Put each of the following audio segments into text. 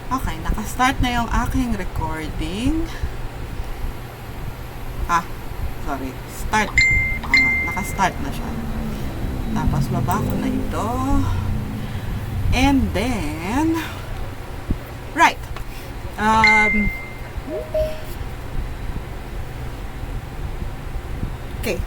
Okay, nakastart na yung aking recording. Sorry. Start. Nakastart na siya. Tapos, baba ko na ito. And then, right. Okay.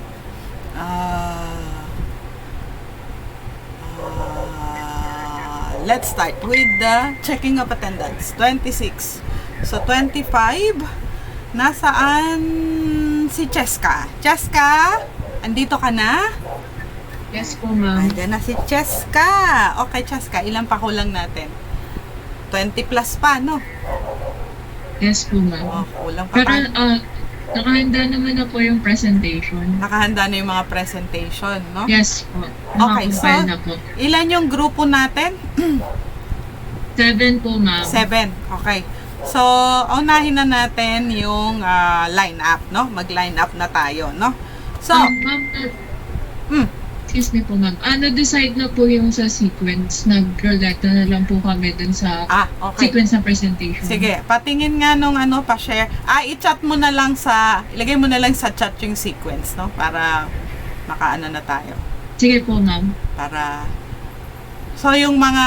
Let's start with the checking of attendance. 26. So, 25. Nasaan si Cheska? Cheska? Andito ka na? Yes po, ma'am. Andiyan na si Cheska. Okay, Cheska. Ilang pa kulang natin? 20 plus pa, no? Yes po, ma'am. Oh, kulang pa Pero, pa. nakahanda naman na po yung presentation. Nakahanda na yung mga presentation, no? Yes po. Okay, so, Nakakompile na po. ilan yung grupo natin? 7 po, ma'am. 7. Okay. So, unahin na natin yung line up, no? Mag-line up na tayo, no? So, ma'am, excuse me po, ma'am. Na-decide na po yung sa sequence. Nag-relate na lang po kami dun sa okay. sequence ng presentation. Sige, patingin nga nung pa-share. I-chat mo na lang ilagay mo na lang sa chat yung sequence, no? Para makaano na tayo. Sige po, ma'am. So, yung mga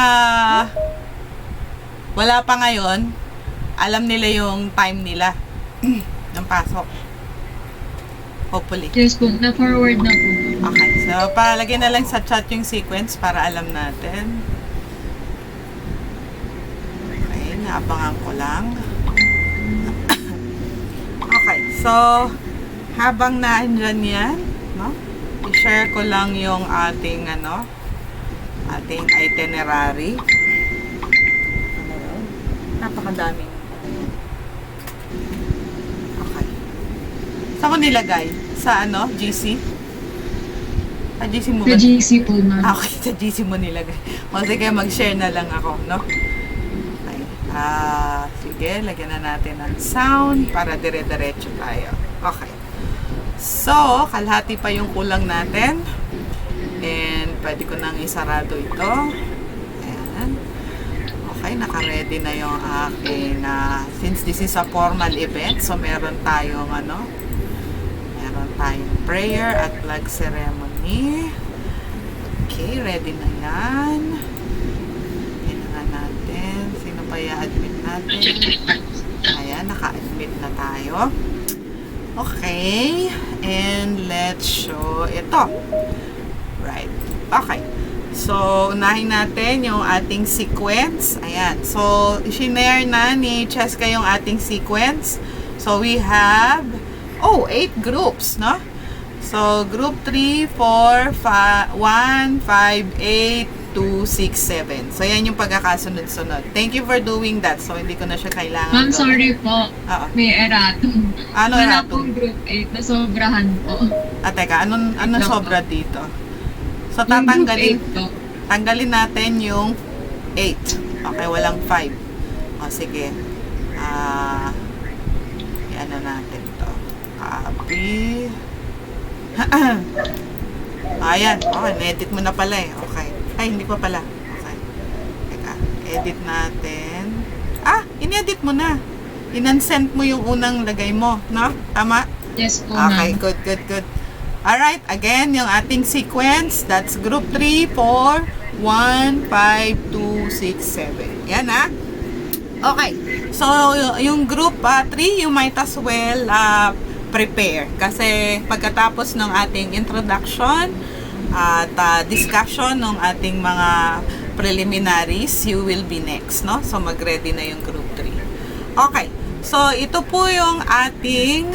wala pa ngayon, alam nila yung time nila ng pasok. Hopefully. Yes po, na-forward na po. Okay, so palagay na lang sa chat yung sequence para alam natin. Okay, naabangan ko lang. Okay, so habang naandyan yan, no? I-share ko lang yung ating ating itinerary. Napakadaming. Okay. Saan ko nilagay? Sa GC? Sa GC mo ba? Sa GC po, ma'am. Okay, sa GC mo nilagay. O sige, mag-share na lang ako, no? Okay. Sige, lagyan na natin ng sound para dire-diretso tayo. Okay. So, kalahati pa yung kulang natin. And, pwede ko nang isarado ito. Ayan. Okay, naka-ready na yung aking, since this is a formal event, so meron tayong, meron tayong prayer at flag ceremony. Okay, ready na yan. Kailangan natin. Sino pa i-admit natin? Ayan, naka-admit na tayo. Okay, and let's show ito. Right. Okay. So, unahin natin yung ating sequence. Ayan. So, i-share na ni Cheska yung ating sequence. So, we have 8 groups, no? So, group 3, 4, 1, 5, 8, 2, 6, 7. So, yan yung pagkakasunod-sunod. Thank you for doing that. So, hindi ko na siya kailangan. Ma'am, sorry po. May erratum. Ano Wala erratum? pong group 8. Nasobrahan po. Teka, anong sobra dito? So, Yung group tatanggalin. 8 po. Tanggalin natin yung 8. Okay, walang 5. O, sige. Ano natin to. Copy. Ayan. Okay, na-edit mo na pala eh. Okay. Ay, hindi pa pala. Okay. Teka, edit natin. In-edit mo na. In-unsend mo yung unang lagay mo. No? Tama? Yes po, ma'am. Okay, good. Alright, again, yung ating sequence, that's group 3, 4, 1, 5, 2, 6, 7. Yan Okay, so yung group 3, you might as well prepare. Kasi pagkatapos ng ating introduction at discussion ng ating mga preliminaries, you will be next, no? So mag-ready na yung group 3. Okay, so ito po yung ating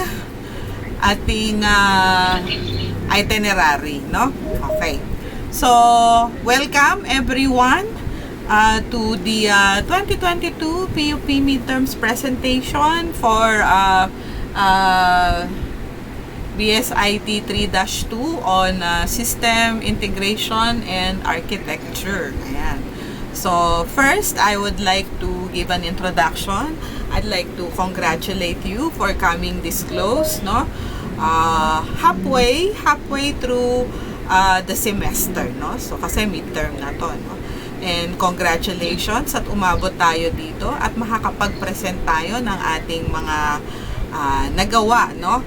itinerary, no? Okay. So, welcome everyone to the 2022 PUP Midterms presentation for Bsit 3-2 on System Integration and Architecture. Ayan. So, first, I would like to give an introduction. I'd like to congratulate you for coming this close, no? Halfway through the semester, no? So, kasi midterm na to, no? And congratulations at umabot tayo dito at makakapag-present tayo ng ating mga nagawa, no?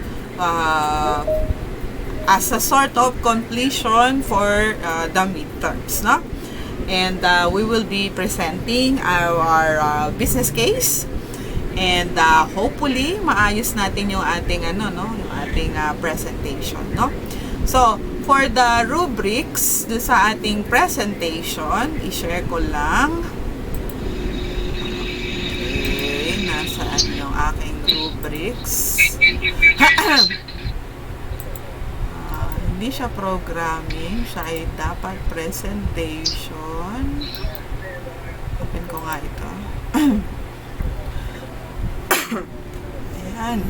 As a sort of completion for the midterms, no? And we will be presenting our business case. And hopefully maayos natin yung ating yung ating presentation, no? So, for the rubrics do sa ating presentation, i-share ko lang. Okay, nasaan yung aking rubrics? Hindi siya programming, siya ay dapat presentation. Open ko nga ito. Ayan.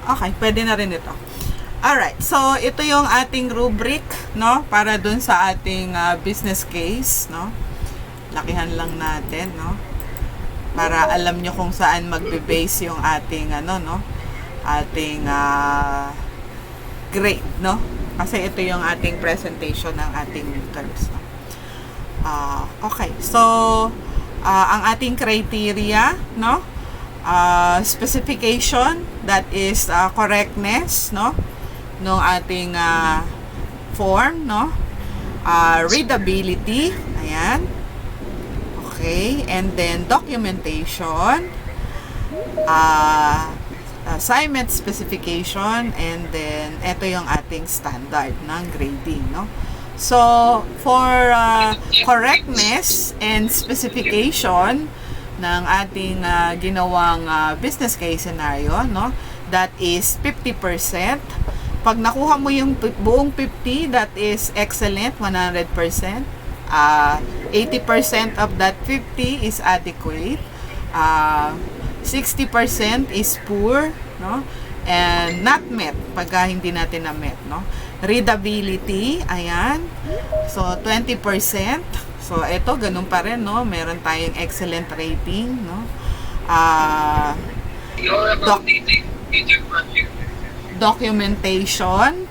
Okay, pwede na rin ito. Alright, so ito yung ating rubric, no? Para dun sa ating business case, no? Lakihan lang natin, no? Para alam nyo kung saan magbe-base yung ating, ating grade, no? Kasi ito yung ating presentation ng ating midterms, no? Okay, so ang ating criteria, no? Specification, that is correctness, no? Nung ating form, no? Readability, ayan. Okay, and then documentation, assignment specification, and then ito yung ating standard ng grading, no? So, for correctness and specification ng ating ginawang business case scenario, no? That is 50%. Pag nakuha mo yung buong 50, that is excellent, 100%. 80% of that 50 is adequate. 60% is poor, no? And not met, pagka hindi natin na-met, no? Readability, ayan. So, 20%. So, ito, ganun pa rin, no? Meron tayong excellent rating, no? Documentation,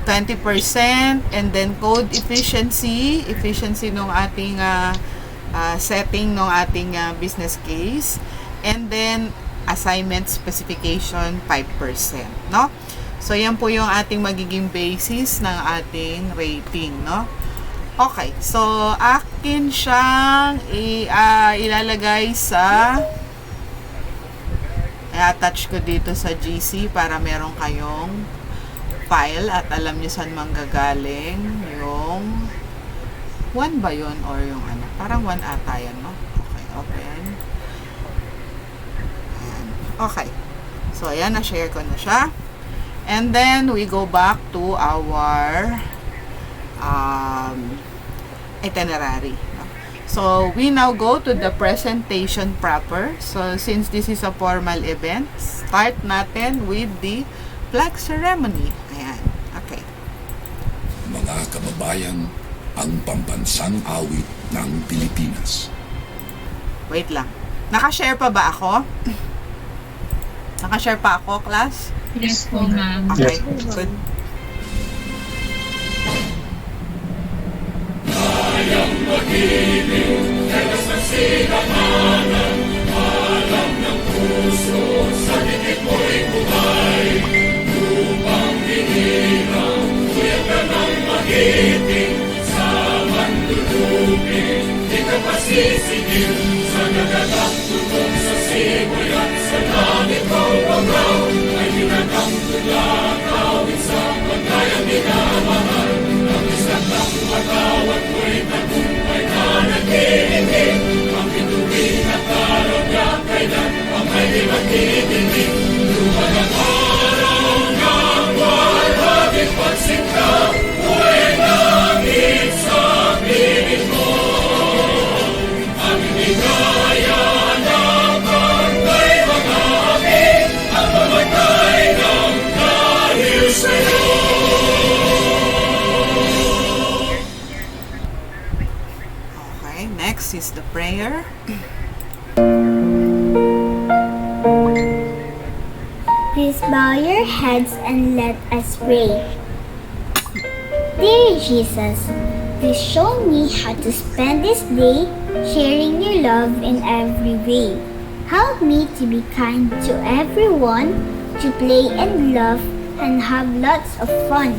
20%, and then code efficiency nung ating setting nung ating business case, and then assignment specification 5%, no? So yan po yung ating magiging basis ng ating rating, no? Okay, so akin siyang ilalagay sa i-attach ko dito sa GC para meron kayong file at alam nyo saan manggagaling yung 1 ba yun or yung ano? Parang 1 ata yan, no? Okay, open. Ayan. Okay. So, ayan, na-share ko na siya. And then, we go back to our itinerary. No? So, we now go to the presentation proper. So, since this is a formal event, start natin with the flag ceremony. Ayan. Okay. Mga kababayan, ang pambansang awit ng Pilipinas. Wait lang. Nakashare pa ba ako? Nakashare pa ako, class? Yes po, ma'am. Okay, good. Kayang mag-ibig, kaya sa sinamanan, alam ng puso, sa dikit mo'y buhay. Lupang hinirang, kuya ka ng magiting, sa mandulupin, di ka pasisigil, sa nagagang tulong sa simoy at sa langit mo bagaw, ay ginagang tulakawin sa pagkayang minamahal, ang isang ng matawat mo'y tagumpay na nag-iindig, ang pituwin at araw niya kailan ang may di magtitigil, lumang ang araw ng walhaging pagsinta, buhay langit sa piling mo, ang inigaya na pagkay mga amin, ang mamatay ng dahil sa'yo. Okay, next is the prayer. Be Please bow your heads and let us pray. Dear Jesus, please show me how to spend this day sharing your love in every way. Help me to be kind to everyone, to play and laugh and have lots of fun,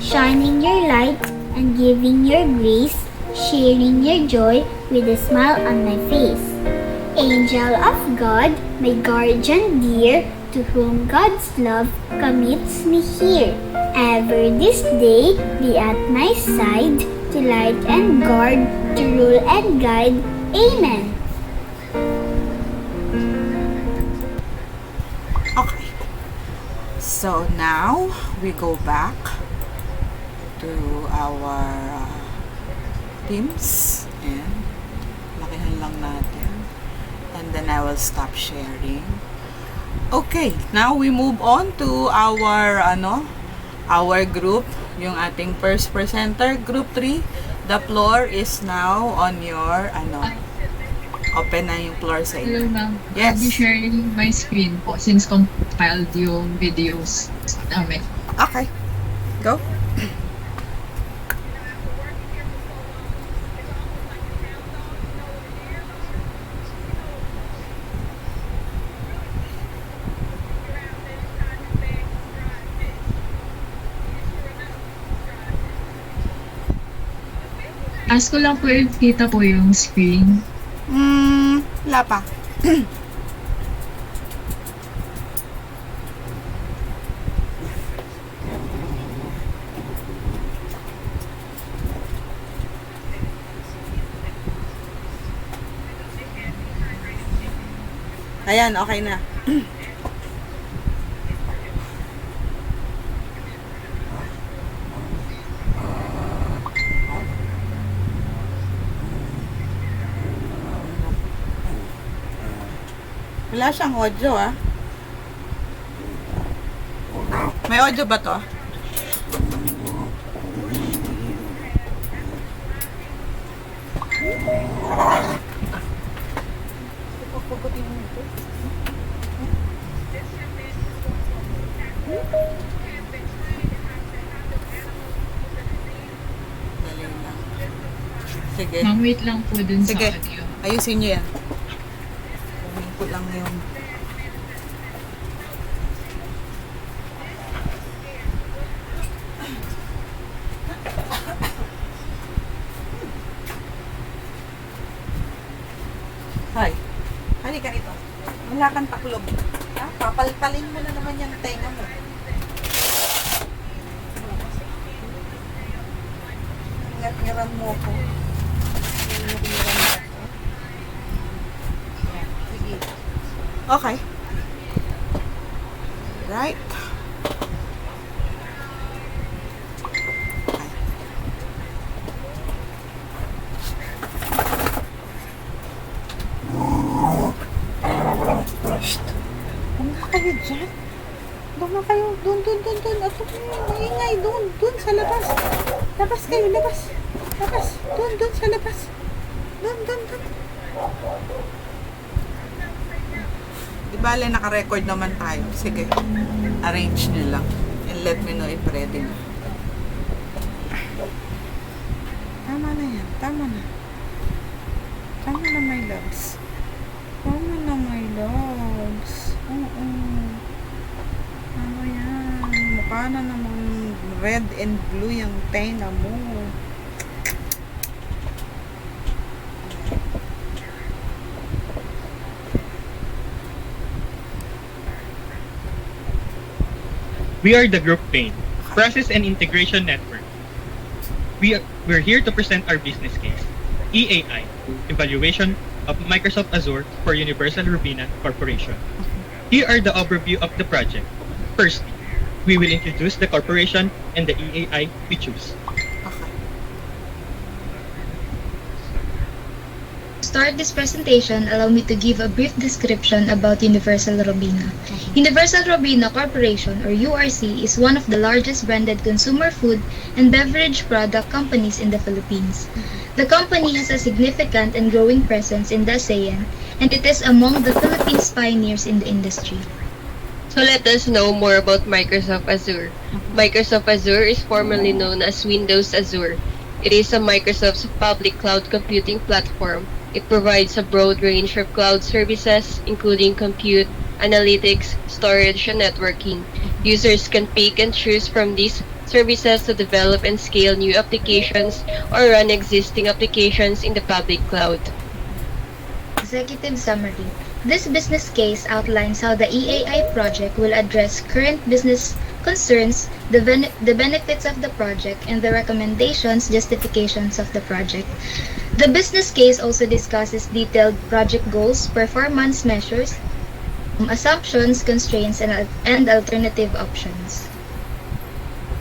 shining your light and giving your grace, sharing your joy with a smile on my face. Angel of God, my guardian dear, to whom God's love commits me here. Ever this day be at my side, to light and guard, to rule and guide. Amen. Okay. So now we go back to our teams and lakihan lang natin. And then I will stop sharing. Okay, now we move on to our our group, yung ating first presenter, group 3. The floor is now on your open na yung floor sa Hello inyo. ma'am. Yes. I'll be sharing my screen po since compiled yung videos namin. Okay. Go. Ask ko lang po if kita po yung screen. Wala pa. Ayan, okay na. Wala siyang audio, ah. May audio ba to? Dali lang. Sige. Ma'am, wait lang po dun Sige. sa audio. Ayusin nyo yan. Kunin ko lang yung... Hi. Halika rito. Wala kang taklob. Ha? Papalpalin mo na naman yung tenga mo. Ngat-ngaran mo ko. Ngat-ngaran mo ko. Sige. Okay. Right. Okay. Shh. Buma kayo dyan. Buma kayo. Doon. Ato kayo. Maingay. Doon sa labas. Labas kayo. Labas. Doon sa labas. Doon. Di bale, naka-record naman tayo. Sige. Arrange nyo lang. And let me know if ready na. Tama na yan. Tama na, my loves. Tama na, my loves. Oo. Tama yan. Mukha na namang red and blue yung tenga mo. We are the Group Pain, Process and Integration Network. We're here to present our business case, EAI, Evaluation of Microsoft Azure for Universal Robina Corporation. Here are the overview of the project. Firstly, we will introduce the corporation and the EAI we choose. Okay. To start this presentation, allow me to give a brief description about Universal Robina. Universal Robina Corporation, or URC, is one of the largest branded consumer food and beverage product companies in the Philippines. The company has a significant and growing presence in the ASEAN, and it is among the Philippines' pioneers in the industry. So let us know more about Microsoft Azure. Microsoft Azure is formerly known as Windows Azure. It is a Microsoft's public cloud computing platform. It provides a broad range of cloud services, including compute, analytics, storage, and networking. Users can pick and choose from these services to develop and scale new applications or run existing applications in the public cloud. Executive summary. This business case outlines how the EAI project will address current business concerns, the benefits of the project, and the recommendations, justifications of the project. The business case also discusses detailed project goals, performance measures, assumptions, constraints, and alternative options.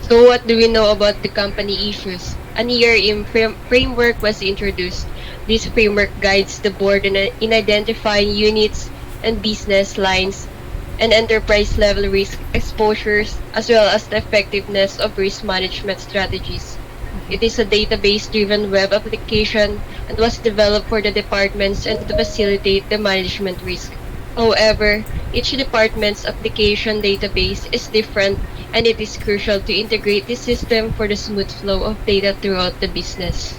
So what do we know about the company issues? An ERM framework was introduced. This framework guides the board in identifying units and business lines and enterprise-level risk exposures, as well as the effectiveness of risk management strategies. It is a database-driven web application and was developed for the departments and to facilitate the management risk. However, each department's application database is different, and it is crucial to integrate the system for the smooth flow of data throughout the business.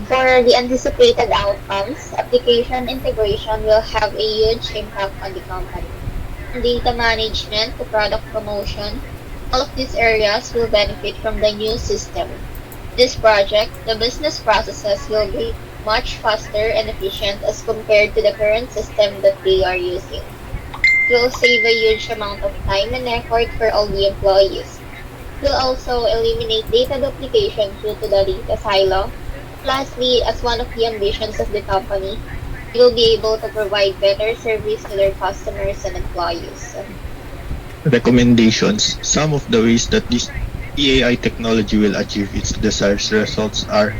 For the anticipated outcomes, application integration will have a huge impact on the company. From data management to product promotion, all of these areas will benefit from the new system. This project, the business processes will be much faster and efficient as compared to the current system that they are using. It will save a huge amount of time and effort for all the employees. It will also eliminate data duplication due to the data silo. Lastly, as one of the ambitions of the company, they will be able to provide better service to their customers and employees. Recommendations. Some of the ways that this EAI technology will achieve its desired results are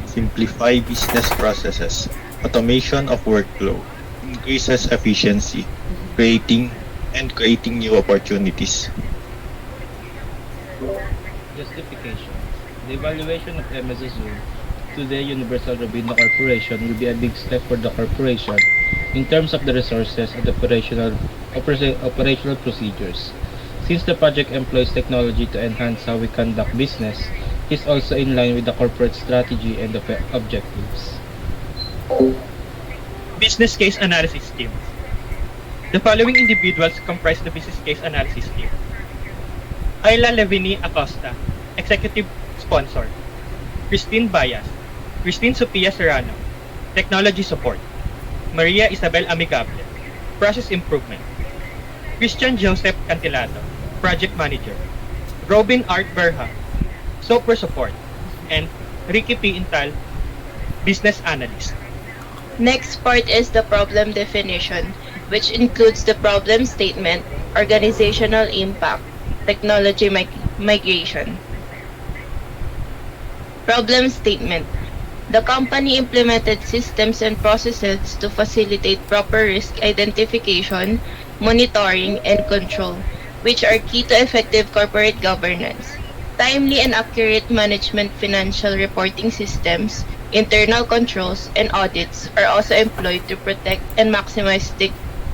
simplify business processes, automation of workflow, increases efficiency, creating new opportunities. Justification. The evaluation of MS Azure to the Universal Robina Corporation will be a big step for the corporation in terms of the resources and operational procedures. Since the project employs technology to enhance how we conduct business, it is also in line with the corporate strategy and objectives. Business case analysis team. The following individuals comprise the business case analysis team. Ayla Levini Acosta, Executive Sponsor. Christine Bayas, Christine Sophia Serrano, Technology Support. Maria Isabel Amigable, Process Improvement. Christian Joseph Cantilado, Project Manager. Robin Art Berha, Software Support. And Ricky P. Intal, Business Analyst. Next part is the problem definition, which includes the problem statement, organizational impact, technology migration. Problem statement. The company implemented systems and processes to facilitate proper risk identification, monitoring, and control, which are key to effective corporate governance. Timely and accurate management financial reporting systems, internal controls, and audits are also employed to protect and maximize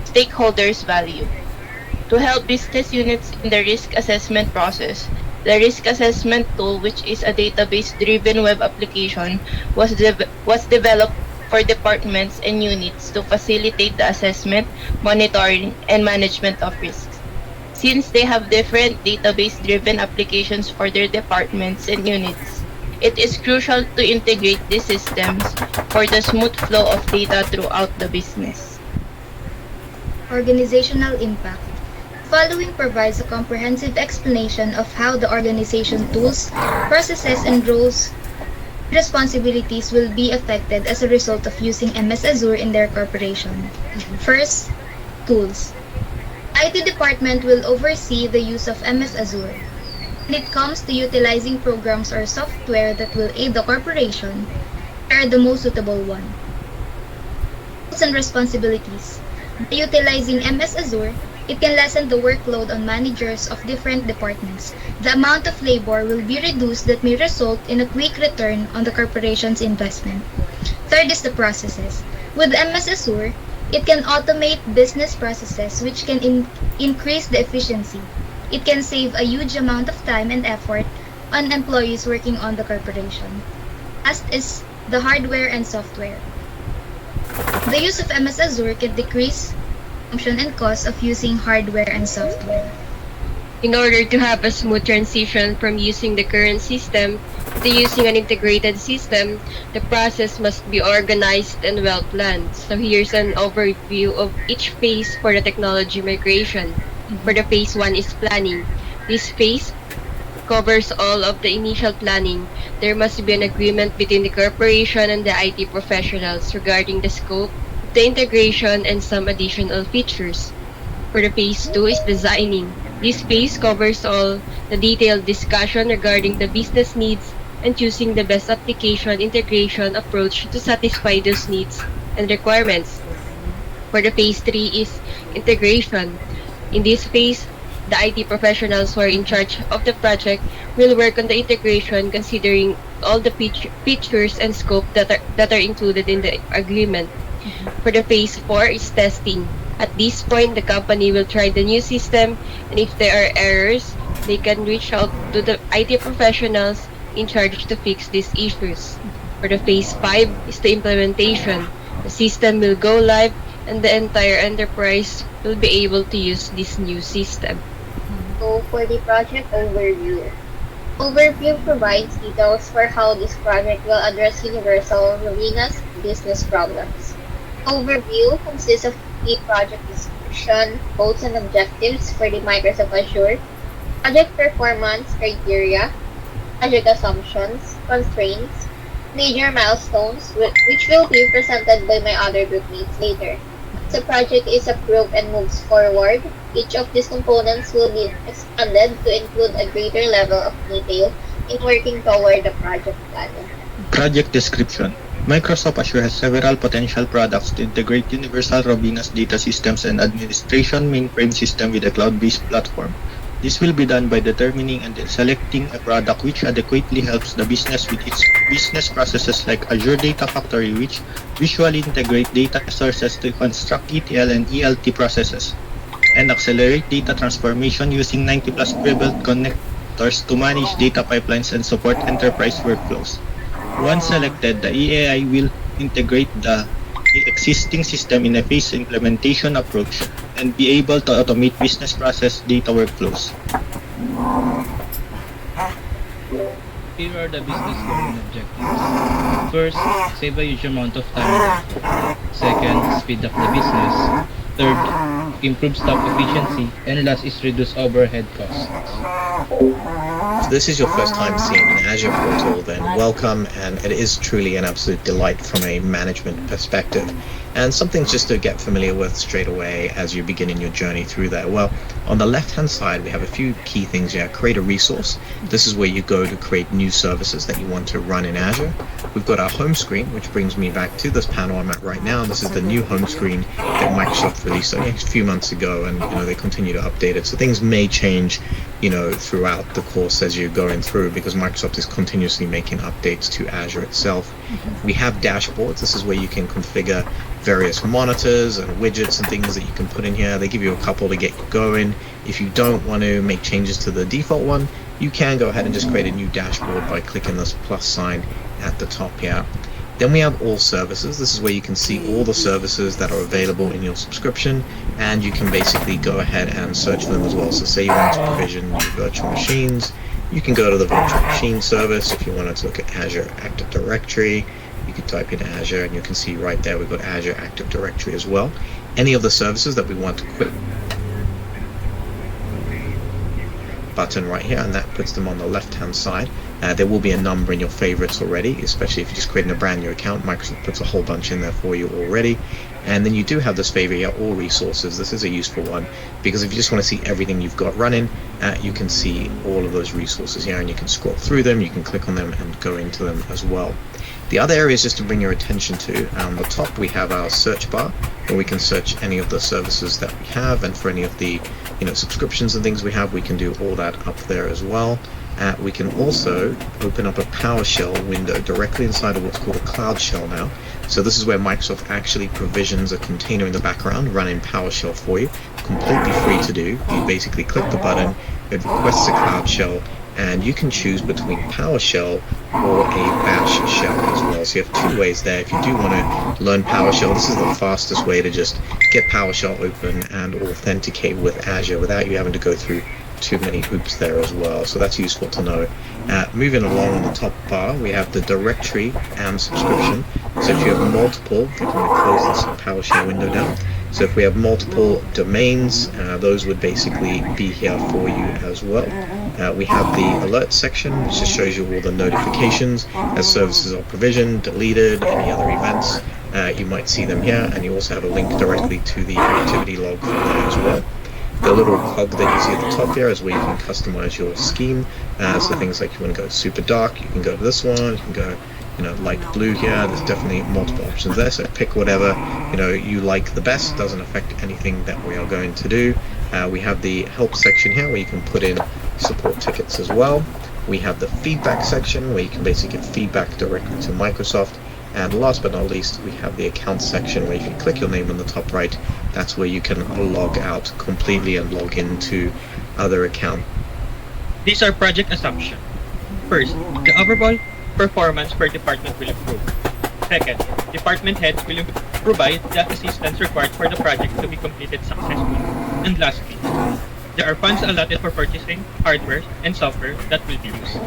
stakeholders' value. To help business units in the risk assessment process, the risk assessment tool, which is a database-driven web application, was developed for departments and units to facilitate the assessment, monitoring, and management of risks. Since they have different database-driven applications for their departments and units, it is crucial to integrate these systems for the smooth flow of data throughout the business. Organizational impact. Following provides a comprehensive explanation of how the organization tools, processes, and roles responsibilities will be affected as a result of using MS Azure in their corporation. First, tools. IT department will oversee the use of MS Azure. When it comes to utilizing programs or software that will aid the corporation, they are the most suitable one. Roles and responsibilities. By utilizing MS Azure, it can lessen the workload on managers of different departments. The amount of labor will be reduced that may result in a quick return on the corporation's investment. Third is the processes. With MS Azure, It can automate business processes, which can increase the efficiency. It can save a huge amount of time and effort on employees working on the corporation. Last is the hardware and software. The use of MS Azure can decrease consumption and cost of using hardware and software. In order to have a smooth transition from using the current system to using an integrated system, the process must be organized and well planned. So here's an overview of each phase for the technology migration. For the phase 1 is planning. This phase covers all of the initial planning. There must be an agreement between the corporation and the IT professionals regarding the scope, the integration, and some additional features. For the phase 2 is designing. This phase covers all the detailed discussion regarding the business needs and choosing the best application integration approach to satisfy those needs and requirements. For the phase 3 is integration. In this phase, the IT professionals who are in charge of the project will work on the integration considering all the features and scope that are included in the agreement. For the phase 4 is testing. At this point, the company will try the new system, and if there are errors, they can reach out to the IT professionals in charge to fix these issues. For the phase 5 is the implementation. The system will go live and the entire enterprise will be able to use this new system. So for the project overview. Overview provides details for how this project will address Universal Rowena's business problems. Overview consists of the project description, goals and objectives for the Microsoft Azure, project performance criteria, project assumptions, constraints, major milestones, which will be presented by my other group mates later. As the project is approved and moves forward, each of these components will be expanded to include a greater level of detail in working toward the project plan. Project description. Microsoft Azure has several potential products to integrate Universal Rowena's data systems and administration mainframe system with a cloud-based platform. This will be done by determining and selecting a product which adequately helps the business with its business processes like Azure Data Factory, which visually integrate data sources to construct ETL and ELT processes, and accelerate data transformation using 90+ pre-built connectors to manage data pipelines and support enterprise workflows. Once selected, the EAI will integrate the existing system in a phased implementation approach and be able to automate business process data workflows. Here are the business goals and objectives. First, save a huge amount of time and effort. Second, speed up the business. Third, improve staff efficiency. And last is reduce overhead costs. If this is your first time seeing an Azure portal, then welcome, and it is truly an absolute delight from a management perspective, and something just to get familiar with straight away as you begin in your journey through there. Well, on the left hand side we have a few key things here. Create a resource. This is where you go to create new services that you want to run in Azure. We've got our home screen, which brings me back to this panel I'm at right now. This is the new home screen that Microsoft released a few months ago, and they continue to update it, so things may change throughout the course as you're going through, because Microsoft is continuously making updates to Azure itself. We have dashboards. This is where you can configure various monitors and widgets and things that you can put in here. They give you a couple to get going. If you don't want to make changes to the default one, you can go ahead and just create a new dashboard by clicking this plus sign at the top here. Then we have all services. This is where you can see all the services that are available in your subscription, and you can basically go ahead and search for them as well. So say you want to provision your virtual machines, you can go to the virtual machine service. If you wanted to look at Azure Active Directory, you can type in Azure and you can see right there we've got Azure Active Directory as well. Any of the services that we want to quit, button right here, and that puts them on the left hand side. There will be a number in your favorites already, especially if you're just creating a brand new account. Microsoft puts a whole bunch in there for you already. And then you do have this favorite here, all resources. This is a useful one because if you just want to see everything you've got running, you can see all of those resources here, and you can scroll through them, you can click on them and go into them as well. The other area is just to bring your attention to, on the top we have our search bar, where we can search any of the services that we have, and for any of the subscriptions and things we have, we can do all that up there as well. We can also open up a PowerShell window directly inside of what's called a Cloud Shell now. So this is where Microsoft actually provisions a container in the background running PowerShell for you, completely free to do. You basically click the button, it requests a Cloud Shell, and you can choose between PowerShell or a Bash shell as well. So you have two ways there. If you do want to learn PowerShell, this is the fastest way to just get PowerShell open and authenticate with Azure without you having to go through too many hoops there as well. So that's useful to know. Moving along on the top bar, we have the directory and subscription. So if you have multiple, if I'm going to close this PowerShell window down. So if we have multiple domains, those would basically be here for you as well. We have the alert section, which just shows you all the notifications as services are provisioned, deleted, any other events. You might see them here, and you also have a link directly to the activity log from there as well. The little cog that you see at the top here is where you can customize your scheme. So things like you want to go super dark, you can go to this one, you can go light blue here. There's definitely multiple options there, so pick whatever you like the best. Doesn't affect anything that we are going to do. We have the help section here where you can put in support tickets as well. We have the feedback section where you can basically give feedback directly to Microsoft. And last but not least, we have the account section where if you click your name on the top right, that's where you can log out completely and log into other accounts. These are project assumptions. First, the overall performance per department will improve. Second, department heads will provide the assistance required for the project to be completed successfully. And lastly, there are funds allotted for purchasing hardware and software that will be used.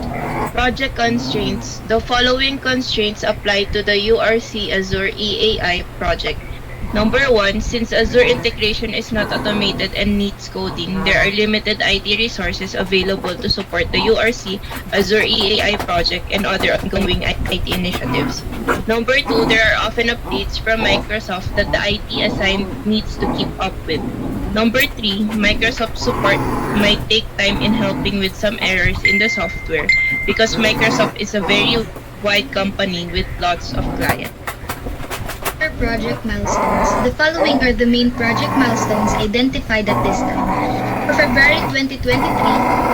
Project constraints. The following constraints apply to the URC Azure EAI project. Number 1, since Azure integration is not automated and needs coding, there are limited IT resources available to support the URC Azure EAI project and other ongoing IT initiatives. Number 2, there are often updates from Microsoft that the IT assigned needs to keep up with. Number 3, Microsoft support might take time in helping with some errors in the software because Microsoft is a very wide company with lots of clients. For project milestones, the following are the main project milestones identified at this time. For February 2023,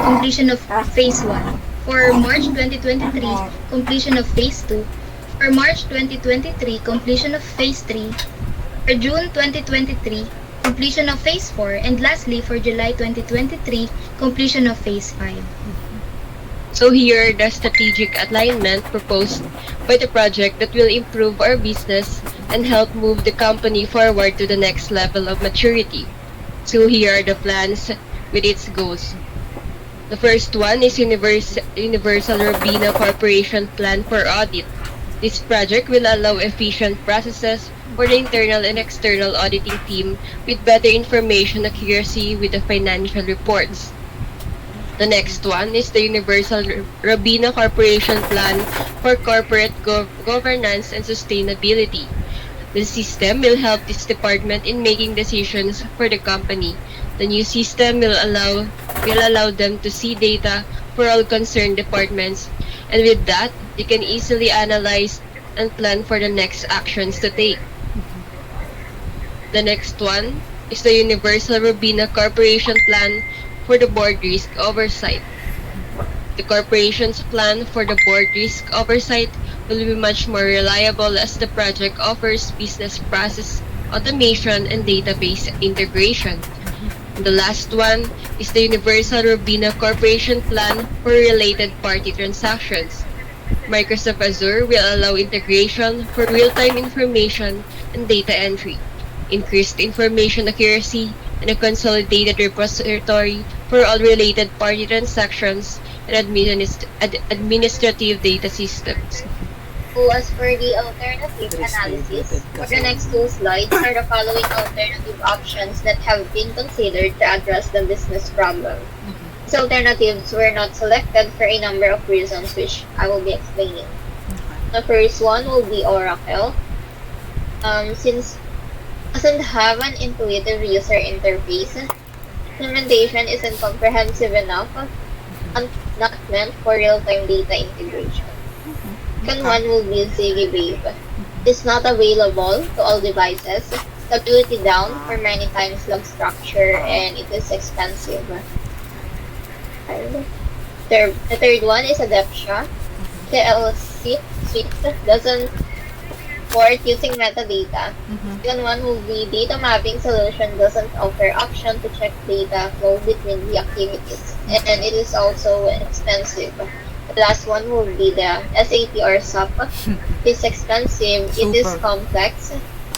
completion of Phase 1. For March 2023, completion of Phase 2. For March 2023, completion of Phase 3. For June 2023, completion of Phase 4. And lastly, for July 2023, completion of Phase 5. So here, the strategic alignment proposed by the project that will improve our business and help move the company forward to the next level of maturity. So here are the plans with its goals. The first one is Universal Robina Corporation Plan for Audit. This project will allow efficient processes for the internal and external auditing team with better information accuracy with the financial reports. The next one is the Universal Robina Corporation Plan for Corporate Governance and Sustainability. The system will help this department in making decisions for the company. The new system will allow them to see data for all concerned departments, and with that, they can easily analyze and plan for the next actions to take. The next one is the Universal Robina Corporation Plan for the Board Risk Oversight. The corporation's plan for the board risk oversight will be much more reliable as the project offers business process automation and database integration. The last one is the Universal Robina Corporation Plan for related party transactions. Microsoft Azure will allow integration for real-time information and data entry, increased information accuracy, and a consolidated repository for all related party transactions and administrative data systems. So as for the alternative analysis, for the next two slides are the following alternative options that have been considered to address the business problem. These alternatives were not selected for a number of reasons which I will be explaining. The first one will be Oracle. Since it doesn't have an intuitive user interface, implementation isn't comprehensive enough and not meant for real-time data integration. Second one will be ZiggyBabe. It's not available to all devices, stability down for many times log structure, and it is expensive. The third one is Adeptia. The suite doesn't support using metadata. Second one will be data mapping solution doesn't offer option to check data flow between the activities, and it is also expensive. The last one will be the SAP or SAP. It's expensive, it is complex,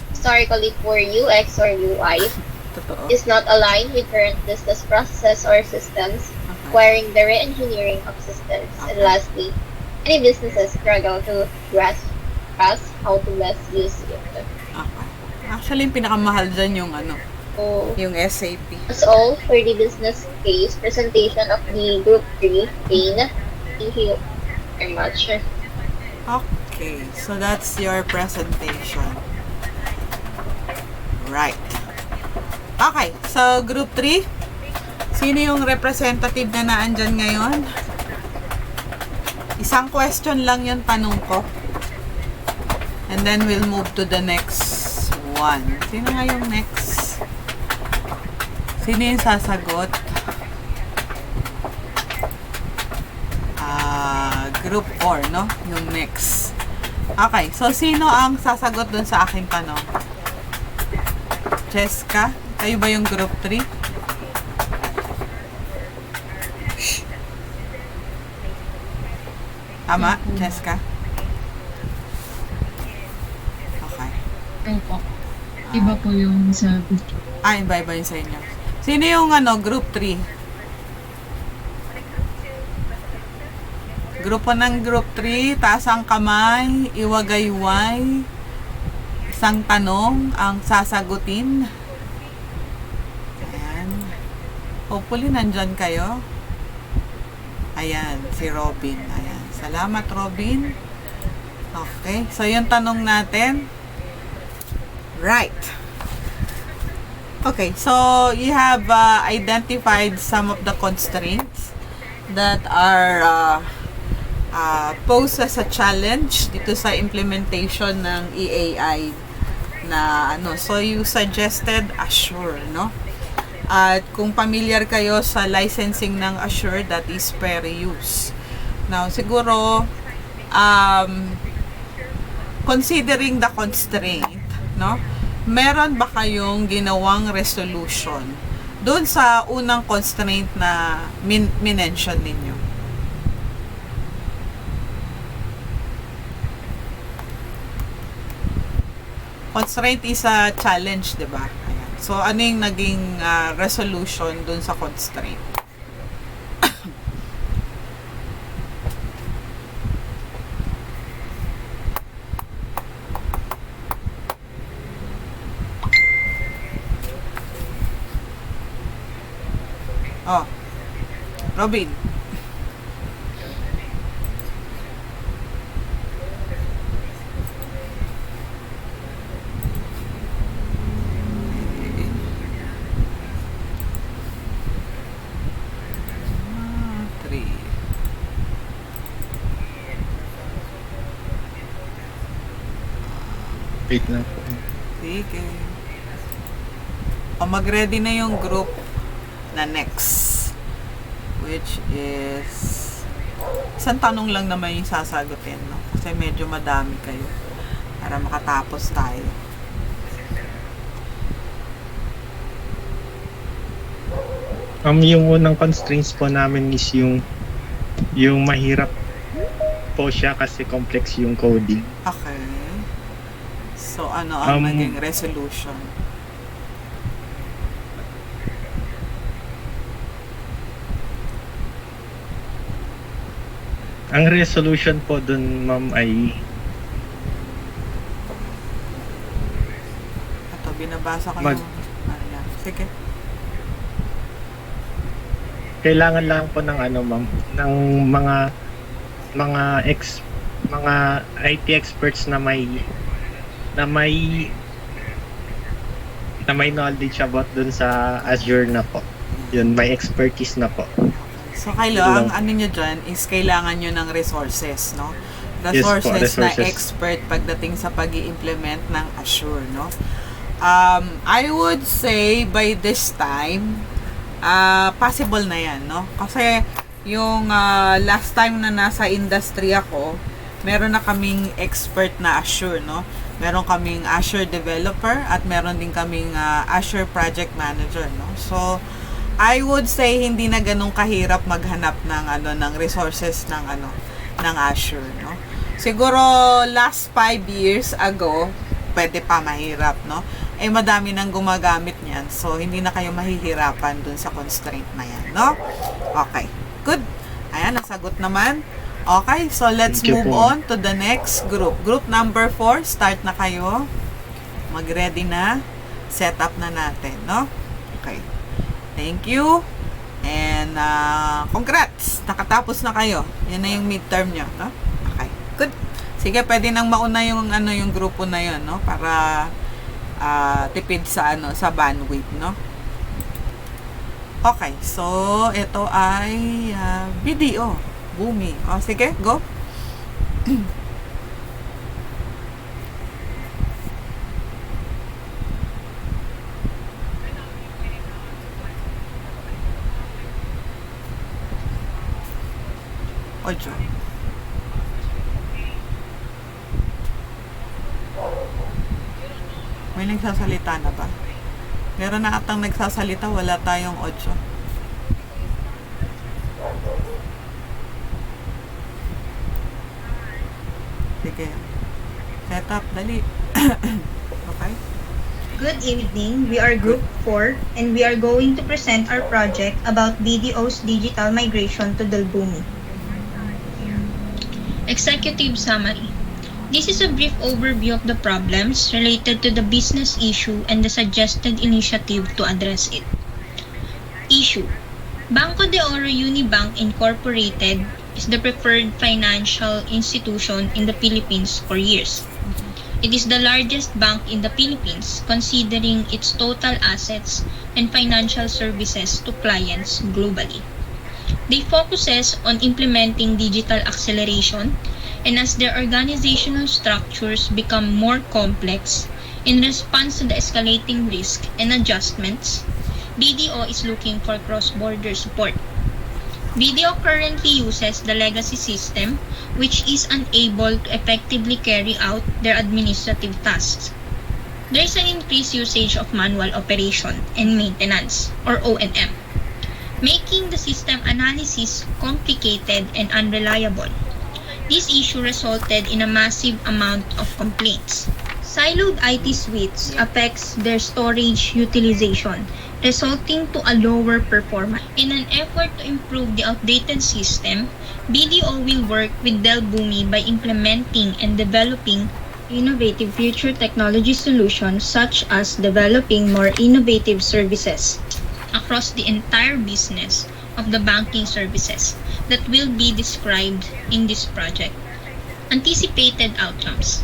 historically poor UX or UI, Totoo. is not aligned with current business processes or systems, requiring the re-engineering of systems. And lastly, many businesses struggle to grasp how to best use it. Okay. Actually, yung pinakamahal dyan yung So, yung SAP. that's all for the business case presentation of the Group 3 pain. Thank you very much. Okay, so that's your presentation. Right. Okay, so Group 3, sino yung representative na naandyan ngayon? Isang question lang yung tanong ko. And then we'll move to the next one. Sino nga yung next? Sino yung sasagot? Group 4, no? Yung next. Okay, so sino ang sasagot dun sa aking tanong? Jessica? Kayo ba yung Group 3? Tama, Jessica? Okay. Opo. Iba po yung sa Iba yung sa inyo. Sino yung Group 3? Grupo ng Group 3, taas ang kamay, iwagayway, isang tanong ang sasagutin. Ayan. Hopefully, nandyan kayo. Ayan, si Robin. Ayan. Salamat, Robin. Okay, so yung tanong natin. Right. Okay, so you have identified some of the constraints that are posed as a challenge dito sa implementation ng EAI na so you suggested Azure, no? At kung familiar kayo sa licensing ng Azure, that is per use. Now, siguro considering the constraint, no? Meron ba kayong ginawang resolution doon sa unang constraint na minention ninyo? Constraint is a challenge, di ba? Ayan. So, ano yung naging resolution dun sa constraint? Oh, Robin. Wait lang po. Sige. O, mag-ready na yung group na next. Which is isang tanong lang naman yung sasagutin, no? Kasi medyo madami kayo para makatapos tayo. Yung unang constraints po namin is yung mahirap po siya kasi complex yung coding. Okay. So, ano ang naging resolution? Ang resolution po dun, ma'am, ay Ito, binabasa ko yung... Ayan. Sige. kailangan lang po ng ma'am, ng mga IT experts na may knowledge about dun sa Azure na po. Yun, may expertise na po. So, ang ano nyo dyan is kailangan nyo ng resources, no? Resources na expert pagdating sa pag-i-implement ng Azure, no? I would say by this time, possible na yan, no? Kasi yung last time na nasa industry ako, meron na kaming expert na Azure, no? Meron kaming Azure developer at meron din kaming Azure project manager, no? So, I would say hindi na ganun kahirap maghanap ng ng resources ng Azure, no? Siguro last 5 years ago, pwede pa mahirap, no? Eh madami nang gumagamit niyan. So hindi na kayo mahihirapan dun sa constraint na yan, no? Okay. Good. Ayan, nasagot naman. Okay, so let's Thank you move po. on to the next group. Group number 4, start na kayo. Mag-ready na. Set up na natin, no? Okay. Thank you. And congrats. Nakatapos na kayo. Yan na yung midterm nyo, no? Okay. Good. Sige, pwede nang mauna yung yung grupo na yon, no? Para tipid sa sa bandwidth, no? Okay. So, ito ay video. Boomi. O, sige, go. Ocho. May nagsasalita na ba? Meron na atang nagsasalita, wala tayong 8. Sige. Set up, dali. Okay. Good evening. We are Group 4 and we are going to present our project about BDO's digital migration to Dalbumi. Executive Summary. This is a brief overview of the problems related to the business issue and the suggested initiative to address it. Issue. Banco de Oro Unibank Incorporated is the preferred financial institution in the Philippines for years. It is the largest bank in the Philippines considering its total assets and financial services to clients globally. They focuses on implementing digital acceleration, and as their organizational structures become more complex in response to the escalating risk and adjustments, BDO is looking for cross-border support. BDO currently uses the legacy system, which is unable to effectively carry out their administrative tasks. There is an increased usage of manual operation and maintenance, or O&M, making the system analysis complicated and unreliable. This issue resulted in a massive amount of complaints. Siloed IT suites affects their storage utilization, resulting to a lower performance. In an effort to improve the outdated system, BDO will work with Dalbumi by implementing and developing innovative future technology solutions, such as developing more innovative services across the entire business of the banking services that will be described in this project. Anticipated outcomes.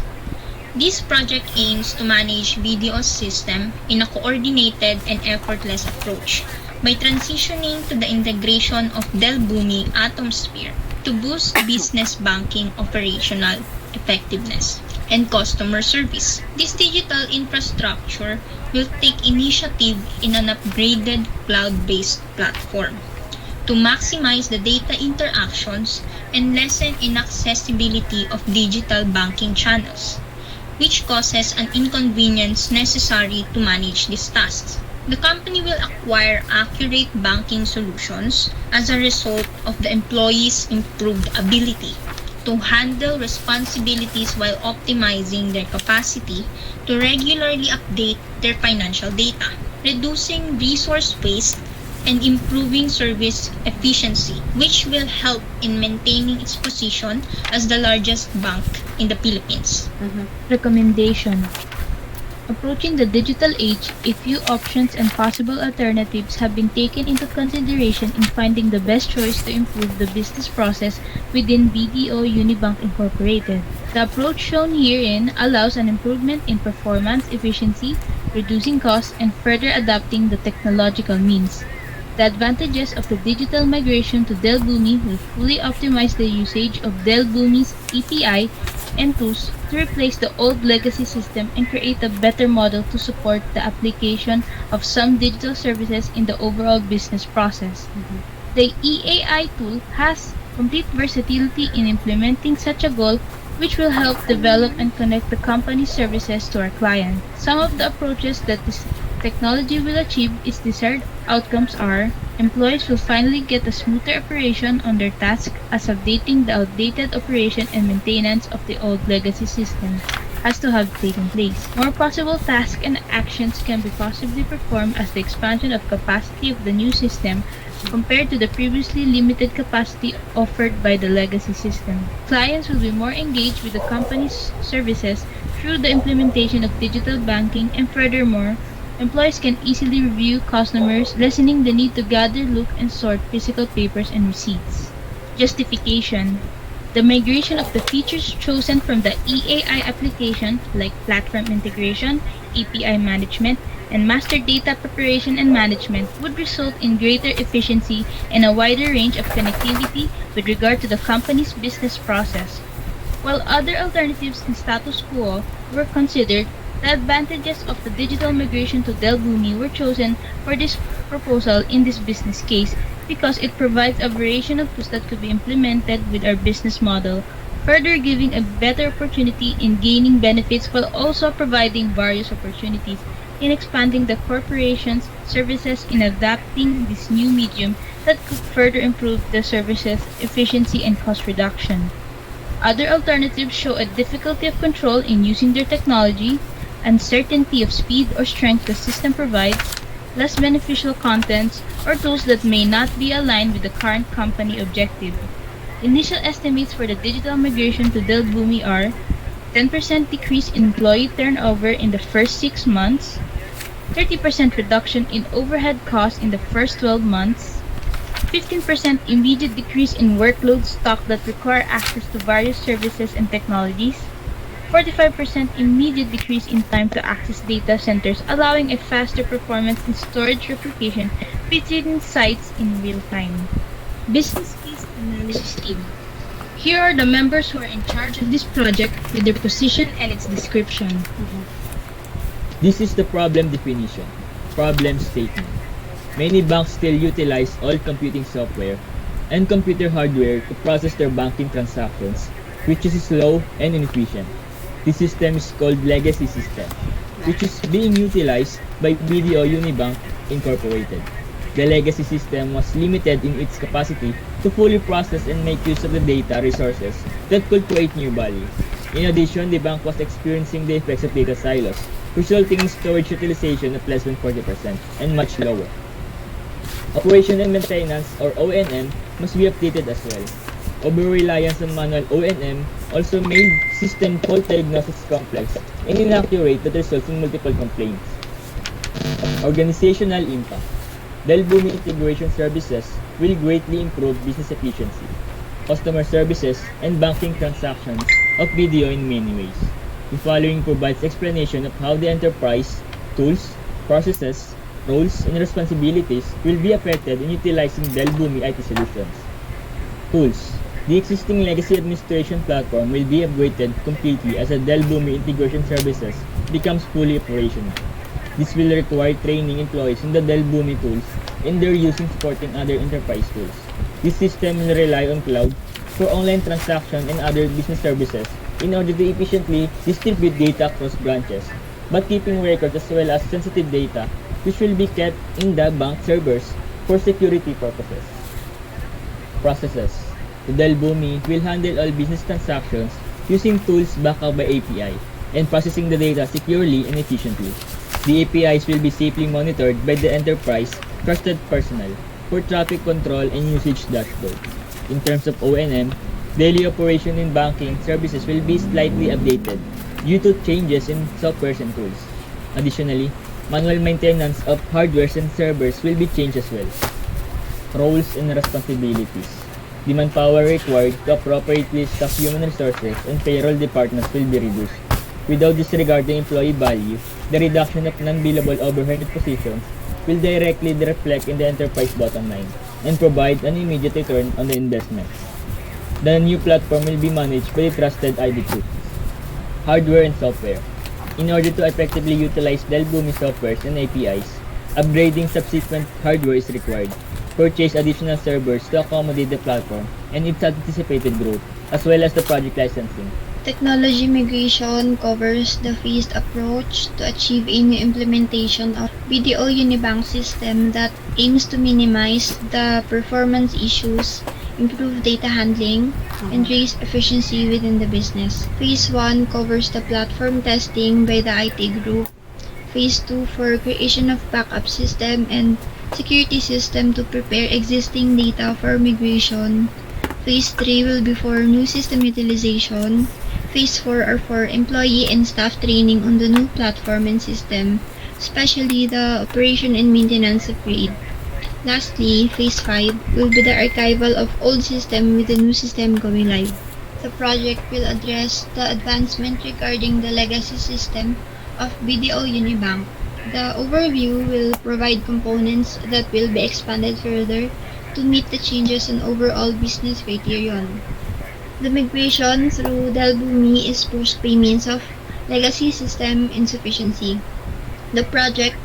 This project aims to manage BDO's system in a coordinated and effortless approach by transitioning to the integration of Dalbumi Atomsphere to boost business banking operational effectiveness and customer service. This digital infrastructure will take initiative in an upgraded cloud-based platform to maximize the data interactions and lessen inaccessibility of digital banking channels, which causes an inconvenience necessary to manage these tasks. The company will acquire accurate banking solutions as a result of the employees' improved ability to handle responsibilities while optimizing their capacity to regularly update their financial data, reducing resource waste and improving service efficiency, which will help in maintaining its position as the largest bank in the Philippines. Recommendation. Approaching the digital age, a few options and possible alternatives have been taken into consideration in finding the best choice to improve the business process within BDO Unibank Incorporated. The approach shown herein allows an improvement in performance efficiency, reducing costs, and further adapting the technological means. The advantages of the digital migration to Dalbumi will fully optimize the usage of Dalbumi's API and tools to replace the old legacy system and create a better model to support the application of some digital services in the overall business process. The EAI tool has complete versatility in implementing such a goal, which will help develop and connect the company's services to our client. Some of the approaches that this technology will achieve its desired outcomes are: employees will finally get a smoother operation on their task as updating the outdated operation and maintenance of the old legacy system has to have taken place. More possible tasks and actions can be possibly performed as the expansion of capacity of the new system compared to the previously limited capacity offered by the legacy system. Clients will be more engaged with the company's services through the implementation of digital banking, and furthermore, employees can easily review customers, lessening the need to gather, look, and sort physical papers and receipts. Justification: the migration of the features chosen from the EAI application, like platform integration, API management, and master data preparation and management, would result in greater efficiency and a wider range of connectivity with regard to the company's business process. While other alternatives in status quo were considered, the advantages of the digital migration to Delbumi were chosen for this proposal in this business case because it provides a variation of tools that could be implemented with our business model, further giving a better opportunity in gaining benefits while also providing various opportunities in expanding the corporation's services in adapting this new medium that could further improve the services efficiency and cost reduction. Other alternatives show a difficulty of control in using their technology, uncertainty of speed or strength the system provides, less beneficial contents, or tools that may not be aligned with the current company objective. Initial estimates for the digital migration to Delbumi are 10% decrease in employee turnover in the first 6 months, 30% reduction in overhead costs in the first 12 months, 15% immediate decrease in workload stock that require access to various services and technologies, 45% immediate decrease in time to access data centers, allowing a faster performance in storage replication between sites in real time. Business Case Analysis Team. Here are the members who are in charge of this project with their position and its description. This is the problem definition. Problem statement. Many banks still utilize old computing software and computer hardware to process their banking transactions, which is slow and inefficient. This system is called legacy system, which is being utilized by BDO Unibank Incorporated. The legacy system was limited in its capacity to fully process and make use of the data resources that could create new value. In addition, the bank was experiencing the effects of data silos, resulting in storage utilization of less than 40% and much lower. Operation and maintenance, or O&M, must be updated as well. Over-reliance on manual O&M also made system fault diagnosis complex and inaccurate that results in multiple complaints. Organizational impact. Delbumi integration services will greatly improve business efficiency, customer services, and banking transactions of BDO in many ways. The following provides explanation of how the enterprise, tools, processes, roles, and responsibilities will be affected in utilizing Delbumi IT solutions. Tools. The existing legacy administration platform will be upgraded completely as the Delbumi integration services becomes fully operational. This will require training employees in the Delbumi tools and their use in supporting other enterprise tools. This system will rely on cloud for online transaction and other business services in order to efficiently distribute data across branches, but keeping records as well as sensitive data which will be kept in the bank servers for security purposes. Processes. The Delbumi will handle all business transactions using tools backed up by API and processing the data securely and efficiently. The APIs will be safely monitored by the enterprise trusted personnel for traffic control and usage dashboard. In terms of O&M, daily operation in banking services will be slightly updated due to changes in softwares and tools. Additionally, manual maintenance of hardware and servers will be changed as well. Roles and responsibilities. The manpower required to appropriately staff human resources and payroll departments will be reduced. Without disregarding employee value, the reduction of non-billable overhead positions will directly reflect in the enterprise bottom line and provide an immediate return on the investments. The new platform will be managed by the trusted ID tools. Hardware and software. In order to effectively utilize Delbumi softwares and APIs, upgrading subsequent hardware is required. purchase additional servers to accommodate the platform and its anticipated growth, as well as the project licensing. Technology migration covers the phased approach to achieve a new implementation of BDO Unibank system that aims to minimize the performance issues, improve data handling, and raise efficiency within the business. Phase 1 covers the platform testing by the IT group. Phase 2 for creation of backup system and security system to prepare existing data for migration. Phase 3 will be for new system utilization. Phase 4 are for employee and staff training on the new platform and system, especially the operation and maintenance upgrade. Lastly, Phase 5 will be the archival of old system with the new system going live. The project will address the advancement regarding the legacy system of BDO Unibank. The overview will provide components that will be expanded further to meet the changes in overall business criterion. The migration through Delbumi is pushed by means of legacy system insufficiency. The project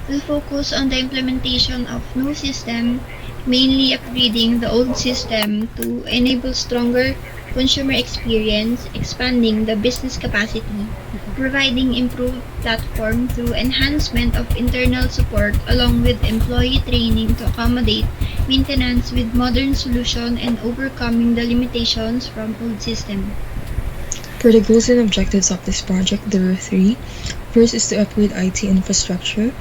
will focus on the implementation of new system, mainly upgrading the old system to enable stronger consumer experience, expanding the business capacity, providing improved platform through enhancement of internal support along with employee training to accommodate maintenance with modern solution and overcoming the limitations from old system. For the goals and objectives of this project, there are three. First is to upgrade IT infrastructure.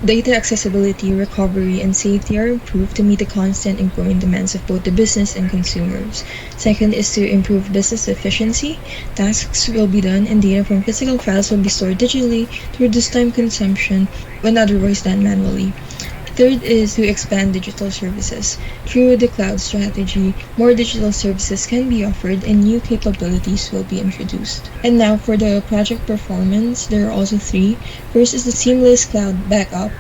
Data accessibility, recovery, and safety are improved to meet the constant and growing demands of both the business and consumers. Second is to improve business efficiency. Tasks will be done and data from physical files will be stored digitally to reduce time consumption when otherwise done manually. Third is to expand digital services. Through the cloud strategy, more digital services can be offered and new capabilities will be introduced. And now for the project performance, there are also three. First is the seamless cloud backup.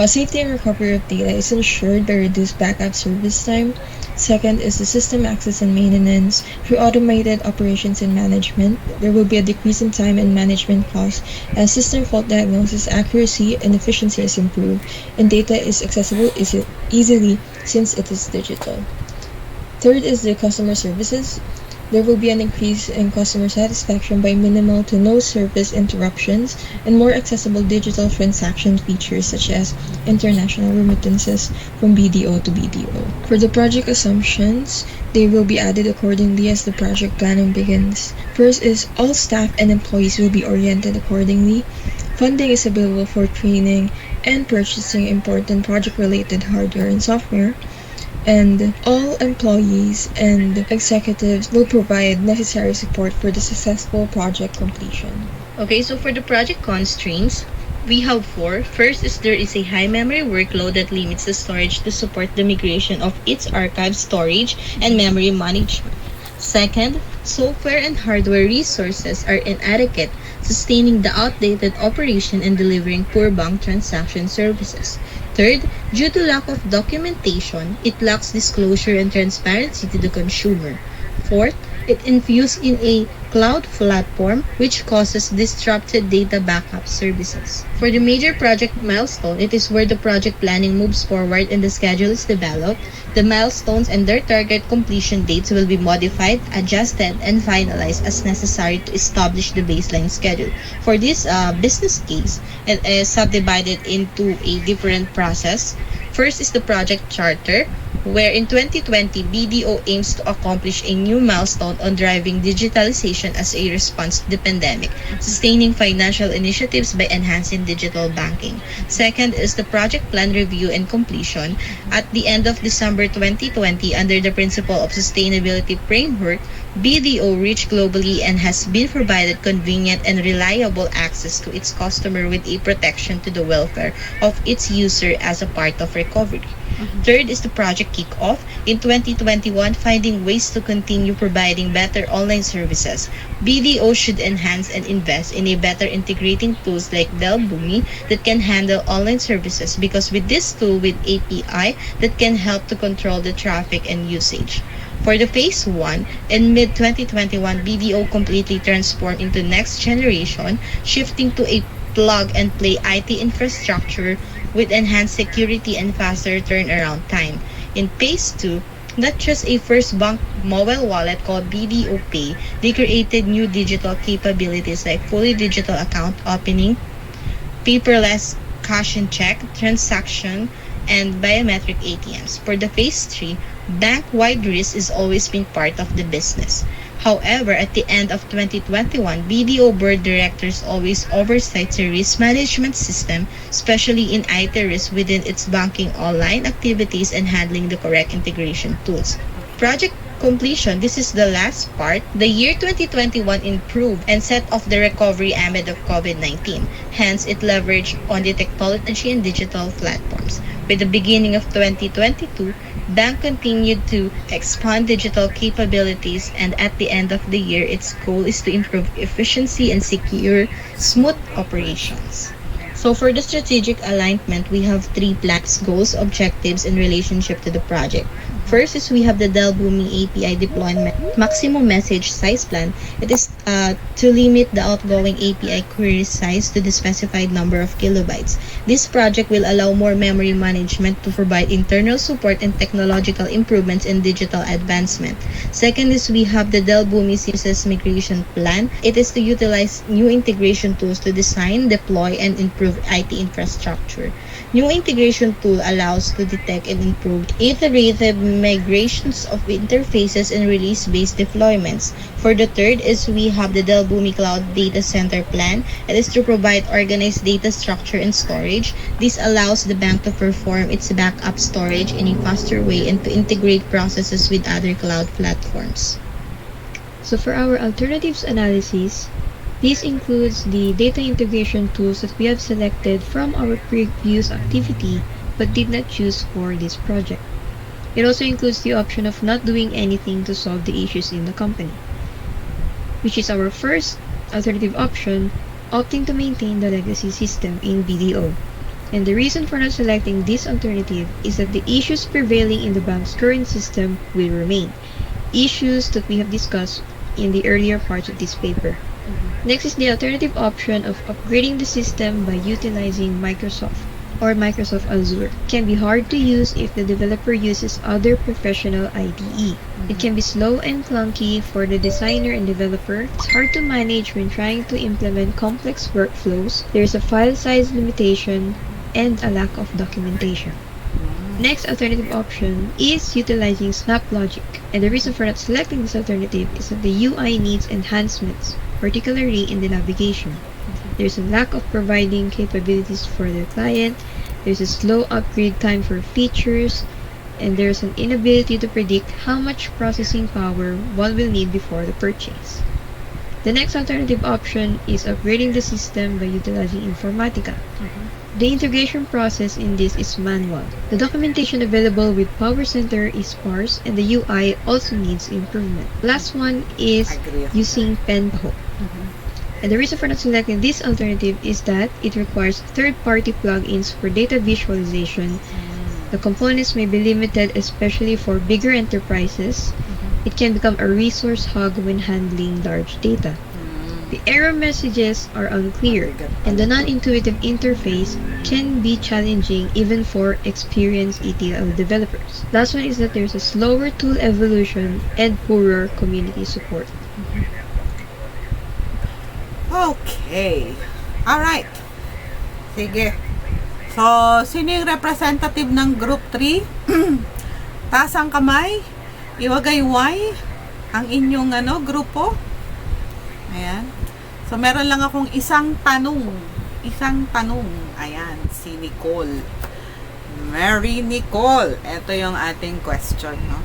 Safety and recovery of data is ensured by reduced backup service time. Second is the system access and maintenance. Through automated operations and management, there will be a decrease in time and management costs as system fault diagnosis accuracy and efficiency is improved, and data is accessible easily since it is digital. Third is the customer services. There will be an increase in customer satisfaction by minimal to no service interruptions and more accessible digital transaction features such as international remittances from BDO to BDO. For the project assumptions, they will be added accordingly as the project planning begins. First is all staff and employees will be oriented accordingly. Funding is available for training and purchasing important project-related hardware and software. And all employees and executives will provide necessary support for the successful project completion. Okay, so for the project constraints, we have four. First is there is a high memory workload that limits the storage to support the migration of its archive storage and memory management. Second, software and hardware resources are inadequate, sustaining the outdated operation and delivering poor bank transaction services. Third, due to lack of documentation, it lacks disclosure and transparency to the consumer. Fourth, it infused in a cloud platform which causes disrupted data backup services. For the major project milestone, it is where the project planning moves forward and the schedule is developed. The milestones and their target completion dates will be modified, adjusted, and finalized as necessary to establish the baseline schedule. For this business case, it is subdivided into a different process. First is the project charter, where in 2020, BDO aims to accomplish a new milestone on driving digitalization as a response to the pandemic, sustaining financial initiatives by enhancing digital banking. Second is the project plan review and completion. At the end of December 2020, under the principle of sustainability framework, BDO reached globally and has been provided convenient and reliable access to its customer with a protection to the welfare of its user as a part of recovery. Third is the project kickoff. In 2021, finding ways to continue providing better online services. BDO should enhance and invest in a better integrating tools like Delbumi that can handle online services because with this tool with API that can help to control the traffic and usage. For the phase 1, in mid-2021, BDO completely transformed into next generation, shifting to a plug-and-play IT infrastructure with enhanced security and faster turnaround time. In phase 2, not just a first bank mobile wallet called BDO Pay, they created new digital capabilities like fully digital account opening, paperless cash and check transaction, and biometric ATMs. For the phase 3, bank-wide risk is always been part of the business. However, at the end of 2021, BDO board directors always oversight the risk management system, especially in IT risk within its banking online activities and handling the correct integration tools. Project completion, this is the last part. The year 2021 improved and set off the recovery amid of COVID-19. Hence, it leveraged on the technology and digital platforms. With the beginning of 2022, bank continued to expand digital capabilities, and at the end of the year, its goal is to improve efficiency and secure smooth operations. So for the strategic alignment, we have three plans, goals, objectives, and relationship to the project. First is we have the Dell Boomi API deployment maximum message size plan. It is to limit the outgoing API query size to the specified number of kilobytes. This project will allow more memory management to provide internal support and technological improvements in digital advancement. Second is we have the Dell Boomi Seamless Migration Plan. It is to utilize new integration tools to design, deploy, and improve IT infrastructure. New integration tool allows to detect and improve iterative migrations of interfaces and release-based deployments. For the third is we have the Dell Boomi Cloud Data Center Plan. It is to provide organized data structure and storage. This allows the bank to perform its backup storage in a faster way and to integrate processes with other cloud platforms. So for our alternatives analysis, this includes the data integration tools that we have selected from our previous activity but did not choose for this project. It also includes the option of not doing anything to solve the issues in the company, which is our first alternative option, opting to maintain the legacy system in BDO. And the reason for not selecting this alternative is that the issues prevailing in the bank's current system will remain, issues that we have discussed in the earlier parts of this paper. Next is the alternative option of upgrading the system by utilizing Microsoft or Microsoft Azure. It can be hard to use if the developer uses other professional IDE. It can be slow and clunky for the designer and developer. It's hard to manage when trying to implement complex workflows. There's a file size limitation and a lack of documentation. Next alternative option is utilizing SnapLogic, and the reason for not selecting this alternative is that the UI needs enhancements, particularly in the navigation. There's a lack of providing capabilities for the client, there's a slow upgrade time for features, and there's an inability to predict how much processing power one will need before the purchase. The next alternative option is upgrading the system by utilizing Informatica. The integration process in this is manual. The documentation available with Power Center is sparse and the UI also needs improvement. Last one is using Pentaho. And the reason for not selecting this alternative is that it requires third-party plugins for data visualization. The components may be limited, especially for bigger enterprises. It can become a resource hog when handling large data. The error messages are unclear, and the non-intuitive interface can be challenging even for experienced ETL developers. Last one is that there's a slower tool evolution and poorer community support. Okay. Alright. Sige. So, sino yung representative ng Group 3? Taas ang kamay. Iwagay Y. Ang inyong grupo. Ayan. So, meron lang akong isang tanong. Ayan. Si Nicole. Mary Nicole. Ito yung ating question, no?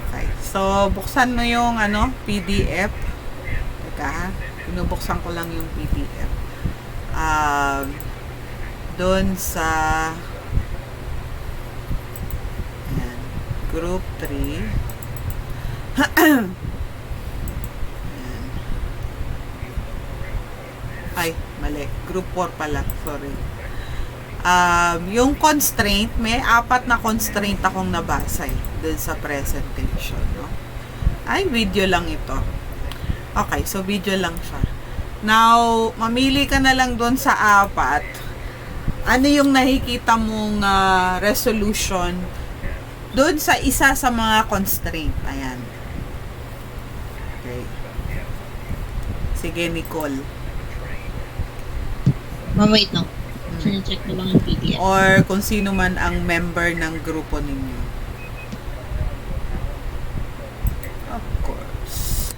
Okay. So, buksan mo yung PDF. Teka, ha? Binubuksan ko lang yung PDF. Doon sa ayan, Group 3. Ay, mali. Group 4 pala. Sorry. Yung constraint, may 4 na constraint akong nabasa dun sa presentation, no? Ay, video lang ito. Okay, so video lang siya. Now, mamili ka na lang dun sa 4 Ano yung nakikita mong resolution doon sa isa sa mga constraint? Ayan. Okay. Sige, Nicole. Wait lang. Check ko lang yung PDF. Or kung sino man ang member ng grupo ninyo. Of course.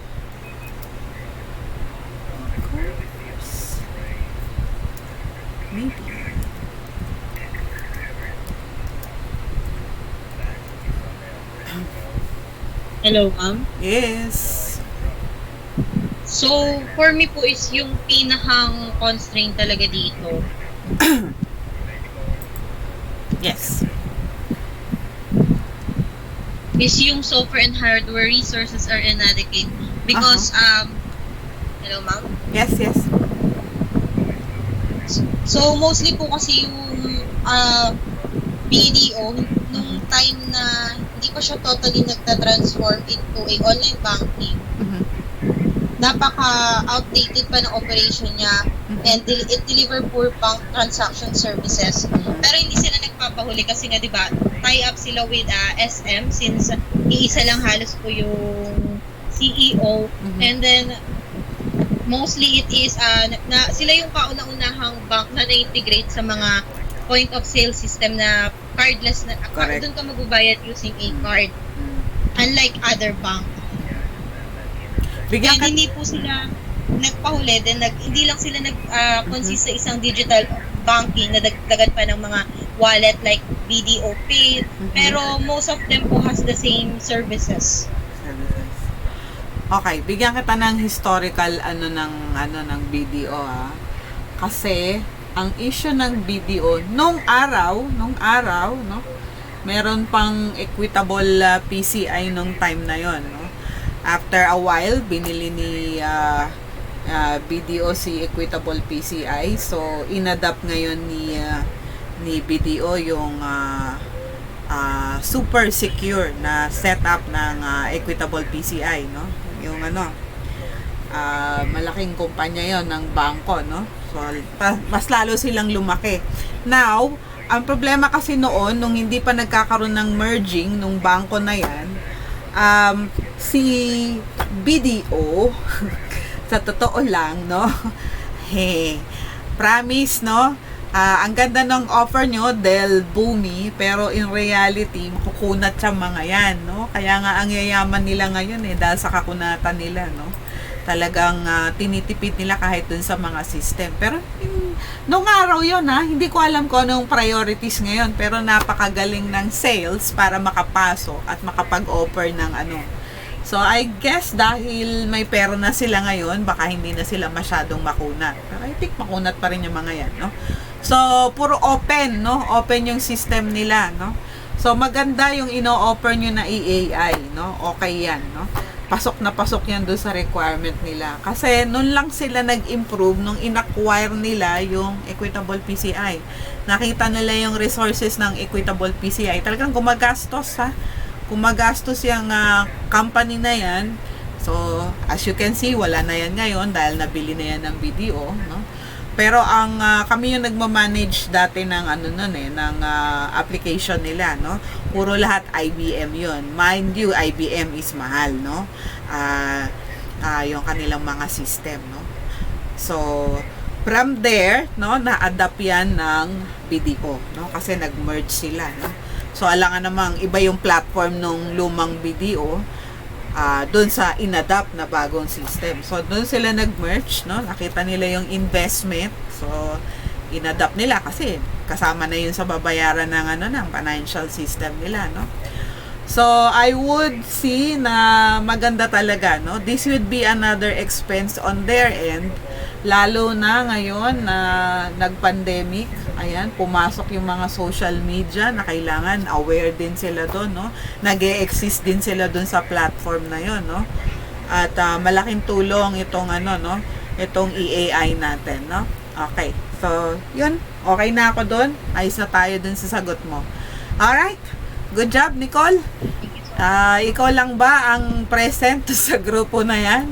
Maybe. Hello, ma'am? Yes. So, for me po is yung pinahang constraint talaga dito. Yes. Is yung software and hardware resources are inadequate. Because, hello, ma'am? Yes, yes. So, mostly po kasi yung BDO, nung time na hindi pa siya totally nagta-transform into a online banking, napaka-outdated pa ng operation niya and it deliver poor bank transaction services. Pero hindi sila nagpapahuli kasi nga, di ba, tie-up sila with SM since iisa lang halos po yung CEO. And then, mostly it is, sila yung kauna-unahang bank na na-integrate sa mga point of sale system na cardless na, doon ka magbabayad using a card. Unlike other bank. And hindi po sila nagpahuli, then hindi lang sila consist sa isang digital banking na dagdagan pa ng mga wallet like BDO Pay, pero most of them po has the same services. Okay, bigyan kita ng historical ng BDO Kasi ang issue ng BDO nung araw, no, meron pang equitable PCI nung time na yon, no. After a while, binili ni BDO si equitable PCI. So, inadapt ngayon ni BDO yung super secure na setup ng equitable PCI, no? Yung malaking kumpanya yon ng bangko, no? So, mas lalo silang lumaki. Now, ang problema kasi noon, nung hindi pa nagkakaroon ng merging nung bangko na yan, si BDO, sa totoo lang, no? Promise, no? Ang ganda ng offer nyo, Del Boomi, pero in reality, makukunat sa mga yan, no? Kaya nga ang yayaman nila ngayon dahil sa kakunatan nila, no? Talagang tinitipid nila kahit dun sa mga system. Pero nung araw yon, hindi ko alam kung anong priorities ngayon, pero napakagaling ng sales para makapasok at makapag-offer ng So, I guess dahil may pera na sila ngayon, baka hindi na sila masyadong makunat. Pero I think makunat pa rin yung mga yan, no? So, puro open, no? Open yung system nila, no? So, maganda yung ino-offer nyo na EAI, no? Okay yan, no? Pasok na pasok yan doon sa requirement nila. Kasi, nun lang sila nag-improve nung in-acquire nila yung Equitable PCI. Nakita nila yung resources ng Equitable PCI. Talagang gumagastos, gumagastos yung company na yan. So, as you can see, wala na yan ngayon dahil nabili na yan ng BDO, no? Pero ang kami yung nagma-manage dati ng ng application nila, no? Puro lahat IBM 'yon. Mind you, IBM is mahal, no? Yung kanilang mga system, no? So, from there, no, na-adapt yan ng BDO, no? Kasi nag-merge sila, no? So, alangan namang iba yung platform nung lumang BDO doon sa inadapt na bagong system. So, doon sila nag-merge, no? Nakita nila yung investment. So, inadapt nila kasi kasama na yun sa babayaran ng ng financial system nila, no? So, I would see na maganda talaga, no? This would be another expense on their end, lalo na ngayon na nag-pandemic. Ayan, pumasok yung mga social media na kailangan aware din sila doon, no? Nag-e-exist din sila doon sa platform na yon, no? At malaking tulong itong no? Itong EAI natin, no? Okay. So, yun. Okay na ako doon. Ayos na tayo doon sa sagot mo. Alright. Good job, Nicole. Ikaw lang ba ang present sa grupo na yan?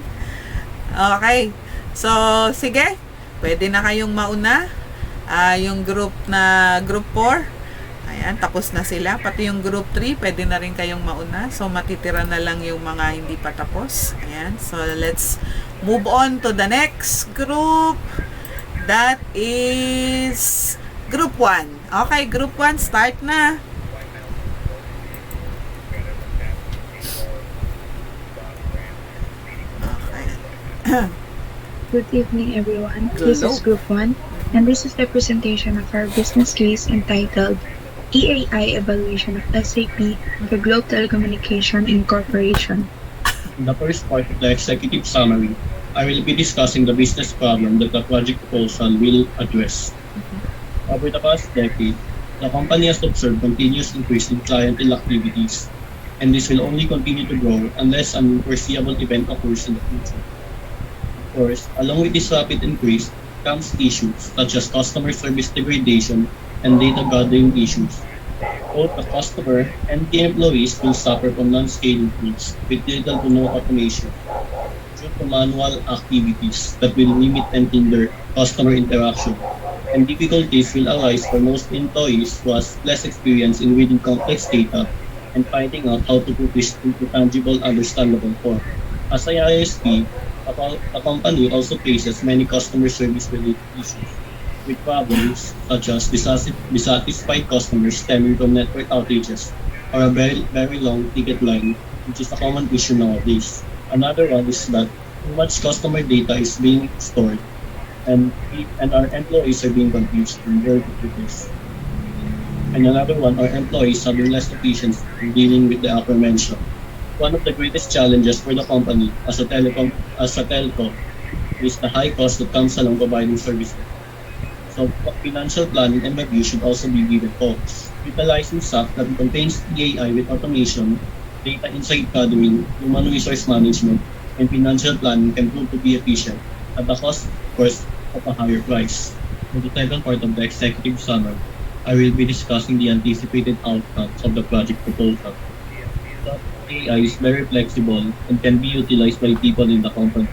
Okay. So, sige. Pwede na kayong mauna. Yung group 4, ayan, tapos na sila. Pati yung group 3, pwede na rin kayong mauna. So, matitira na lang yung mga hindi pa tapos. Ayan. So, let's move on to the next group. That is group 1. Okay, group 1, start na. Okay. Good evening, everyone. This is Group 1, and this is the presentation of our business case entitled EAI Evaluation of SAP for Globe Telecommunication Incorporation. In the first part of the executive summary, I will be discussing the business problem that the project proposal will address. Over the past decade, the company has observed continuous increase in clientele activities, and this will only continue to grow unless an unforeseeable event occurs in the future. Of course, along with this rapid increase comes issues such as customer service degradation and data gathering issues. Both the customer and the employees will suffer from non-scaling tools with little to no automation due to manual activities that will limit and hinder customer interaction. And difficulties will arise for most employees who has less experience in reading complex data and finding out how to put this into tangible, understandable form. As an ISP, the company also faces many customer service-related issues, with problems such as dissatisfied customers stemming from network outages or a very long ticket line, which is a common issue nowadays. Another one is that too much customer data is being stored, and our employees are being confused in where to put this. And another one, our employees having less efficiency in dealing with the aforementioned. One of the greatest challenges for the company as a telco is the high cost that comes along providing services. So financial planning and review should also be given focus. Utilizing SAP that contains EAI with automation, data insight gathering, human resource management, and financial planning can prove to be efficient at the cost, of course, of a higher price. In the second part of the executive summary, I will be discussing the anticipated outcomes of the project proposal. AI is very flexible and can be utilized by people in the company.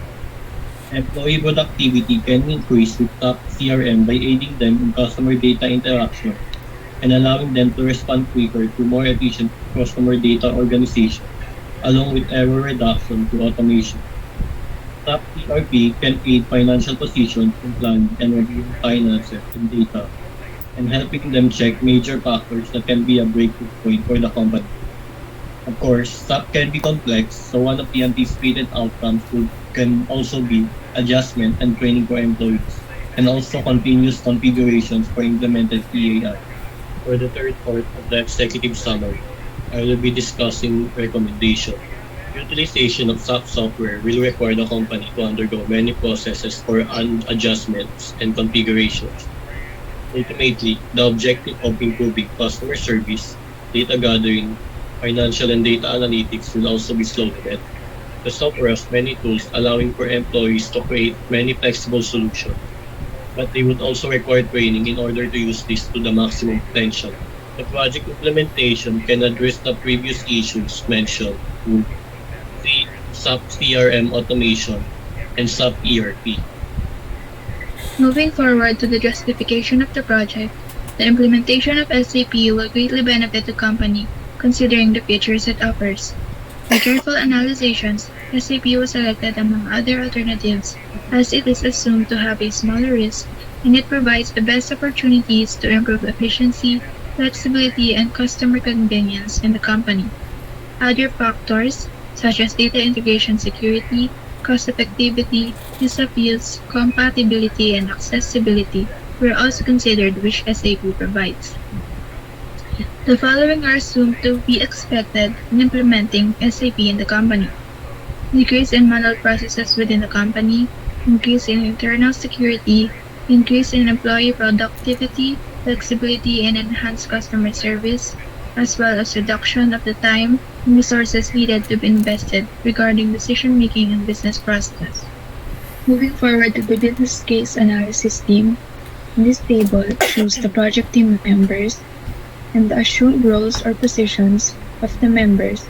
Employee productivity can increase with top CRM by aiding them in customer data interaction and allowing them to respond quicker to more efficient customer data organization, along with error reduction through automation. Top ERP can aid financial positions in planning and reviewing finances and data, and helping them check major factors that can be a breakthrough point for the company. Of course, SAP can be complex, so one of the anticipated outcomes can also be adjustment and training for employees, and also continuous configurations for implemented EAI. For the third part of the executive summary, I will be discussing recommendation. Utilization of SAP software will require the company to undergo many processes for adjustments and configurations. Ultimately, the objective of improving customer service, data gathering, financial and data analytics will also be slowed down. The software has many tools allowing for employees to create many flexible solutions, but they would also require training in order to use this to the maximum potential. The project implementation can address the previous issues mentioned through the SAP CRM automation and SAP ERP. Moving forward to the justification of the project, the implementation of SAP will greatly benefit the company considering the features it offers. By careful analysis, SAP was selected among other alternatives as it is assumed to have a smaller risk and it provides the best opportunities to improve efficiency, flexibility, and customer convenience in the company. Other factors, such as data integration security, cost effectivity, ease of use, compatibility, and accessibility, were also considered which SAP provides. The following are assumed to be expected in implementing SAP in the company: decrease in manual processes within the company, increase in internal security, increase in employee productivity, flexibility, and enhanced customer service, as well as reduction of the time and resources needed to be invested regarding decision-making and business processes. Moving forward to the business case analysis team, this table shows the project team members and the assumed roles or positions of the members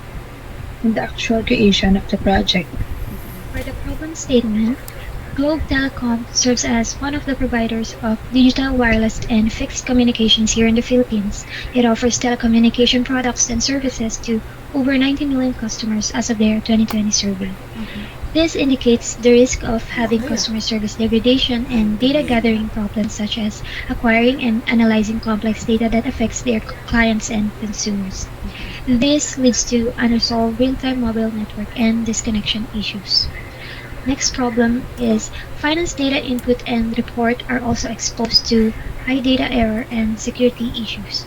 in the actual creation of the project. For the problem statement, Globe Telecom serves as one of the providers of digital wireless and fixed communications here in the Philippines. It offers telecommunication products and services to over 90 million customers as of their 2020 survey. This indicates the risk of having customer service degradation and data gathering problems such as acquiring and analyzing complex data that affects their clients and consumers. This leads to unresolved real-time mobile network and disconnection issues. Next problem is finance data input and report are also exposed to high data error and security issues.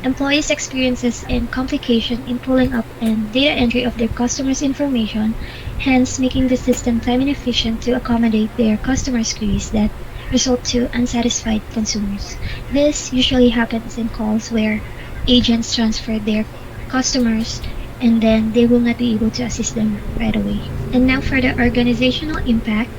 Employees experiences in complication in pulling up and data entry of their customers' information, hence making the system time inefficient to accommodate their customers' queries that result to unsatisfied consumers. This usually happens in calls where agents transfer their customers and then they will not be able to assist them right away. And now for the organizational impact,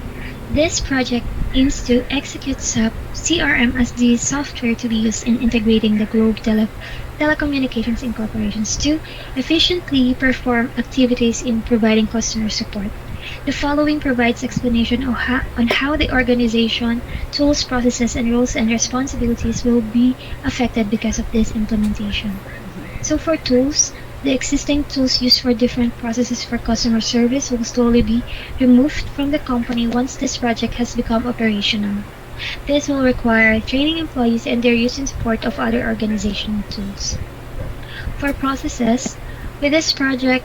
this project aims to execute SAP CRM as the software to be used in integrating the telecommunications incorporations to efficiently perform activities in providing customer support. The following provides explanation on how the organization, tools, processes, and roles and responsibilities will be affected because of this implementation. So for tools, the existing tools used for different processes for customer service will slowly be removed from the company once this project has become operational. This will require training employees and their use and support of other organizational tools. For processes, with this project,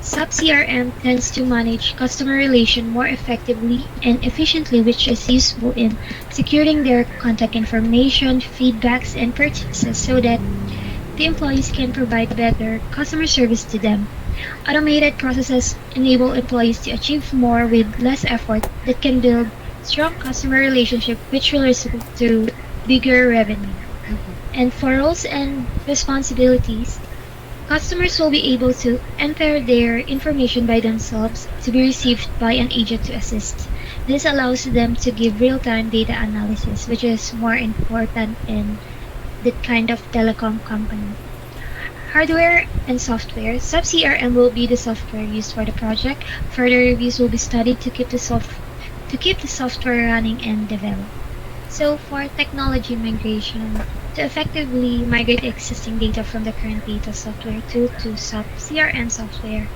SAP CRM tends to manage customer relation more effectively and efficiently, which is useful in securing their contact information, feedbacks, and purchases so that the employees can provide better customer service to them. Automated processes enable employees to achieve more with less effort that can build strong customer relationship which will result to bigger revenue. And for roles and responsibilities, customers will be able to enter their information by themselves to be received by an agent to assist. This allows them to give real-time data analysis, which is more important in that kind of telecom company. Hardware and software. Sub-CRM will be the software used for the project. Further reviews will be studied to keep the software running and developed. So for technology migration, to effectively migrate existing data from the current data software to sub-CRM software,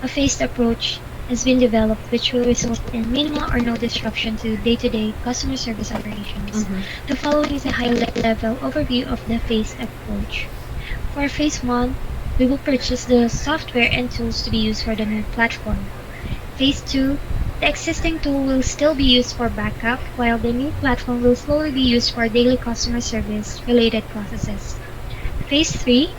a phased approach has been developed which will result in minimal or no disruption to day-to-day customer service operations. The following is a high-level overview of the phased approach. For phase 1, we will purchase the software and tools to be used for the new platform. Phase 2, the existing tool will still be used for backup, while the new platform will slowly be used for daily customer service related processes. Phase 3,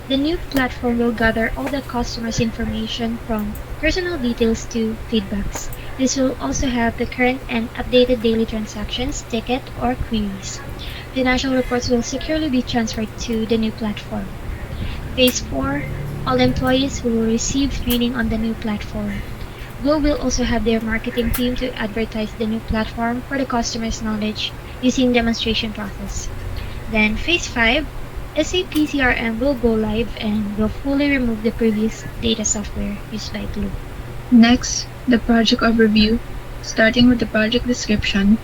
the new platform will gather all the customers' information from personal details to feedbacks. This will also have the current and updated daily transactions, ticket, or queries. Financial reports will securely be transferred to the new platform. Phase 4, all employees will receive training on the new platform. Globe will also have their marketing team to advertise the new platform for the customer's knowledge using demonstration process. Then phase 5, SAP CRM will go live and will fully remove the previous data software used by Globe. Next, the project overview. Starting with the project description.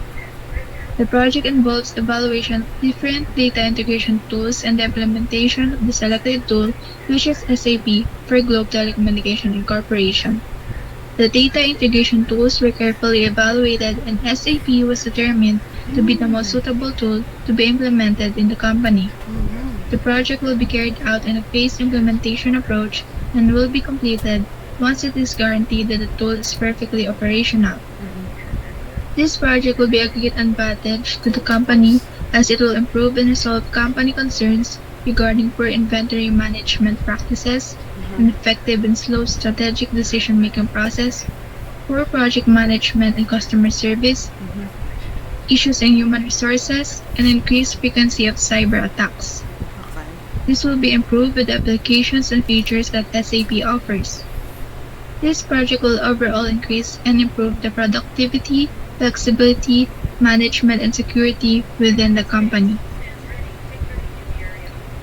The project involves evaluation of different data integration tools and the implementation of the selected tool, which is SAP for Globe Telecommunication Incorporation. The data integration tools were carefully evaluated and SAP was determined to be the most suitable tool to be implemented in the company. The project will be carried out in a phased implementation approach and will be completed once it is guaranteed that the tool is perfectly operational. This project will be a great advantage to the company as it will improve and resolve company concerns regarding poor inventory management practices, ineffective and slow strategic decision-making process, poor project management and customer service, issues in human resources, and increased frequency of cyber attacks. This will be improved with the applications and features that SAP offers. This project will overall increase and improve the productivity, flexibility, management, and security within the company.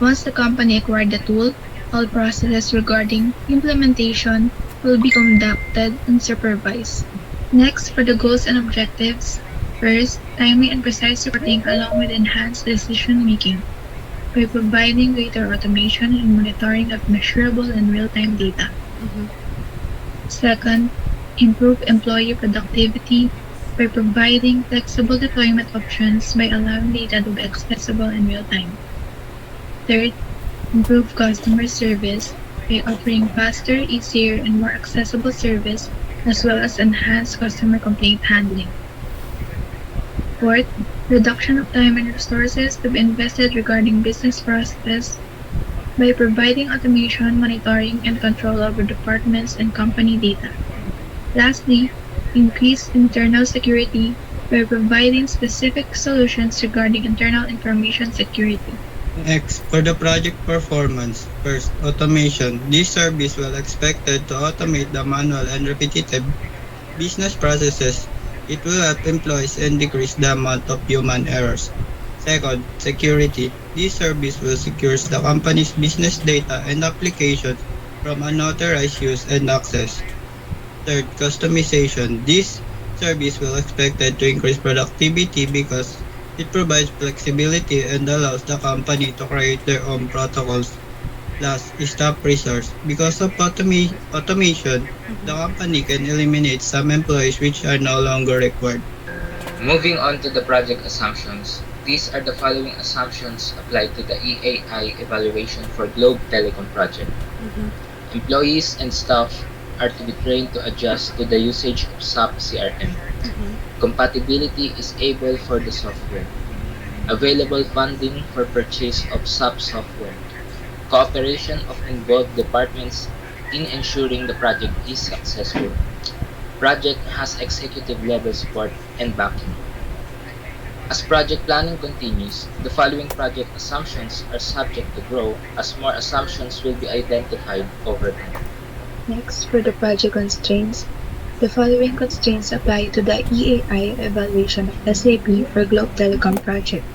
Once the company acquired the tool, all processes regarding implementation will be conducted and supervised. Next, for the goals and objectives. First, timely and precise reporting along with enhanced decision making by providing greater automation and monitoring of measurable and real-time data. Second, improve employee productivity by providing flexible deployment options by allowing data to be accessible in real time. Third, improve customer service by offering faster, easier, and more accessible service as well as enhanced customer complaint handling. Fourth, reduction of time and resources to be invested regarding business processes by providing automation, monitoring, and control over departments and company data. Lastly, increase internal security by providing specific solutions regarding internal information security. Next, for the project performance, first, automation. This service will expected to automate the manual and repetitive business processes. It will help employees and decrease the amount of human errors. Second, security. This service will secure the company's business data and applications from unauthorized use and access. Third, customization. This service will expected to increase productivity because it provides flexibility and allows the company to create their own protocols. Last, staff resource. Because of automation, the company can eliminate some employees which are no longer required. Moving on to the project assumptions. These are the following assumptions applied to the EAI evaluation for Globe Telecom project. Employees and staff are to be trained to adjust to the usage of SAP CRM. Compatibility is able for the software. Available funding for purchase of SAP software. Cooperation of involved departments in ensuring the project is successful. Project has executive level support and backing. As project planning continues, the following project assumptions are subject to grow as more assumptions will be identified over time. Next, for the project constraints, the following constraints apply to the EAI evaluation of SAP for Globe Telecom project.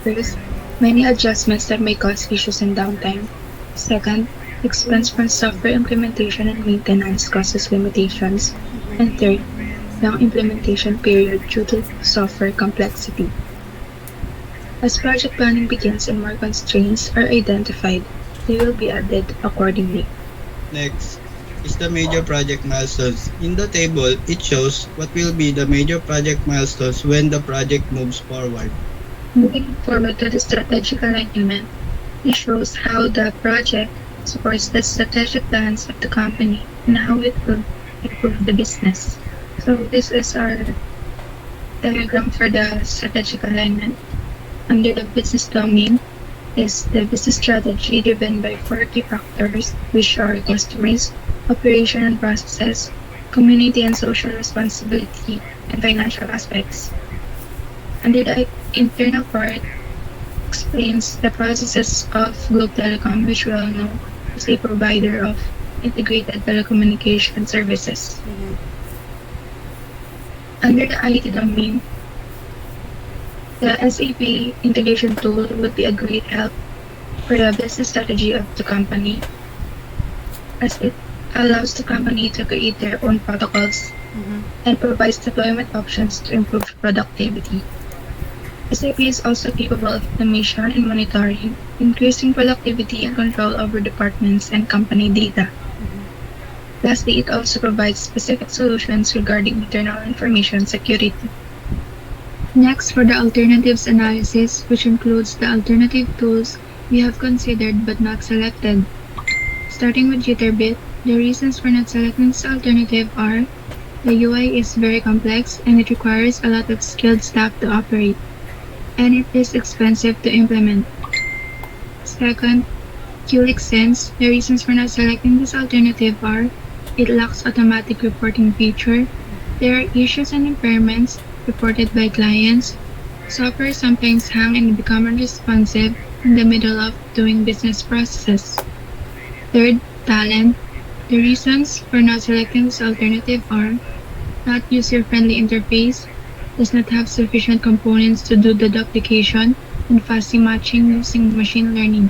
First, many adjustments that may cause issues and downtime. Second, expense from software implementation and maintenance causes limitations. And third, long implementation period due to software complexity. As project planning begins and more constraints are identified, they will be added accordingly. Next is the major project milestones. In the table, it shows what will be the major project milestones when the project moves forward. Moving forward to the strategic alignment, it shows how the project supports the strategic plans of the company and how it will improve the business. So this is our diagram for the strategic alignment. Under the business domain is the business strategy driven by 4 key factors, which are customers, operation and processes, community and social responsibility, and financial aspects. Under the internal part explains the processes of Globe Telecom, which we all know is a provider of integrated telecommunication services. Under the IT domain, the SAP integration tool would be a great help for the business strategy of the company, as it allows the company to create their own protocols and provides deployment options to improve productivity. SAP is also capable of automation and monitoring, increasing productivity and control over departments and company data. Lastly, it also provides specific solutions regarding internal information security. Next, for the alternatives analysis, which includes the alternative tools we have considered but not selected. Starting with Jitterbit, the reasons for not selecting this alternative are the UI is very complex and it requires a lot of skilled staff to operate, and it is expensive to implement. Second, Qlik Sense, the reasons for not selecting this alternative are it lacks automatic reporting feature, there are issues and impairments reported by clients, software sometimes hang and become unresponsive in the middle of doing business processes. Third, Talent, the reasons for not selecting this alternative are not user-friendly interface, does not have sufficient components to do the duplication and fuzzy matching using machine learning,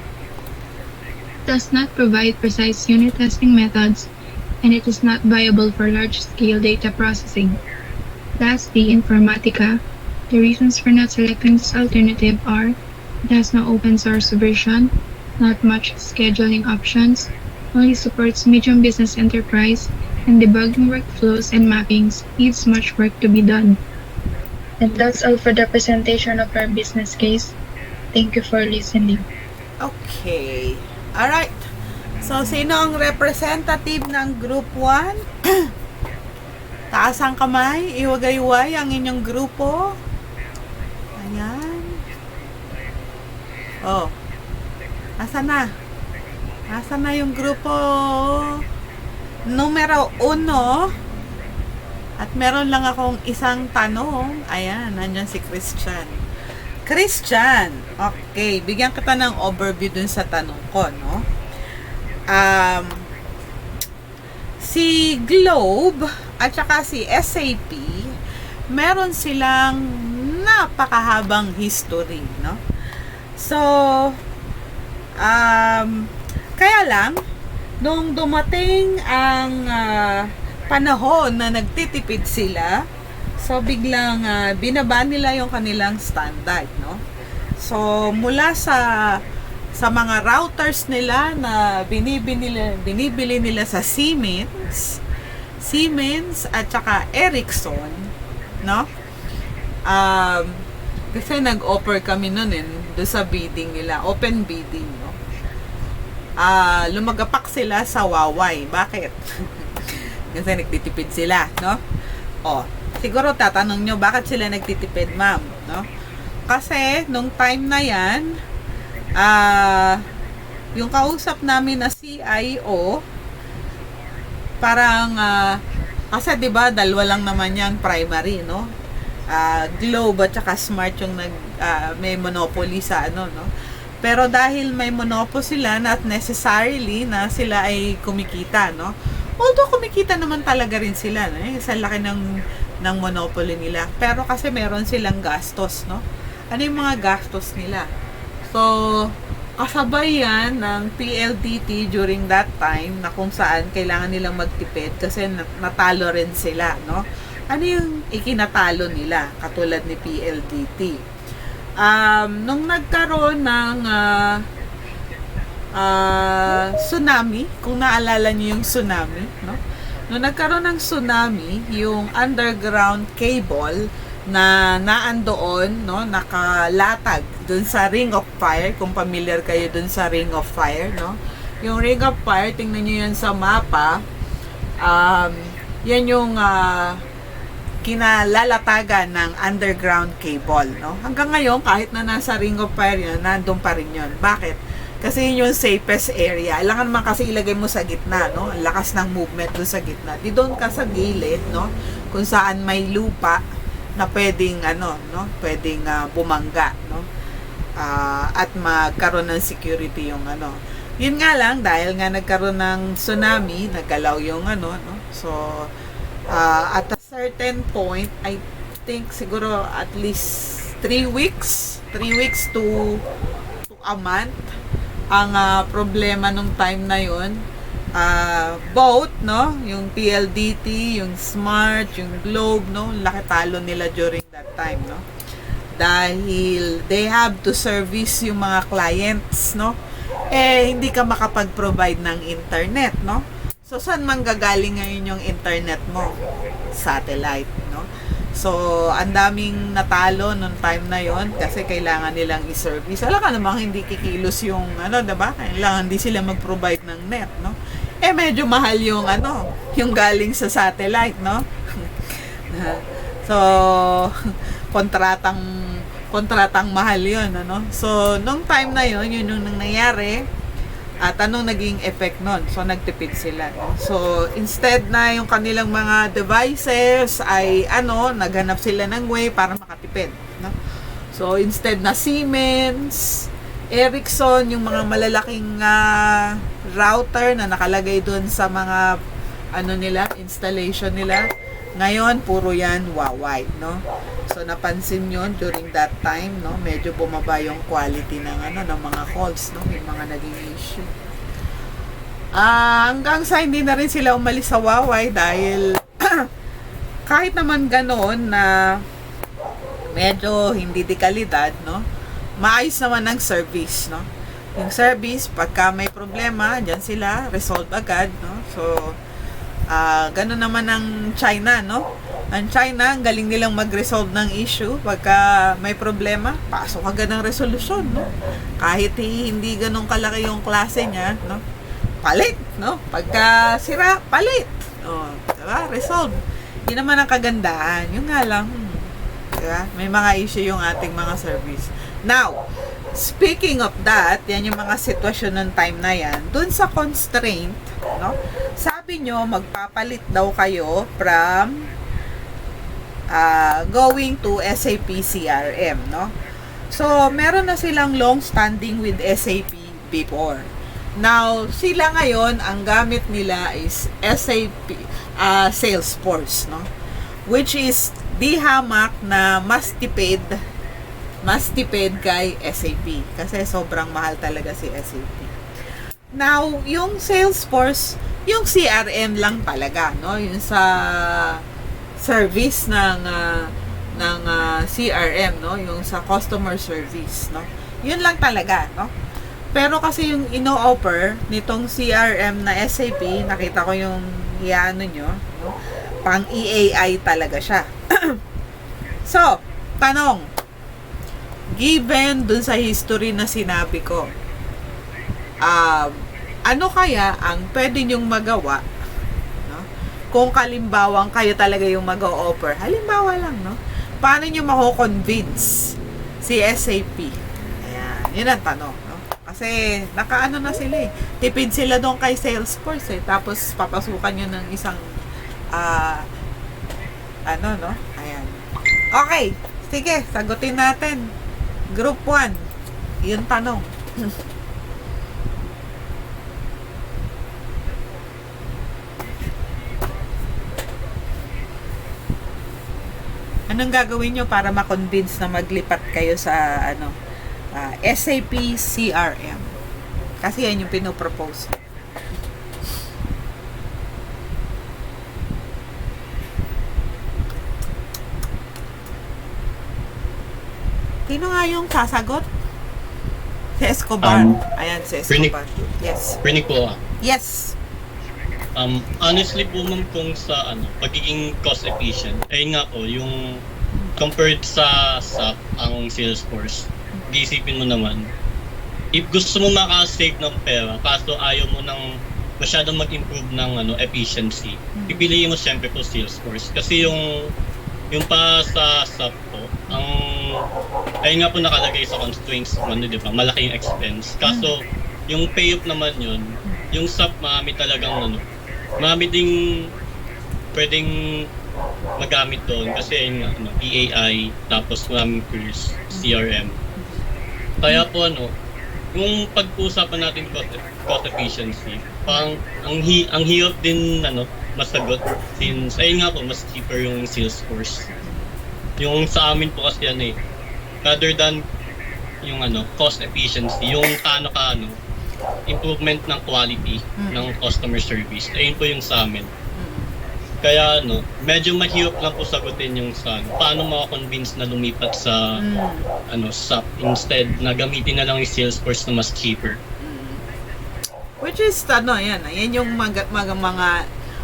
does not provide precise unit testing methods, and it is not viable for large-scale data processing. Lastly, Informatica. The reasons for not selecting this alternative are it has no open source version, not much scheduling options, only supports medium business enterprise, and debugging workflows and mappings needs much work to be done. And that's all for the presentation of our business case. Thank you for listening. Okay. Alright. So, sino ang representative ng Group 1? Taas ang kamay. Iwagayway ang inyong grupo. Ayan. Oh. Asa na? Asa na yung grupo numero 1? At meron lang akong isang tanong. Ayan, nandyan si Christian. Christian, okay, bigyan kita ng overview dun sa tanong ko, no? Si Globe at saka si SAP, meron silang napakahabang history, no? So, kaya lang, nung dumating ang panahon na nagtitipid sila, so biglang binaba nila yung kanilang standard, no? So mula sa mga routers nila na binibili nila sa Siemens at saka Ericsson, no? Kasi nag-offer kami noon doon sa bidding nila, open bidding, no? Lumagapak sila sa Huawei. Bakit? Kasi nagtitipid sila, no? Siguro tatanong nyo, bakit sila nagtitipid, ma'am? No? Kasi, nung time na yan, yung kausap namin na CIO, parang, kasi diba, dalawa lang naman yan, primary, no? Globe at saka Smart yung may monopoly sa ano, no? Pero dahil may monopoly sila, not necessarily na sila ay kumikita, no? Although kumikita naman talaga rin sila, no? Sa laki ng monopoly nila. Pero kasi meron silang gastos, no? Ano yung mga gastos nila? So, kasabay yan ng PLDT during that time na kung saan kailangan nilang magtipid kasi natalo rin sila, no? Ano yung ikinatalo nila? Katulad ni PLDT. Nung nagkaroon ng tsunami, kung naalala niyo yung tsunami, no? Nung nagkaroon ng tsunami, yung underground cable na naandoon, no, nakalatag dun sa Ring of Fire, kung familiar kayo dun sa Ring of Fire, no? Yung Ring of Fire, tingnan niyo yan sa mapa, yan yung kinalalatagan ng underground cable, no? Hanggang ngayon, kahit na nasa Ring of Fire yan, nandun pa rin yun. Bakit? Kasi yun yung safest area. Kailangan naman kasi ilagay mo sa gitna, no? Ang lakas ng movement doon sa gitna. Di doon ka sa gilid, no? Kung saan may lupa na pwedeng, no? Pwedeng bumangga, no? At magkaroon ng security yung Yun nga lang, dahil nga nagkaroon ng tsunami, naggalaw yung no? So, at a certain point, I think siguro at least 3 weeks to a month, ang problema nung time na yun, both, no, yung PLDT, yung Smart, yung Globe, no, laki talo nila during that time, no, dahil they have to service yung mga clients, no, hindi ka makapag-provide ng internet, no, so saan manggagaling ngayon yung internet mo? Satellite, no. So, ang daming natalo nung time na yon kasi kailangan nilang i-service. Alam ka namang hindi kikilos yung diba? Kailangan hindi sila mag-provide ng net, no? Medyo mahal yung yung galing sa satellite, no? So, kontratang mahal yun, ano? So, nung time na yun yung nangyayari. At anong naging effect nun? So, nagtipid sila. No? So, instead na yung kanilang mga devices ay naghanap sila ng way para makatipid. No? So, instead na Siemens, Ericsson, yung mga malalaking router na nakalagay dun sa mga installation nila, ngayon, puro yan Huawei, no? So, napansin yun during that time, no? Medyo bumaba yung quality ng, ng mga calls, no? Yung mga naging issue. Hanggang sa hindi na rin sila umalis sa Huawei dahil kahit naman ganoon na medyo hindi de kalidad, no? Maayos naman ang service, no? Yung service, pagka may problema, dyan sila, resolve agad, no? So, ganun naman ang China, no? Ang China, ang galing nilang mag-resolve ng issue. Pagka may problema, pasok agad ng resolusyon, no? Kahit hindi ganun kalaki yung klase niya, no? Palit, no? Pagka sira, palit. O, diba? Resolve. Yun naman ang kagandahan. Yung nga lang, diba? May mga issue yung ating mga service. Now, speaking of that, yan yung mga sitwasyon ng time na yan, dun sa constraint, no? Sabi nyo, magpapalit daw kayo from going to SAP CRM, no? So, meron na silang long standing with SAP before. Now, sila ngayon, ang gamit nila is SAP Salesforce, no? Which is di hamak na mas tipid kay SAP. Kasi sobrang mahal talaga si SAP. Now, yung Salesforce, yung CRM lang talaga, no? Yung sa service ng CRM, no? Yung sa customer service, no? Yun lang talaga, no? Pero kasi yung ino-offer nitong CRM na SAP, nakita ko yung iano nyo, no? Pang EAI talaga siya. So, tanong, given dun sa history na sinabi ko, ano kaya ang pwede nyong magawa, no? Kung kalimbawang kayo talaga yung mag-o-offer, halimbawa lang, no? Paano nyo mako-convince si SAP? Ayan, yun ang tanong, no? Kasi nakaano na sila eh. Tipid sila doon kay Salesforce eh. Tapos papasukan nyo ng isang no? Ayan. Okay, sige, sagutin natin. Group 1, yung tanong. Anong gagawin nyo para ma-convince na maglipat kayo sa SAP CRM? Kasi yan yung pinopropose. Sino nga yung sasagot? Si Escobar. Ayan, si Escobar. Yes. Rinig po. Yes. Honestly po ma'am, kung sa pagiging cost efficient, ayun nga po, yung compared sa SAP, ang Salesforce, isipin mo naman, if gusto mo makasave ng pera, kaso ayaw mo nang masyadong mag-improve ng efficiency, pipiliin mo siyempre po Salesforce. Kasi yung pa sa SAP po, ayun nga po nakalagay sa constraints, di ba? Malaki yung expense. Kaso, yung payoff naman yun, yung SAP marami talagang marami ding pwedeng magamit doon kasi yung EAI, tapos maraming tools, CRM. Kaya po yung pag-uusapan natin cost efficiency, parang ang hirap din masagot since ayun nga po mas cheaper yung Salesforce. Yung sa amin po kasi rather than yung cost efficiency, yung improvement ng quality ng customer service, ayun po yung sa amin. Kaya medyo mahirap lang po sagutin yung sa paano maka-convince na lumipat sa SAP instead na gamitin na lang yung Salesforce na mas cheaper. Which is yan yung mga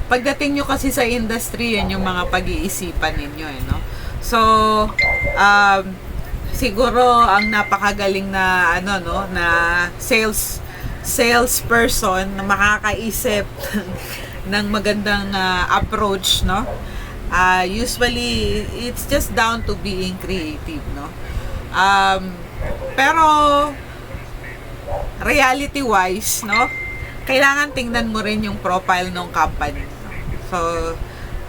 pagdating nyo kasi sa industry, yan yung mga pag-iisipan ninyo no. So siguro ang napakagaling na na salesperson na makakaisip ng magandang approach, no? Usually it's just down to being creative, no? Pero reality wise, no? Kailangan tingnan mo rin yung profile ng company. So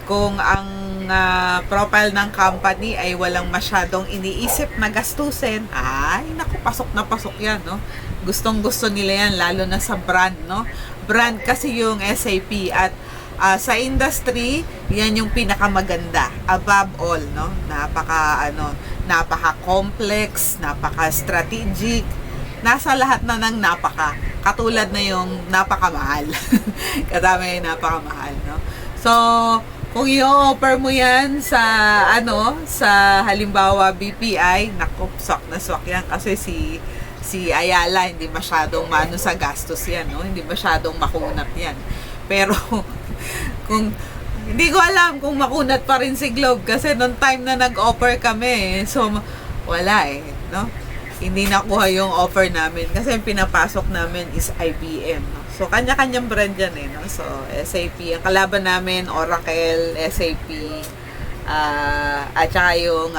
kung ang profile ng company ay walang masyadong iniisip na gastusin, ay naku, pasok na pasok yan, no? Gustong-gusto nila yan, lalo na sa brand, no? Brand kasi yung SAP at sa industry, yan yung pinakamaganda. Above all, no? Napaka-complex, napaka-strategic, nasa lahat na ng napaka. Katulad na yung napakamahal. Kadami yung napakamahal, no? So, kung i-offer mo yan sa, sa halimbawa BPI, naku, swak na swak yan. Kasi si Ayala, hindi masyadong mano sa gastos yan, no? Hindi masyadong makunat yan. Pero, hindi ko alam kung makunat pa rin si Globe kasi noong time na nag-offer kami, so, wala no? Hindi nakuha yung offer namin kasi yung pinapasok namin is IBM, no? So, kanya-kanyang brand yan, no? So, SAP, ang kalaban namin, Oracle, SAP, at saka yung,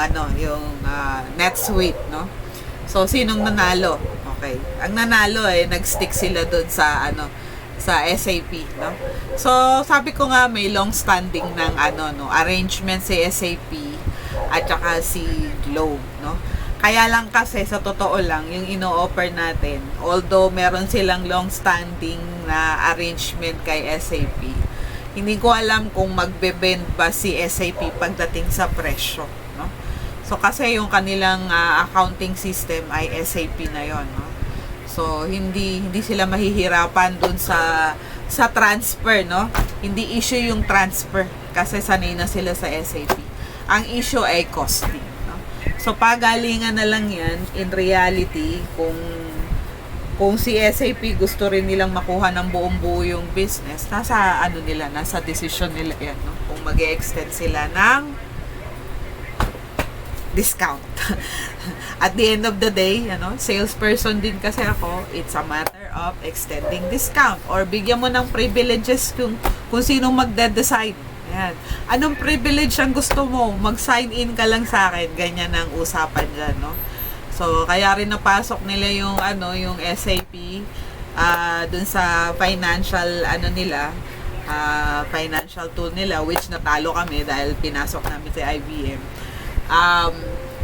NetSuite, no? So, sinong nanalo? Okay. Ang nanalo nag-stick sila doon sa, sa SAP, no? So, sabi ko nga, may long-standing ng, arrangement si SAP at saka si Globe, no? Kaya lang kasi, sa totoo lang, yung ino-offer natin, although meron silang long-standing na arrangement kay SAP, hindi ko alam kung magbe-bend ba si SAP pagdating sa presyo, no? So, kasi yung kanilang accounting system ay SAP na yon, no? So, hindi sila mahihirapan dun sa transfer, no? Hindi issue yung transfer kasi sanay na sila sa SAP. Ang issue ay costing, no? So, pagalingan na lang yan, in reality, kung si SAP gusto rin nilang makuha ng buong-buo yung business, nasa decision nila yan, no? Kung mag-extend sila ng discount. At the end of the day, salesperson din kasi ako, it's a matter of extending discount or bigyan mo ng privileges kung sino magde-decide. Ayan. Anong privilege ang gusto mo? Mag-sign in ka lang sa akin. Ganyan ang usapan dyan, no? So, kaya rin napasok nila yung, yung SAP dun sa financial, financial tool nila, which natalo kami dahil pinasok namin si IBM.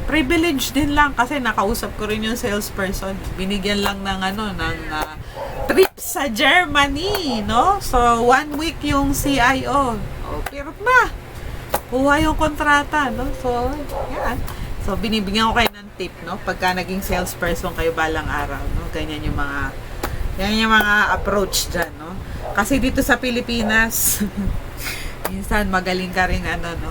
Privilege din lang kasi nakausap ko rin yung salesperson. Binigyan lang ng trip sa Germany, no? So 1 week yung CIO. Pero na kuha yung kontrata, no? So yan. So binibigyan ko kayo ng tip, no? Pagka naging salesperson kayo balang araw, no? Ganyan yung mga approach diyan, no? Kasi dito sa Pilipinas minsan magaling ka rin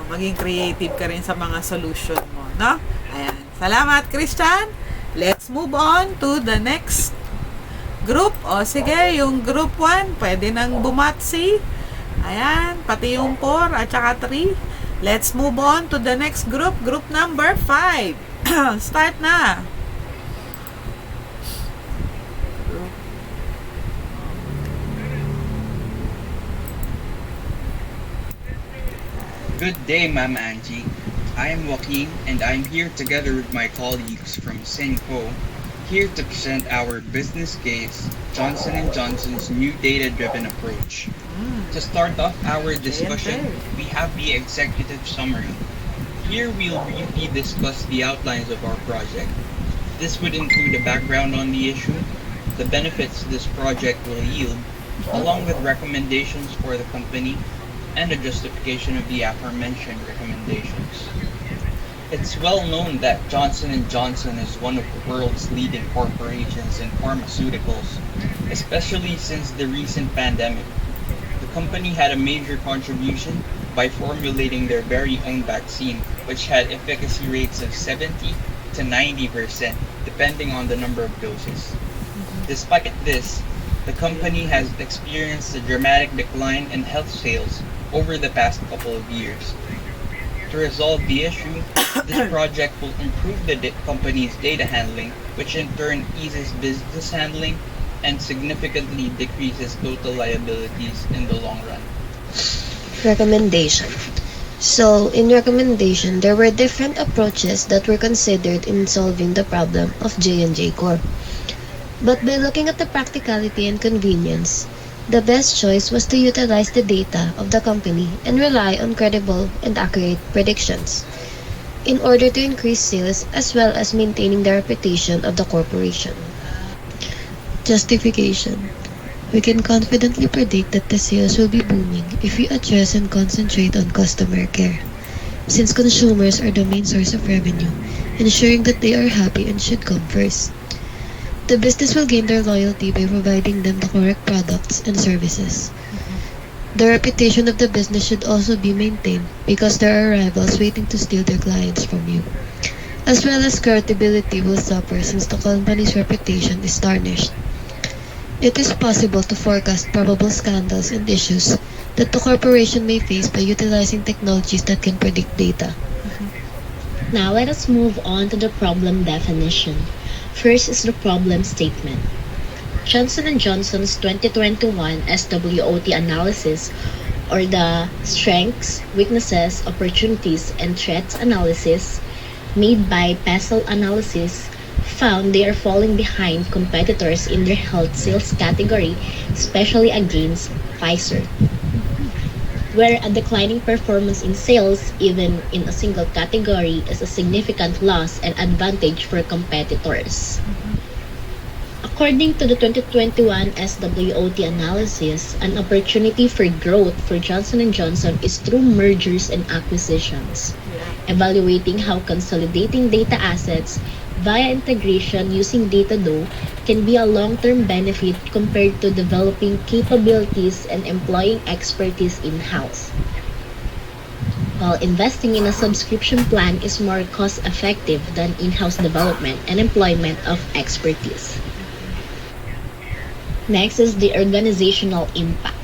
maging creative ka rin sa mga solution mo, no? Ayan. Salamat, Christian. Let's move on to the next group. O sige, yung group 1, pwede nang bumatsi. Ayan, pati yung 4 at saka 3. Let's move on to the next group, group number 5. Start na. Good day, Ma'am Angie. I am Joaquin, and I'm here together with my colleagues from Cinco, here to present our business case, Johnson & Johnson's new data-driven approach. To start off our discussion, we have the executive summary. Here we'll briefly discuss the outlines of our project. This would include a background on the issue, the benefits this project will yield, along with recommendations for the company, and a justification of the aforementioned recommendations. It's well known that Johnson & Johnson is one of the world's leading corporations in pharmaceuticals, especially since the recent pandemic. The company had a major contribution by formulating their very own vaccine, which had efficacy rates of 70 to 90%, depending on the number of doses. Despite this, the company has experienced a dramatic decline in health sales over the past couple of years. To resolve the issue, this project will improve the company's data handling, which in turn eases business handling and significantly decreases total liabilities in the long run. Recommendation. So, in recommendation, there were different approaches that were considered in solving the problem of J&J Corp. But by looking at the practicality and convenience, the best choice was to utilize the data of the company and rely on credible and accurate predictions in order to increase sales as well as maintaining the reputation of the corporation. Justification. We can confidently predict that the sales will be booming if we address and concentrate on customer care, since consumers are the main source of revenue, ensuring that they are happy and should come first. The business will gain their loyalty by providing them the correct products and services. The reputation of the business should also be maintained because there are rivals waiting to steal their clients from you. As well as credibility will suffer since the company's reputation is tarnished. It is possible to forecast probable scandals and issues that the corporation may face by utilizing technologies that can predict data. Now let us move on to the problem definition. First is the problem statement. Johnson & Johnson's 2021 SWOT analysis, or the Strengths, Weaknesses, Opportunities, and Threats analysis made by PESEL Analysis, found they are falling behind competitors in their health sales category, especially against Pfizer. Where a declining performance in sales, even in a single category, is a significant loss and advantage for competitors. According to the 2021 SWOT analysis, an opportunity for growth for Johnson & Johnson is through mergers and acquisitions. Evaluating how consolidating data assets via integration using Datado can be a long-term benefit compared to developing capabilities and employing expertise in-house. While investing in a subscription plan is more cost-effective than in-house development and employment of expertise. Next is the organizational impact.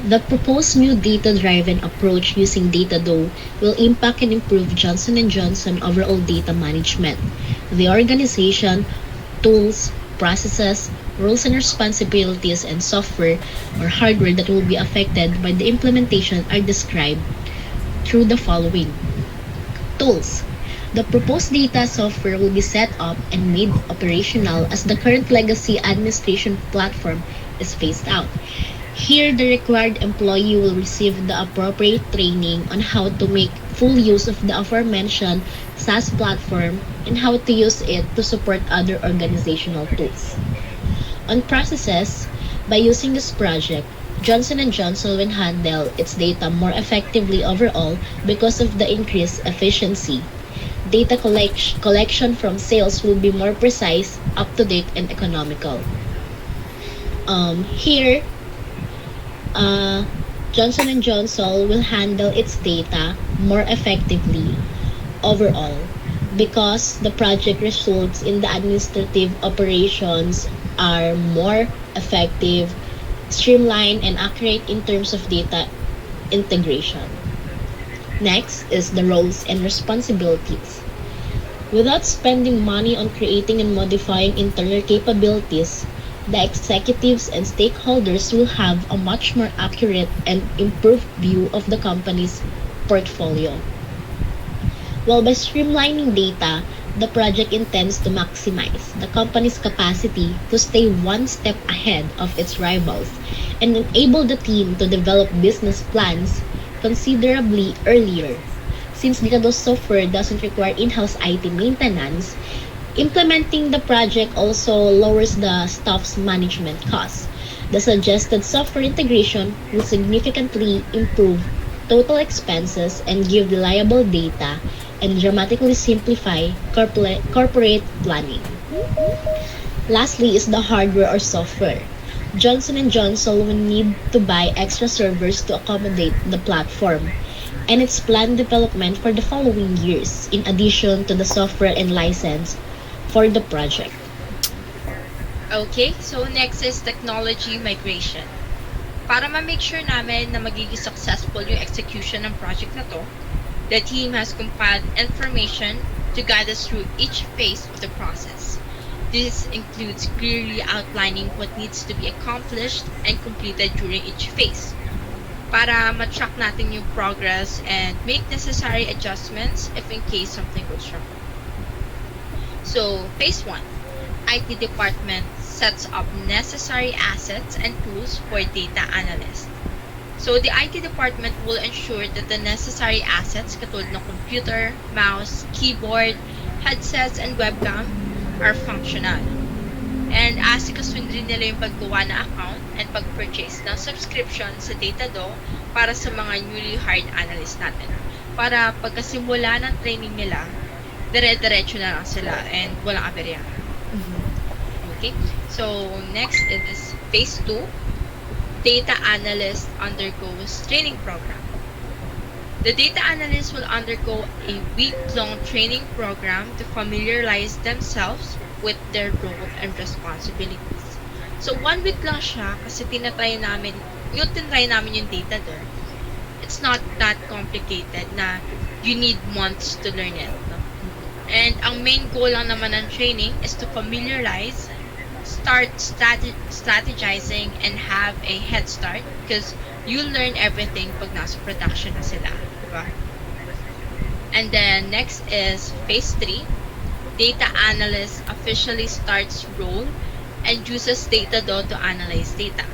The proposed new data-driven approach using Datado will impact and improve Johnson & Johnson overall data management. The organization, tools, processes, roles and responsibilities, and software or hardware that will be affected by the implementation are described through the following. Tools. The proposed data software will be set up and made operational as the current legacy administration platform is phased out. Here, the required employee will receive the appropriate training on how to make full use of the aforementioned SaaS platform and how to use it to support other organizational tools. On processes, by using this project, Johnson & Johnson will handle its data more effectively overall because of the increased efficiency. Data collection from sales will be more precise, up-to-date, and economical. Here, Johnson & Johnson will handle its data more effectively overall because the project results in the administrative operations are more effective, streamlined, and accurate in terms of data integration. Next is the roles and responsibilities. Without spending money on creating and modifying internal capabilities, the executives and stakeholders will have a much more accurate and improved view of the company's portfolio. While by streamlining data, the project intends to maximize the company's capacity to stay one step ahead of its rivals and enable the team to develop business plans considerably earlier. Since Datado software doesn't require in-house IT maintenance, implementing the project also lowers the staff's management costs. The suggested software integration will significantly improve total expenses and give reliable data and dramatically simplify corporate planning. Lastly is the hardware or software. Johnson & Johnson will need to buy extra servers to accommodate the platform and its planned development for the following years, in addition to the software and license for the project. Okay, so next is technology migration. Para ma-make sure namin na magiging successful yung execution ng project na to, the team has compiled information to guide us through each phase of the process. This includes clearly outlining what needs to be accomplished and completed during each phase para ma-track natin yung progress and make necessary adjustments if in case something goes wrong. So, phase 1, IT department sets up necessary assets and tools for data analysts. So, the IT department will ensure that the necessary assets katulad ng computer, mouse, keyboard, headsets, and webcam are functional. And asikasuin rin nila yung paggawa na account and pag-purchase ng subscription sa Datado para sa mga newly hired analysts natin. Para pagkasimula ng training nila, dire-diretso na lang sila and walang aberya. Okay, so next is phase 2. Data analyst undergoes training program. The data analyst will undergo a week-long training program to familiarize themselves with their role and responsibilities. So 1 week lang siya kasi tinry namin yung data doon. It's not that complicated na you need months to learn it. No? And ang main goal lang naman ng training is to familiarize, start strategizing, and have a head start because you'll learn everything pag nasa production na sila. Diba? And then next is phase 3. Data analyst officially starts role and uses Datado to analyze data.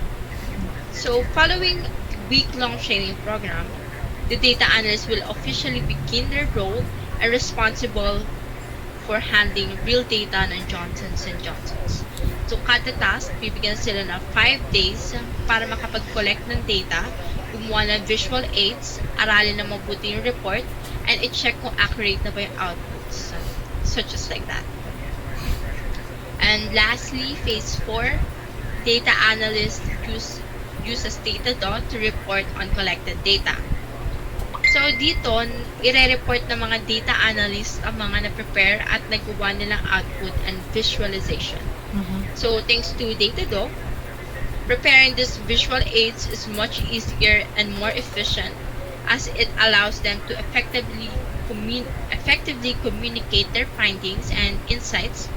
So following week-long training program, the data analyst will officially begin their role and responsible for handling real data ng Johnson's & Johnson's. So kada task, bibigyan sila ng 5 days para makapag-collect ng data, gumawa ng visual aids, aralin na mabuti yung report, and i-check kung accurate na ba yung outputs. So just like that. And lastly, phase 4, data analyst uses Datado to report on collected data. So dito, ire-report ng mga data analyst ang mga na-prepare at nagawa nilang output and visualization. So thanks to Datado, preparing these visual aids is much easier and more efficient as it allows them to effectively communicate their findings and insights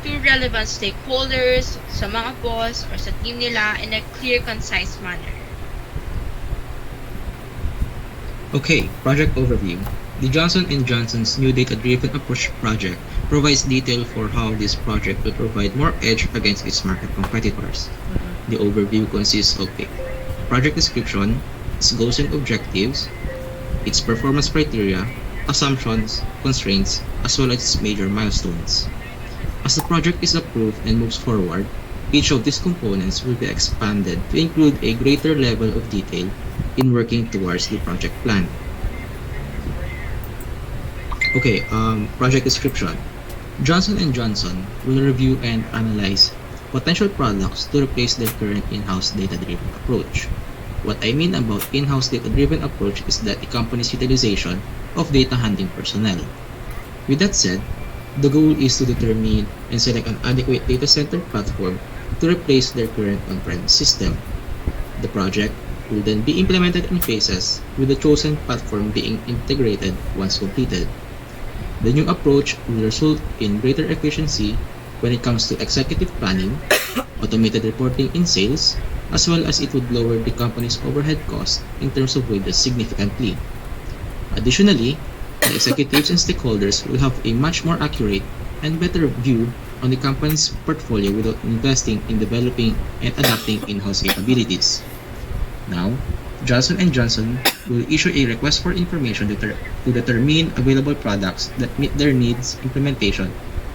to relevant stakeholders, sa mga boss, or sa team nila in a clear, concise manner. Okay, project overview. The Johnson & Johnson's new data-driven approach project provides detail for how this project will provide more edge against its market competitors. The overview consists of a project description, its goals and objectives, its performance criteria, assumptions, constraints, as well as its major milestones. As the project is approved and moves forward, each of these components will be expanded to include a greater level of detail in working towards the project plan. Okay, project description. Johnson & Johnson will review and analyze potential products to replace their current in-house data-driven approach. What I mean about in-house data-driven approach is that the company's utilization of data handling personnel. With that said, the goal is to determine and select an adequate data center platform to replace their current on-premise system. The project will then be implemented in phases, with the chosen platform being integrated once completed. The new approach will result in greater efficiency when it comes to executive planning, automated reporting in sales, as well as it would lower the company's overhead costs in terms of wages significantly. Additionally, the executives and stakeholders will have a much more accurate and better view on the company's portfolio without investing in developing and adapting in-house capabilities. Now, Johnson & Johnson will issue a request for information to determine available products that meet their needs. Implementation,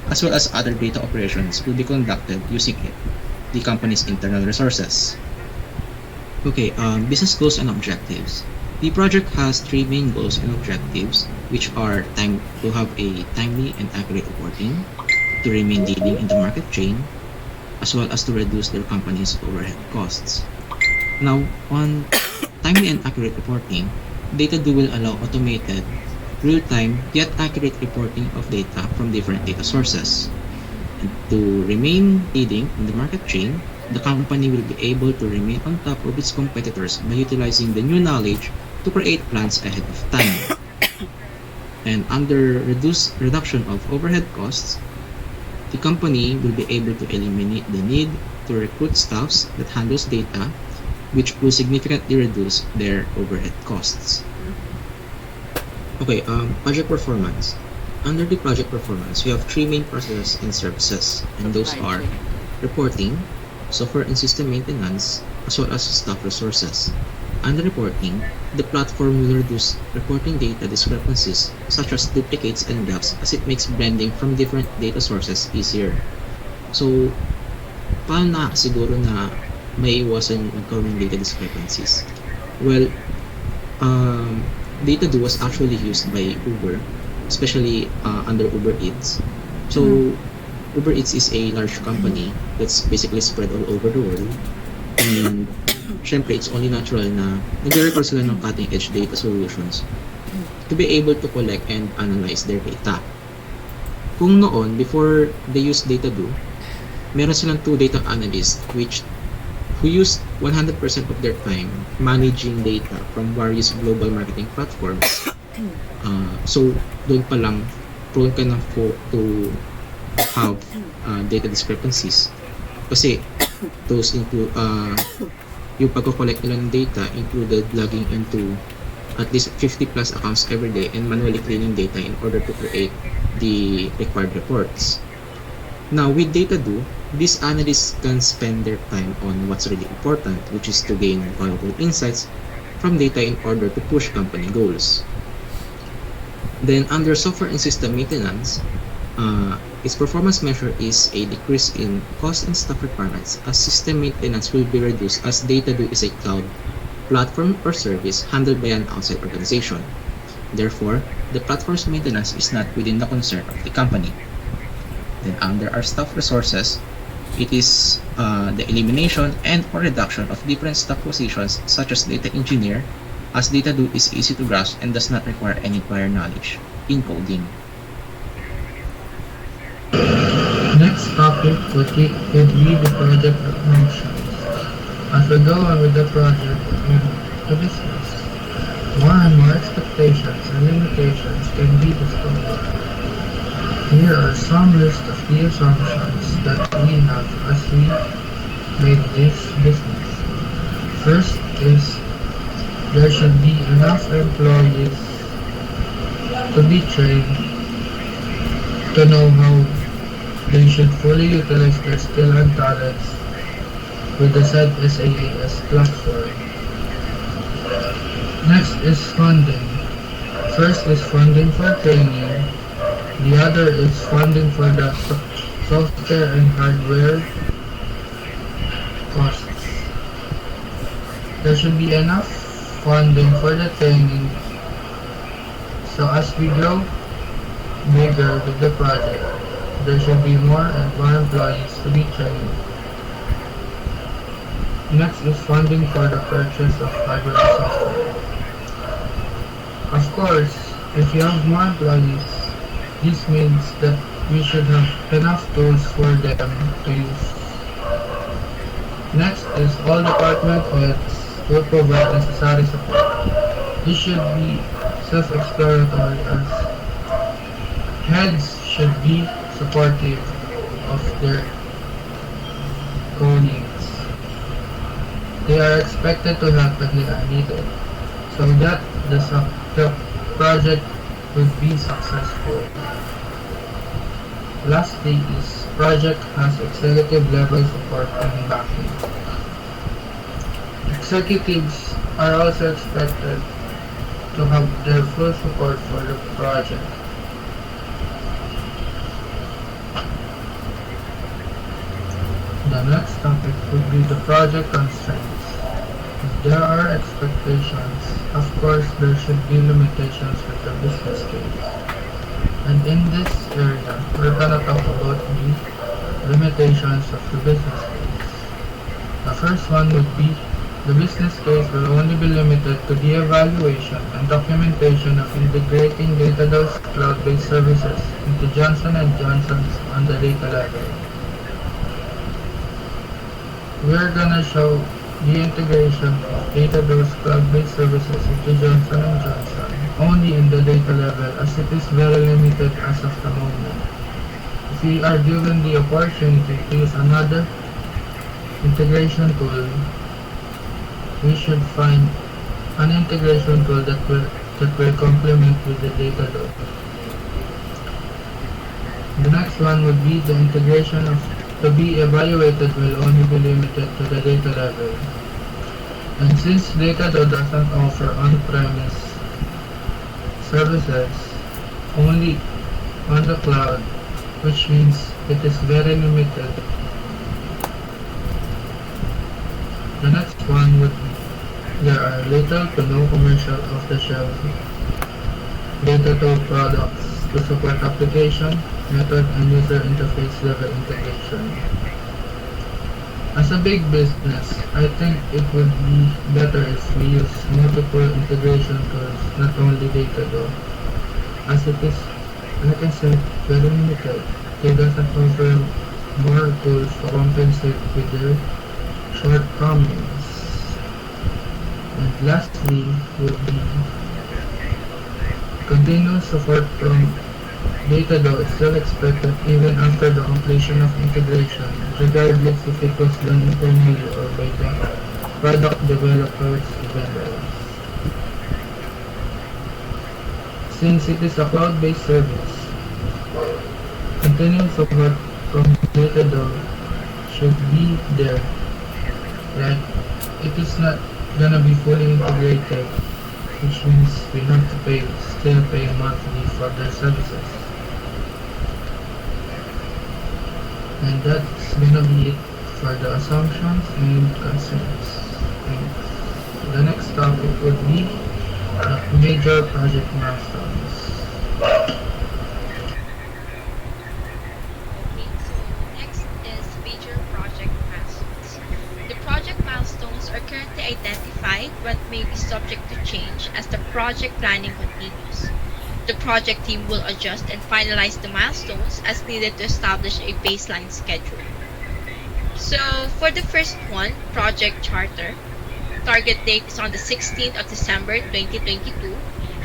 as well as other data operations, will be conducted using the company's internal resources. Okay, business goals and objectives. The project has 3 main goals and objectives, which are to have a timely and accurate reporting, to remain leading in the market chain, as well as to reduce their company's overhead costs. Now, on timely and accurate reporting, Datado will allow automated, real-time, yet accurate reporting of data from different data sources. And to remain leading in the market chain, the company will be able to remain on top of its competitors by utilizing the new knowledge to create plans ahead of time. And under reduction of overhead costs, the company will be able to eliminate the need to recruit staffs that handles data, which will significantly reduce their overhead costs. Okay, project performance. Under the project performance, we have 3 main processes and services, and those are reporting, software and system maintenance, as well as staff resources. Under reporting, the platform will reduce reporting data discrepancies such as duplicates and gaps, as it makes blending from different data sources easier. So, paano nakakasiguro na may iwasan yung magkaroon ng data discrepancies? Well, Datado was actually used by Uber, especially under Uber Eats. So, Uber Eats is a large company that's basically spread all over the world. And syempre, it's only natural na nagre-record sila ng cutting-edge data solutions to be able to collect and analyze their data. Kung noon, before they use DataDo, meron silang two data analysts who used 100% of their time managing data from various global marketing platforms. So, doon pa lang, prone ka na to have data discrepancies. Kasi, those include, yung pagko-collect nila ng data included logging into at least 50 plus accounts every day and manually cleaning data in order to create the required reports. Now, with DataDo, these analysts can spend their time on what's really important, which is to gain valuable insights from data in order to push company goals. Then, under software and system maintenance, its performance measure is a decrease in cost and staff requirements, as system maintenance will be reduced as DataDo is a cloud platform or service handled by an outside organization. Therefore, the platform's maintenance is not within the concern of the company. Then under our staff resources, it is the elimination and or reduction of different staff positions such as data engineer, as DataDo is easy to grasp and does not require any prior knowledge in coding. Next topic would be the project operations. As we go on with the project and the business, more and more expectations and limitations can be discovered. Here are some list of the assumptions that we have as we made this business. First is there should be enough employees to be trained to know how they should fully utilize their skill and talents with the said SaaS platform. Next is funding. First is funding for training. The other is funding for the software and hardware costs. There should be enough funding for the training, so as we grow bigger with the project, there should be more and more employees to be trained. Next is funding for the purchase of hardware and software. Of course, if you have more employees, this means that we should have enough tools for them to use. Next is all department heads will provide necessary support. This should be self-explanatory, as heads should be supportive of their colleagues. They are expected to help when they are needed, so that the project would be successful. Lastly is project has executive level support and backing. Executives are also expected to have their full support for the project. The next topic would be the project constraints. If there are expectations, of course there should be limitations with the business case. And in this area, we're gonna talk about the limitations of the business case. The first one would be the business case will only be limited to the evaluation and documentation of integrating DataDo's cloud-based services into Johnson & Johnson's on the data level. We're gonna show the integration of DataDo's cloud-based services into Johnson & Johnson only in the data level, as it is very limited as of the moment. If we are given the opportunity to use another integration tool, we should find an integration tool that will complement with the DataDo. The next one would be the integration of to be evaluated will only be limited to the data level. And since DataDo doesn't offer on-premise services, only on the cloud, which means it is very limited. The next one would be there are little to no commercial off-the-shelf DataDo products to support application method, and user interface level integration. As a big business, I think it would be better if we use multiple integration tools, not only Datadog. As it is, like I said, very limited. They doesn't offer more tools to compensate with their shortcomings. And lastly would be continuous support from Datadog is still expected even after the completion of integration, regardless if it was done internally or by the product developers vendors. Since it is a cloud-based service, continuous support from Datadog should be there. Like, it is not gonna be fully integrated, which means we have to still pay monthly for their services. And that's gonna be it for the assumptions and concerns. Thanks. The next topic would be major project milestones. Okay, so next is major project milestones. The project milestones are currently identified but may be subject to change as the project planning continues. The project team will adjust and finalize the milestones as needed to establish a baseline schedule. So, for the first one, Project Charter, target date is on the 16th of December 2022.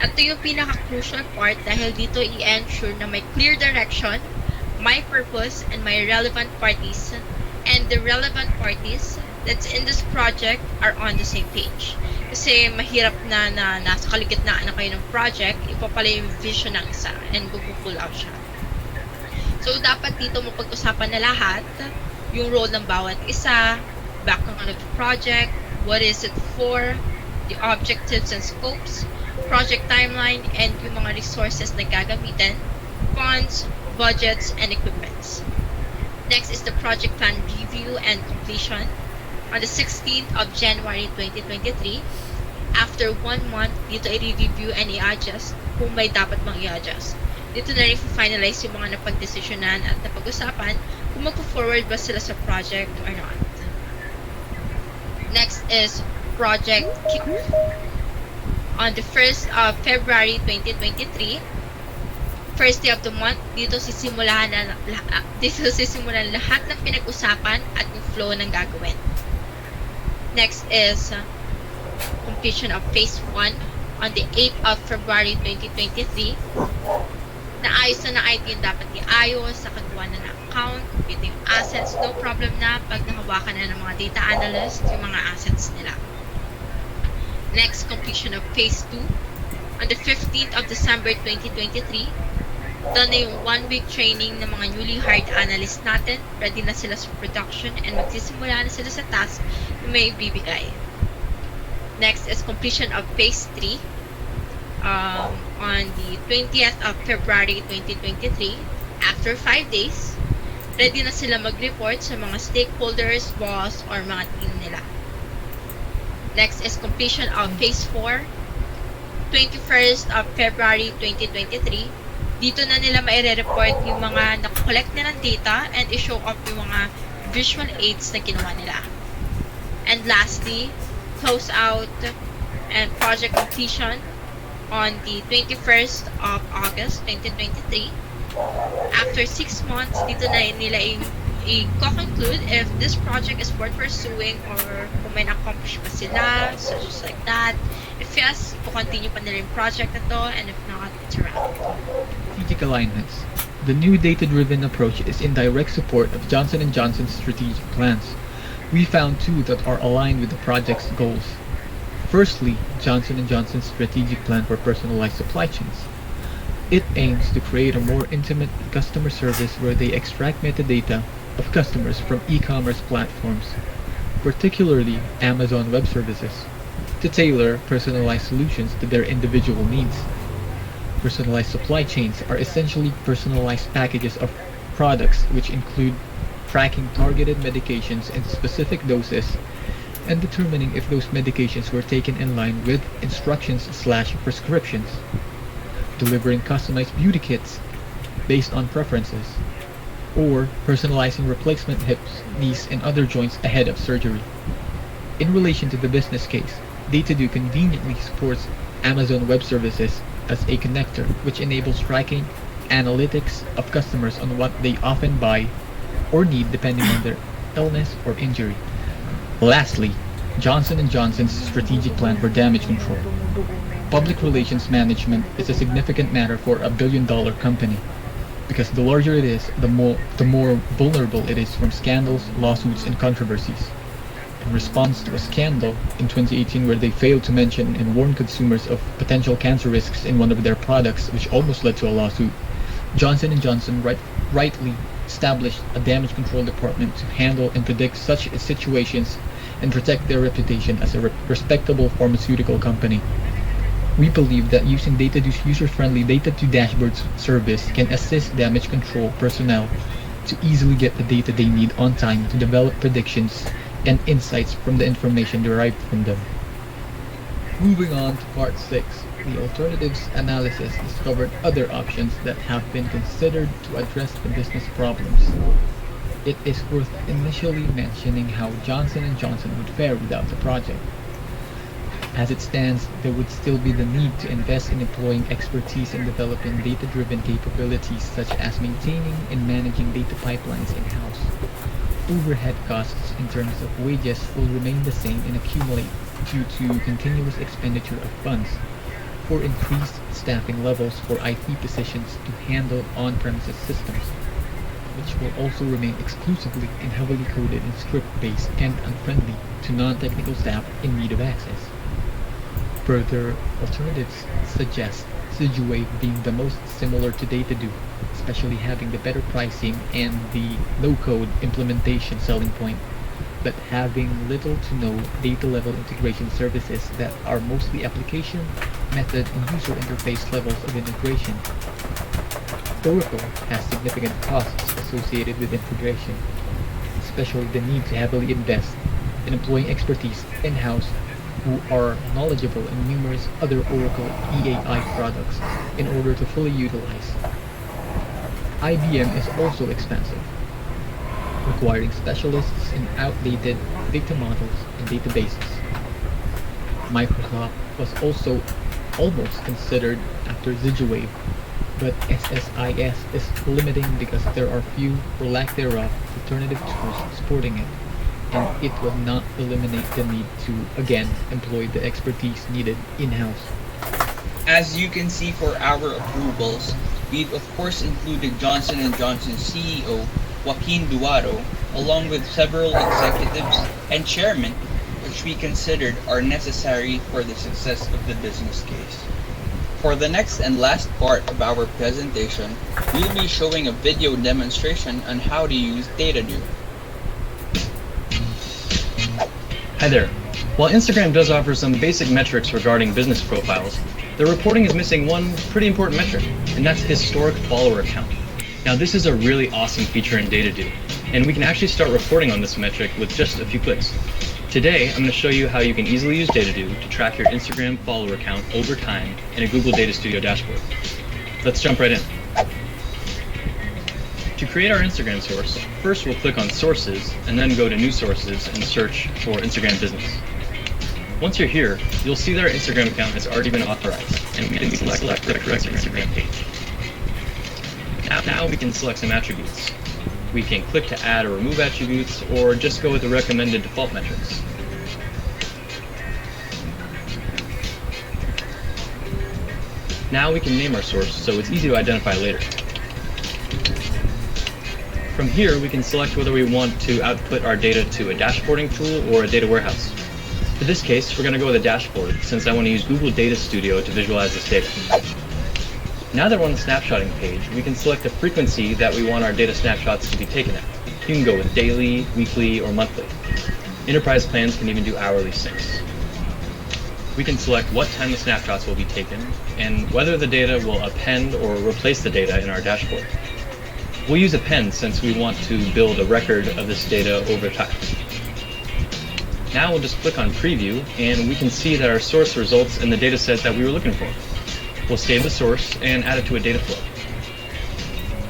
Ito yung pinaka-crucial part dahil dito i-ensure na may clear direction, my purpose, and my relevant parties, and the relevant parties that's in this project are on the same page. Kasi mahirap na nasa kaligitnaan na kayo ng project, iba pala yung vision ng isa and pull out siya. So, dapat dito mapag-usapan na lahat, yung role ng bawat isa, background of the project, what is it for, the objectives and scopes, project timeline, and yung mga resources na gagamitin, funds, budgets, and equipments. Next is the project plan review and completion. On the 16th of January 2023, after 1 month, dito i-review and i-adjust kung may dapat mang i-adjust. Dito na rin finalize yung mga napag-desisyonan at napag-usapan kung magpo-forward ba sila sa project or not. Next is Project Kickoff. On the 1st of February 2023, first day of the month, dito sisimulan lahat ng pinag-usapan at yung flow ng gagawin. Next is completion of Phase 1 on the 8th of February 2023. Naayos na ng IT yung dapat iayos, nakagawa na ng account, dito yung assets, no problem na pag nahawakan na ng mga data analyst yung mga assets nila. Next, completion of Phase 2 on the 15th of December 2023. Done na yung 1-week training ng mga newly hired analysts natin. Ready na sila sa production and magsisimula na sila sa task na may ibibigay. Next is completion of Phase 3 on the 20th of February 2023. After 5 days, ready na sila mag-report sa mga stakeholders, boss, or mga team nila. Next is completion of Phase 4, 21st of February 2023. Dito na nila maire-report yung mga nakakollect na ng data and i-show up yung mga visual aids na ginawa nila. And lastly, close out and project completion on the 21st of August 2023. After 6 months, dito na nila i-conclude if this project is worth pursuing or kung may na-accomplish pa sila, such as like that. If yes, continue pa nila yung project na to, and if not, it's a wrap. Strategic alignments. The new data-driven approach is in direct support of Johnson & Johnson's strategic plans. We found two that are aligned with the project's goals. Firstly, Johnson & Johnson's strategic plan for personalized supply chains. It aims to create a more intimate customer service where they extract metadata of customers from e-commerce platforms, particularly Amazon Web Services, to tailor personalized solutions to their individual needs. Personalized supply chains are essentially personalized packages of products which include tracking targeted medications in specific doses and determining if those medications were taken in line with instructions/prescriptions, delivering customized beauty kits, based on preferences, or personalizing replacement hips, knees, and other joints ahead of surgery. In relation to the business case, Datadoo conveniently supports Amazon Web Services as a connector, which enables tracking analytics of customers on what they often buy or need depending on their illness or injury. Lastly, Johnson & Johnson's strategic plan for damage control. Public relations management is a significant matter for a billion-dollar company because the larger it is, the more vulnerable it is from scandals, lawsuits, and controversies. In response to a scandal in 2018 where they failed to mention and warn consumers of potential cancer risks in one of their products, which almost led to a lawsuit, Johnson & Johnson rightly established a damage control department to handle and predict such situations and protect their reputation as a respectable pharmaceutical company. We believe that using Datadoo's user-friendly Datadoo Dashboards service can assist damage control personnel to easily get the data they need on time to develop predictions and insights from the information derived from them. Moving on to part 6, the alternatives analysis discovered other options that have been considered to address the business problems. It is worth initially mentioning how Johnson & Johnson would fare without the project. As it stands, there would still be the need to invest in employing expertise in developing data-driven capabilities such as maintaining and managing data pipelines in-house. Overhead costs in terms of wages will remain the same and accumulate due to continuous expenditure of funds for increased staffing levels for IT positions to handle on-premises systems, which will also remain exclusively and heavily coded and script-based and unfriendly to non-technical staff in need of access. Further alternatives suggest Situate being the most similar to Datadoo, especially having the better pricing and the no-code implementation selling point, but having little to no data-level integration services that are mostly application, method, and user interface levels of integration. Oracle has significant costs associated with integration, especially the need to heavily invest in employing expertise in-house who are knowledgeable in numerous other Oracle EAI products in order to fully utilize. IBM is also expensive, requiring specialists in outdated data models and databases. Microsoft was also almost considered after Zigwave, but SSIS is limiting because there are few, or lack thereof, alternative tools supporting it, and it will not eliminate the need to, again, employ the expertise needed in-house. As you can see for our approvals, we've of course included Johnson & Johnson's CEO, Joaquin Duaro, along with several executives and chairmen, which we considered are necessary for the success of the business case. For the next and last part of our presentation, we'll be showing a video demonstration on how to use Datadoo. Hi there. While Instagram does offer some basic metrics regarding business profiles, the reporting is missing one pretty important metric, and that's historic follower count. Now this is a really awesome feature in Datadoo, and we can actually start reporting on this metric with just a few clicks. Today, I'm going to show you how you can easily use Datadoo to track your Instagram follower count over time in a Google Data Studio dashboard. Let's jump right in. To create our Instagram source, first we'll click on Sources and then go to New Sources and search for Instagram Business. Once you're here, you'll see that our Instagram account has already been authorized, and we can select the correct Instagram page. Now we can select some attributes. We can click to add or remove attributes, or just go with the recommended default metrics. Now we can name our source so it's easy to identify later. From here, we can select whether we want to output our data to a dashboarding tool or a data warehouse. For this case, we're going to go with a dashboard, since I want to use Google Data Studio to visualize this data. Now that we're on the snapshotting page, we can select the frequency that we want our data snapshots to be taken at. You can go with daily, weekly, or monthly. Enterprise plans can even do hourly syncs. We can select what time the snapshots will be taken, and whether the data will append or replace the data in our dashboard. We'll use append since we want to build a record of this data over time. Now we'll just click on Preview, and we can see that our source results in the data set that we were looking for. We'll save the source and add it to a data flow.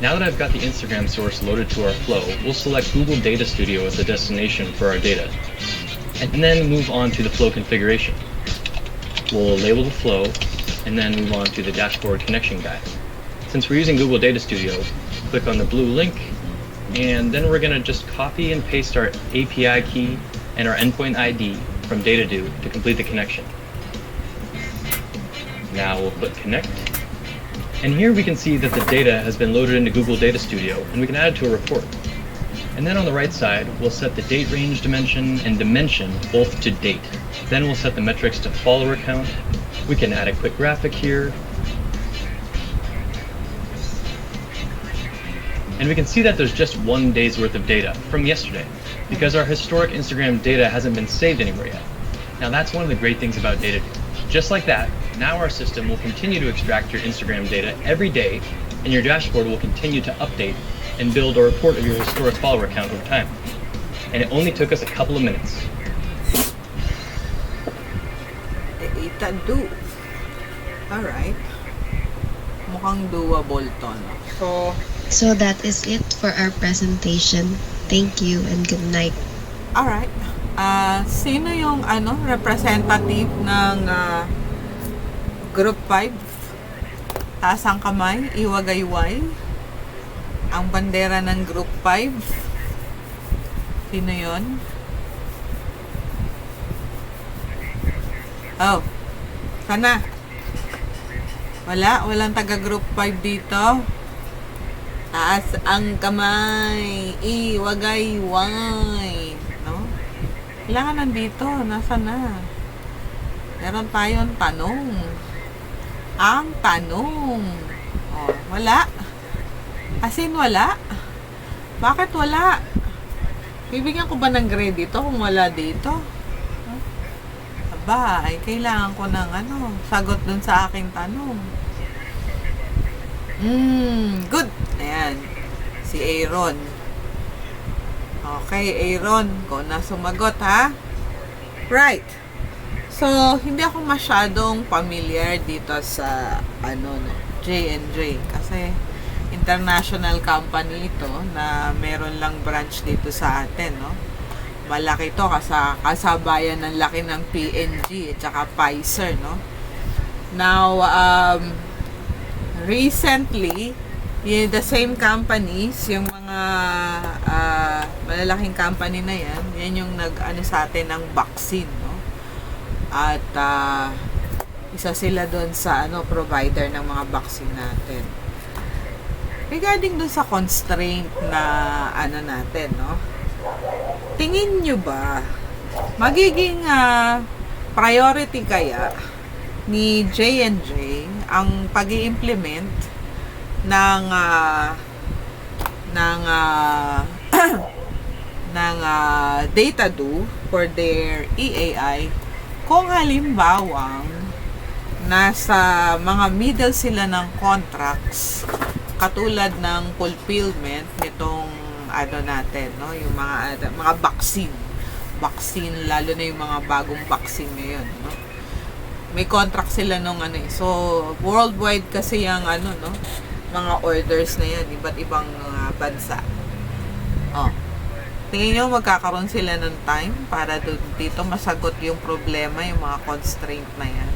Now that I've got the Instagram source loaded to our flow, we'll select Google Data Studio as the destination for our data, and then move on to the flow configuration. We'll label the flow, and then move on to the dashboard connection guide. Since we're using Google Data Studio, click on the blue link, and then we're going to just copy and paste our API key and our endpoint ID from DataDo to complete the connection. Now we'll click connect, and here we can see that the data has been loaded into Google Data Studio, and we can add it to a report. And then on the right side, we'll set the date range dimension and dimension both to date. Then we'll set the metrics to follower count. We can add a quick graphic here. And we can see that there's just 1 day's worth of data from yesterday because our historic Instagram data hasn't been saved anywhere yet. Now that's one of the great things about DataDo. Just like that, now our system will continue to extract your Instagram data every day, and your dashboard will continue to update and build a report of your historic follower count over time. And it only took us a couple of minutes. DataDo. Alright. Mukhang doable to, no? So that is it for our presentation. Thank you and good night. Alright. Sino yung representative ng Group 5? Taas ang kamay, iwagayway. Ang bandera ng Group 5. Sino yon? Oh. Sana. Walang taga Group 5 dito. Taas ang kamay, iwagayway. No? Kailangan nandito. Nasa na? Meron tayong tanong. Ang tanong. Oh, wala. As in, wala. Bakit wala? Bibigyan ko ba ng grade dito kung wala dito? Aba, ay kailangan ko ng sagot dun sa aking tanong. Good. Ayan. Si Aaron. Okay, Aaron. Kung na sumagot, ha? Right. So, hindi ako masyadong familiar dito sa, J&J. Kasi, international company ito na meron lang branch dito sa atin, no? Malaki to kasabayan ng laki ng P&G at saka Pfizer, no? Now, recently, the same companies, yung mga malalaking company na yan yung sa atin ng vaccine, no? At isa sila doon sa provider ng mga vaccine natin. Regarding doon sa constraint na natin, no? Tingin nyo ba magiging priority kaya ni J&J ang pag-i-implement ng DataDo for their EAI kung halimbawang nasa mga middle sila ng contracts katulad ng fulfillment nitong natin, no? Yung mga vaccine, lalo na yung mga bagong vaccine ngayon, no? May contract sila nung so worldwide kasi yung mga orders na yan, iba't ibang bansa. Tingin nyo magkakaroon sila ng time para dito masagot yung problema, yung mga constraint na yan?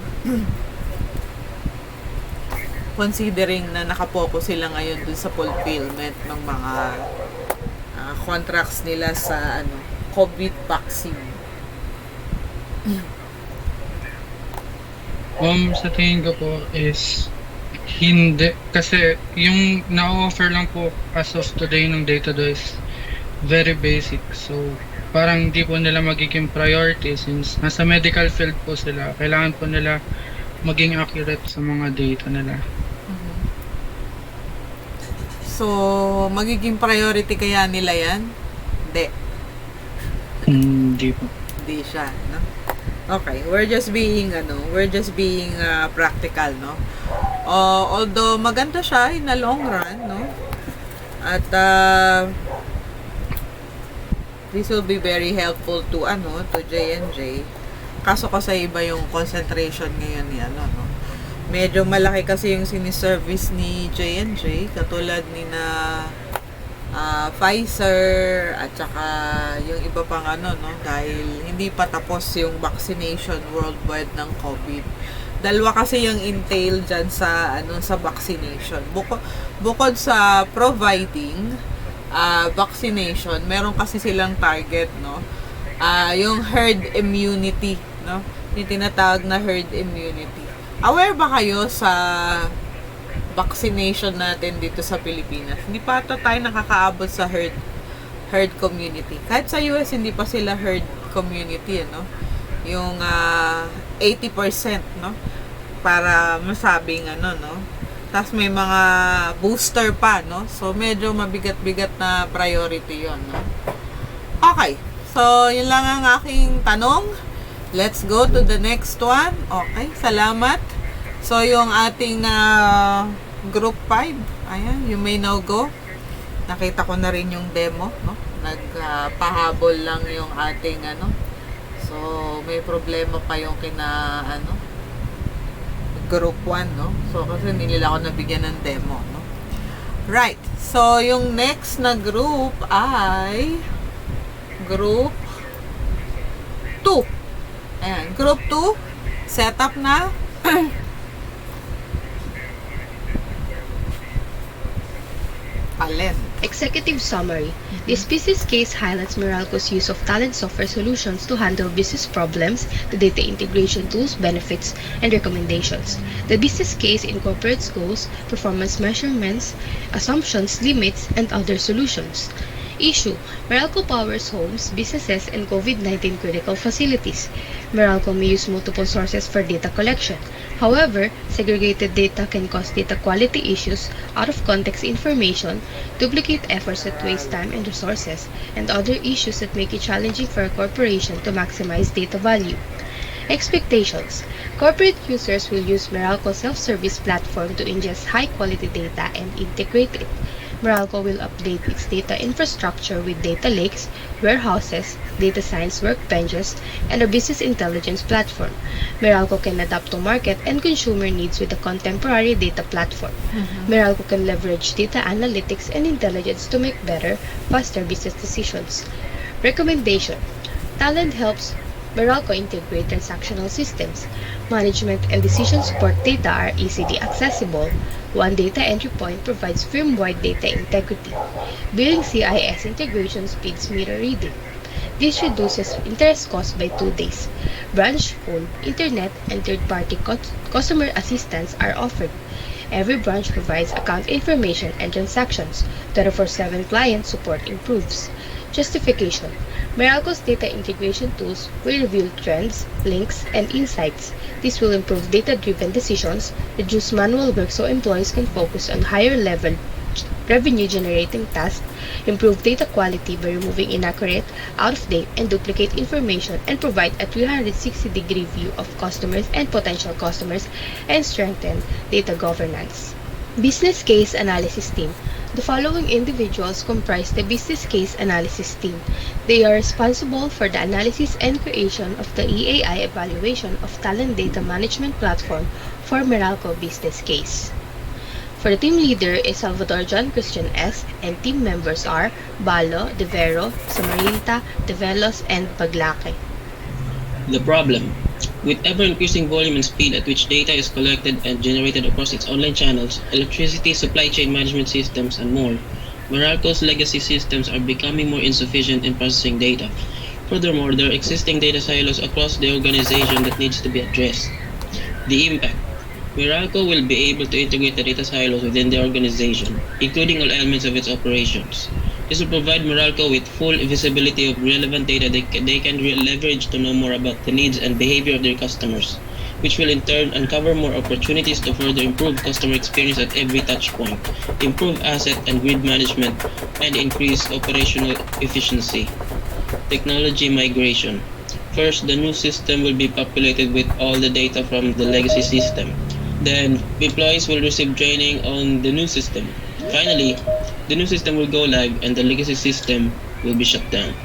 Considering na nakapokus sila ngayon dun sa fulfillment ng mga contracts nila sa COVID vaccine. Sa tingin ko po is hindi. Kasi yung na-offer lang po as of today ng DataDo is very basic. So, parang hindi po nila magiging priority since nasa medical field po sila. Kailangan po nila maging accurate sa mga data nila. So, magiging priority kaya nila yan? Hindi. Hindi po. Hindi siya, no? Okay, we're just being practical, no? Although maganda siya in the long run, no? At this will be very helpful to J&J. Kaso kasi iba yung concentration ngayon ni no? Medyo malaki kasi yung siniservice ni J&J, katulad ni na Pfizer at saka yung iba pang no, dahil hindi pa tapos yung vaccination worldwide ng COVID. Dalawa kasi yung entail dyan sa sa vaccination. Bukod sa providing vaccination, meron kasi silang target, no? Yung herd immunity, no? Yung tinatawag na herd immunity. Aware ba kayo sa vaccination natin dito sa Pilipinas? Hindi pa ata tayo nakakaabot sa herd community. Kahit sa US, hindi pa sila herd community, no? Yung 80%, no? Para masabing no? Tapos may mga booster pa, no? So, medyo mabigat-bigat na priority yon, no? Okay. So, yun lang ang aking tanong. Let's go to the next one. Okay, salamat. So, yung ating group 5, ayan, you may now go. Nakita ko na rin yung demo, no? Nagpahabol lang yung ating So, may problema pa yung kina group 1, no? So, kasi hindi nila ako nabigyan ng demo, no? Right. So, yung next na group ay group 2. Ayan, group 2, setup na. Alin? Executive Summary. This business case highlights Meralco's use of talent software solutions to handle business problems, the data integration tools, benefits, and recommendations. The business case incorporates goals, performance measurements, assumptions, limits, and other solutions. Issue: Meralco powers homes, businesses, and COVID-19 critical facilities. Meralco may use multiple sources for data collection. However, segregated data can cause data quality issues, out-of-context information, duplicate efforts that waste time and resources, and other issues that make it challenging for a corporation to maximize data value. Expectations: corporate users will use Meralco's self-service platform to ingest high-quality data and integrate it. Meralco will update its data infrastructure with data lakes, warehouses, data science workbenches, and a business intelligence platform. Meralco can adapt to market and consumer needs with a contemporary data platform. Meralco can leverage data analytics and intelligence to make better, faster business decisions. Recommendation: Talent helps Meralco integrate transactional systems. Management and decision support data are easily accessible. One data entry point provides firm-wide data integrity. Billing CIS integration speeds meter reading. This reduces interest costs by 2 days. Branch, phone, internet, and third-party customer assistance are offered. Every branch provides account information and transactions. 24/7 client support improves. Justification: Meralco's data integration tools will reveal trends, links, and insights. This will improve data-driven decisions, reduce manual work so employees can focus on higher-level revenue-generating tasks, improve data quality by removing inaccurate, out-of-date, and duplicate information, and provide a 360-degree view of customers and potential customers, and strengthen data governance. Business Case Analysis Team. The following individuals comprise the Business Case Analysis Team. They are responsible for the analysis and creation of the EAI evaluation of talent data management platform for Meralco Business Case. For the team leader is Salvador John Christian S. and team members are Balo, De Vero, Samarinta, De Velos, and Paglake. The problem: with ever-increasing volume and speed at which data is collected and generated across its online channels, electricity, supply chain management systems, and more, Meralco's legacy systems are becoming more insufficient in processing data. Furthermore, there are existing data silos across the organization that needs to be addressed. The impact: Meralco will be able to integrate the data silos within the organization, including all elements of its operations. This will provide Meralco with full visibility of relevant data they can leverage to know more about the needs and behavior of their customers, which will in turn uncover more opportunities to further improve customer experience at every touch point, improve asset and grid management, and increase operational efficiency. Technology migration. First, the new system will be populated with all the data from the legacy system. Then, employees will receive training on the new system. Finally, the new system will go live and the legacy system will be shut down.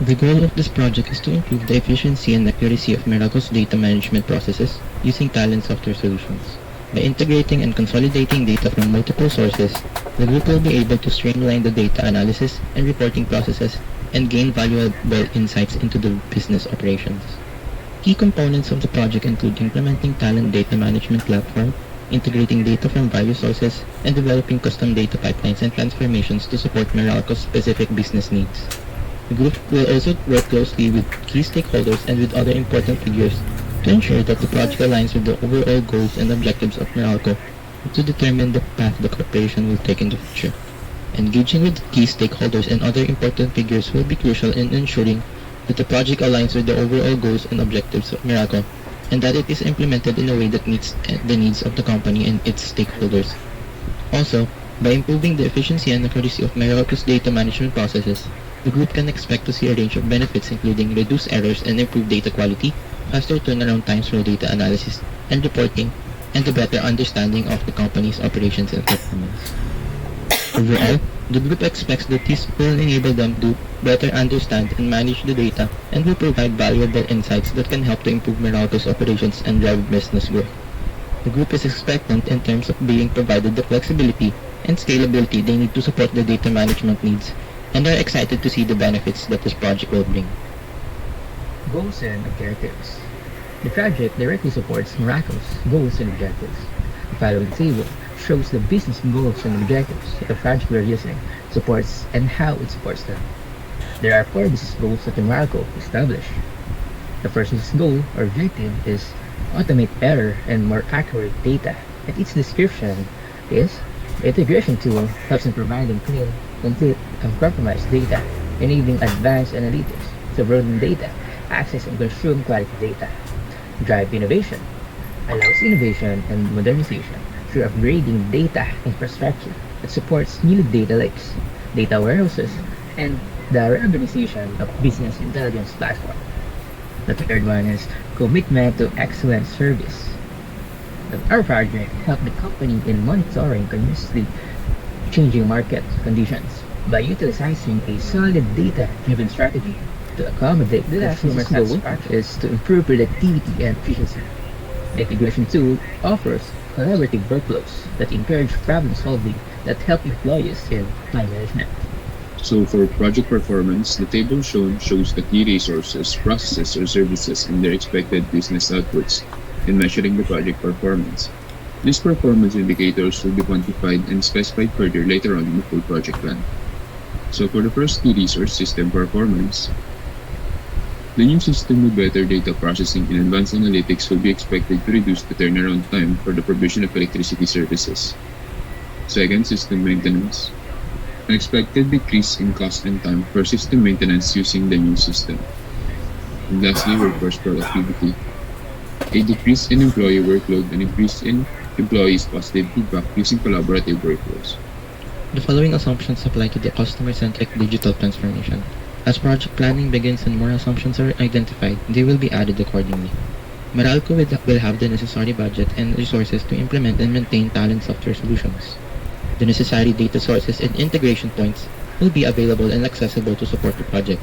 The goal of this project is to improve the efficiency and accuracy of Meralco's data management processes using talent software solutions. By integrating and consolidating data from multiple sources, the group will be able to streamline the data analysis and reporting processes and gain valuable insights into the business operations. Key components of the project include implementing talent data management platform, integrating data from various sources, and developing custom data pipelines and transformations to support Meralco's specific business needs. The group will also work closely with key stakeholders and with other important figures to ensure that the project aligns with the overall goals and objectives of Meralco and to determine the path the corporation will take in the future. Engaging with key stakeholders and other important figures will be crucial in ensuring that the project aligns with the overall goals and objectives of Meralco and that it is implemented in a way that meets the needs of the company and its stakeholders. Also, by improving the efficiency and accuracy of Meralco's data management processes, the group can expect to see a range of benefits including reduced errors and improved data quality, faster turnaround times for data analysis and reporting, and a better understanding of the company's operations and performance. Overall, the group expects that this will enable them to better understand and manage the data and will provide valuable insights that can help to improve Meralco's operations and drive business growth. The group is expectant in terms of being provided the flexibility and scalability they need to support the data management needs and are excited to see the benefits that this project will bring. Goals and objectives. The project directly supports Meralco's goals and objectives. The following table shows the business goals and objectives that the project we are using supports and how it supports them. There are 4 business goals that the Meralco established. The first business goal or objective is automate better and more accurate data, and its description is the integration tool helps in providing clean, complete, and compromised data, enabling advanced analytics to broaden data, access and consume quality data. Drive innovation allows innovation and modernization through upgrading data infrastructure that supports new data lakes, data warehouses, and the reorganization of business intelligence platform. The third one is commitment to excellent service. Our project helped the company in monitoring continuously changing market conditions by utilizing a solid data-driven strategy to accommodate the customer's goal is to improve productivity and efficiency. The integration tool offers collaborative workflows that encourage problem solving that help employees in time management. So for project performance, the table shown shows the key resources, processes, or services and their expected business outputs in measuring the project performance. These performance indicators will be quantified and specified further later on in the full project plan. So for the first key resource, system performance, the new system with better data processing and advanced analytics will be expected to reduce the turnaround time for the provision of electricity services. Second, system maintenance. An expected decrease in cost and time for system maintenance using the new system. And lastly, workforce productivity. A decrease in employee workload and increase in employees' positive feedback using collaborative workflows. The following assumptions apply to the customer-centric digital transformation. As project planning begins and more assumptions are identified, they will be added accordingly. Meralco will have the necessary budget and resources to implement and maintain talent software solutions. The necessary data sources and integration points will be available and accessible to support the project.